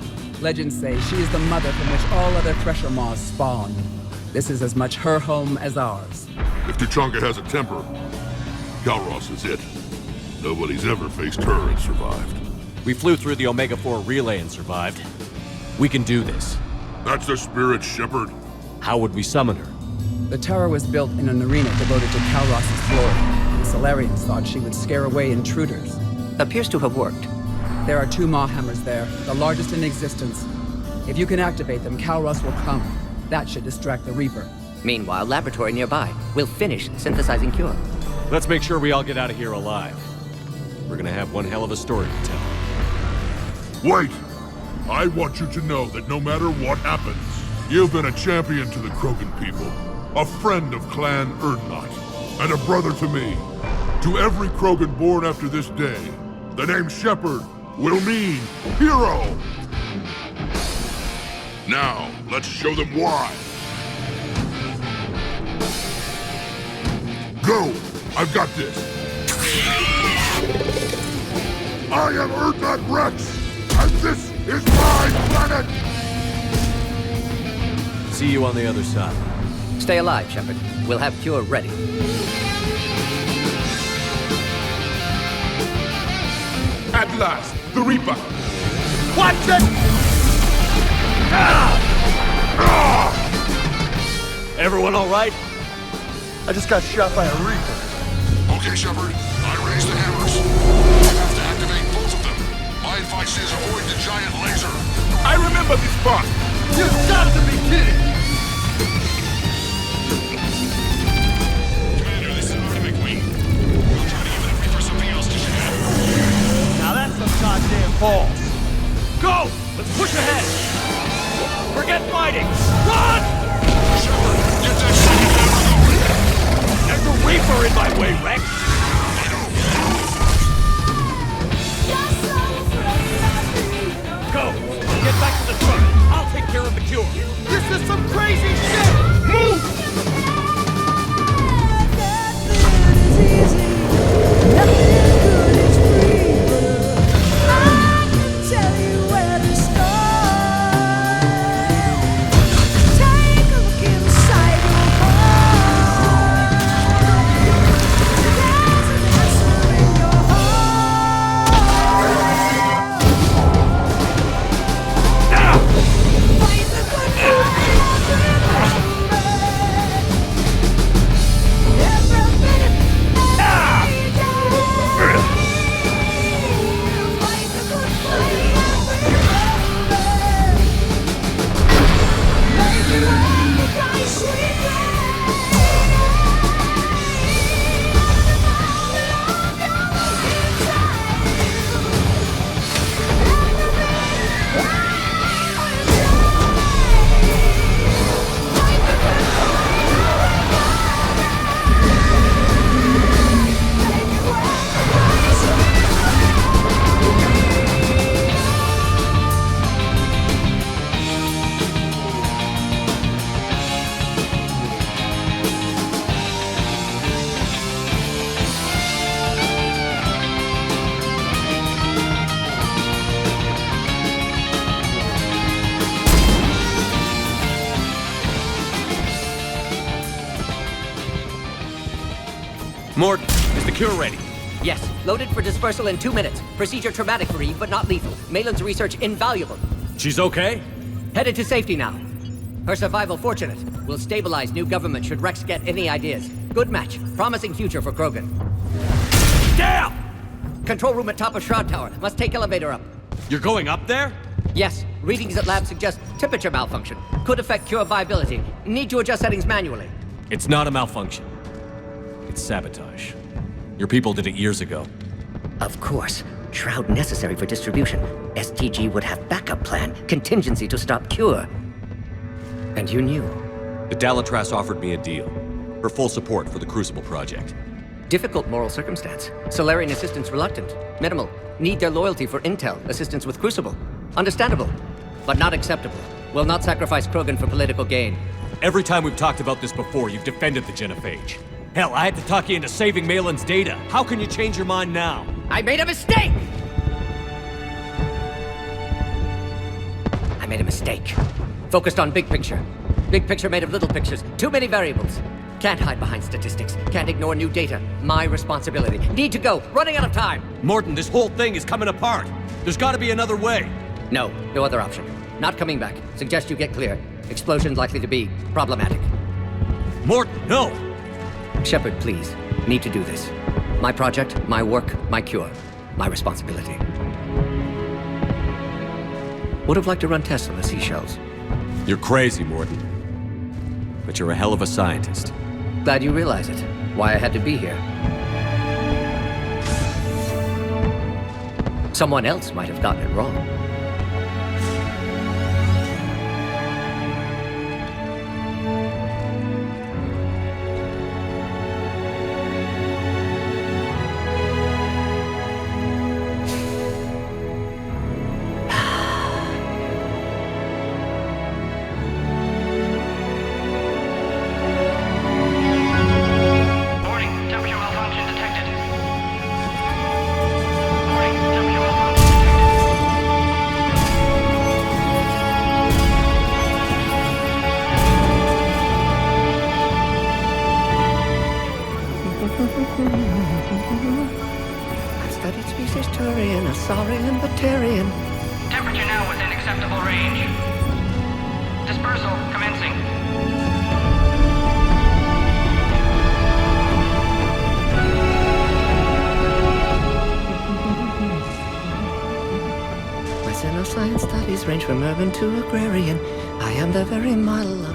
Legends say she is the mother from which all other Thresher Maws spawn. This is as much her home as ours. If Tuchanka has a temper, Kalros is it. Nobody's ever faced her and survived. We flew through the Omega-4 relay and survived. We can do this. That's the spirit, Shepard. How would we summon her? The tower was built in an arena devoted to Kalros' glory. The Solarians thought she would scare away intruders. Appears to have worked. There are 2 Maw hammers there, the largest in existence. If you can activate them, Kalros will come. That should distract the Reaper. Meanwhile, laboratory nearby. We'll finish synthesizing Cure. Let's make sure we all get out of here alive. We're gonna have one hell of a story to tell. Wait! I want you to know that no matter what happens, you've been a champion to the Krogan people, a friend of Clan Erdnot, and a brother to me. To every Krogan born after this day, the name Shepard will mean hero! Now, let's show them why. Go! I've got this! I am Erdnot Rex, and this is my planet! See you on the other side. Stay alive, Shepard. We'll have Cure ready. At last, the Reaper! Watch it! Everyone all right? I just got shot by a Reaper. Okay, Shepard. I raised the hammers. You have to activate both of them. My advice is avoid the giant laser. I remember this part! You've got to be kidding! Commander, this is Artemis Wing. We'll try to give that Reaper something else to shoot at. Now that's some goddamn balls. Go! Let's push ahead! Forget fighting! Run! Shepard, Get that second There's a Reaper in my way, Rex! Go! Get back to the truck! I'll take care of the cure! This is some crazy shit! Move! Morton, is the cure ready? Yes, loaded for dispersal in 2 minutes. Procedure traumatic for Eve, but not lethal. Malin's research invaluable. She's okay? Headed to safety now. Her survival fortunate. Will stabilize new government should Rex get any ideas. Good match. Promising future for Krogan. Damn! Control room at top of Shroud Tower. Must take elevator up. You're going up there? Yes. Readings at lab suggest temperature malfunction. Could affect cure viability. Need to adjust settings manually. It's not a malfunction. It's sabotage. Your people did it years ago. Of course. Shroud necessary for distribution. STG would have backup plan. Contingency to stop cure. And you knew. The Dalatras offered me a deal. Her full support for the Crucible project. Difficult moral circumstance. Solarian assistance reluctant. Minimal. Need their loyalty for intel. Assistance with Crucible. Understandable. But not acceptable. Will not sacrifice Krogan for political gain. Every time we've talked about this before, you've defended the Genophage. Hell, I had to talk you into saving Malin's data. How can you change your mind now? I made a mistake! I made a mistake. Focused on big picture. Big picture made of little pictures. Too many variables. Can't hide behind statistics. Can't ignore new data. My responsibility. Need to go. Running out of time. Morton, this whole thing is coming apart. There's gotta be another way. No other option. Not coming back. Suggest you get clear. Explosion likely to be problematic. Morton, no! Shepard, please. Need to do this. My project, my work, my cure. My responsibility. Would have liked to run tests on the seashells. You're crazy, Morton. But you're a hell of a scientist. Glad you realize it. Why I had to be here. Someone else might have gotten it wrong. Temperature now within acceptable range. Dispersal commencing. My xenoscience studies range from urban to agrarian. I am the very model of...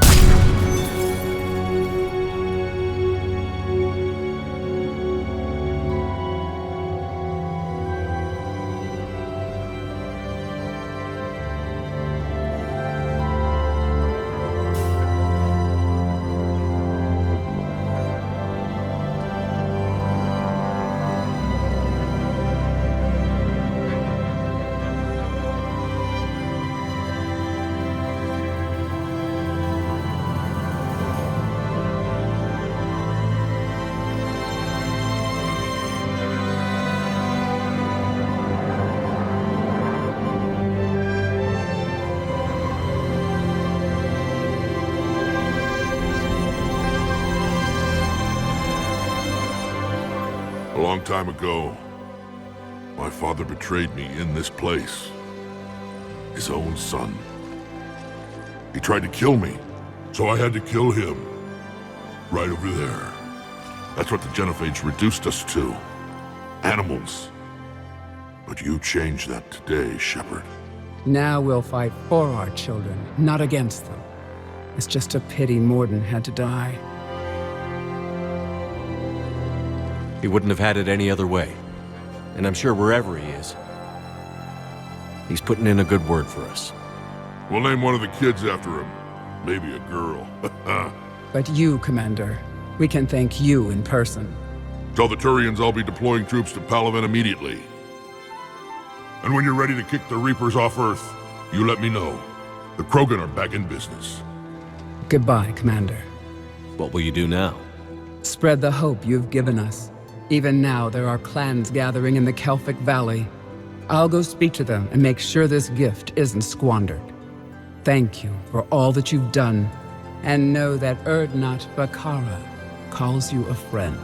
long time ago, my father betrayed me in this place. His own son. He tried to kill me, so I had to kill him. Right over there. That's what the Genophage reduced us to. Animals. But you changed that today, Shepard. Now we'll fight for our children, not against them. It's just a pity Morden had to die. He wouldn't have had it any other way. And I'm sure wherever he is, he's putting in a good word for us. We'll name one of the kids after him. Maybe a girl. But you, Commander, we can thank you in person. Tell the Turians I'll be deploying troops to Palaven immediately. And when you're ready to kick the Reapers off Earth, you let me know. The Krogan are back in business. Goodbye, Commander. What will you do now? Spread the hope you've given us. Even now, there are clans gathering in the Kelphic Valley. I'll go speak to them and make sure this gift isn't squandered. Thank you for all that you've done, and know that Erdnot Bakara calls you a friend.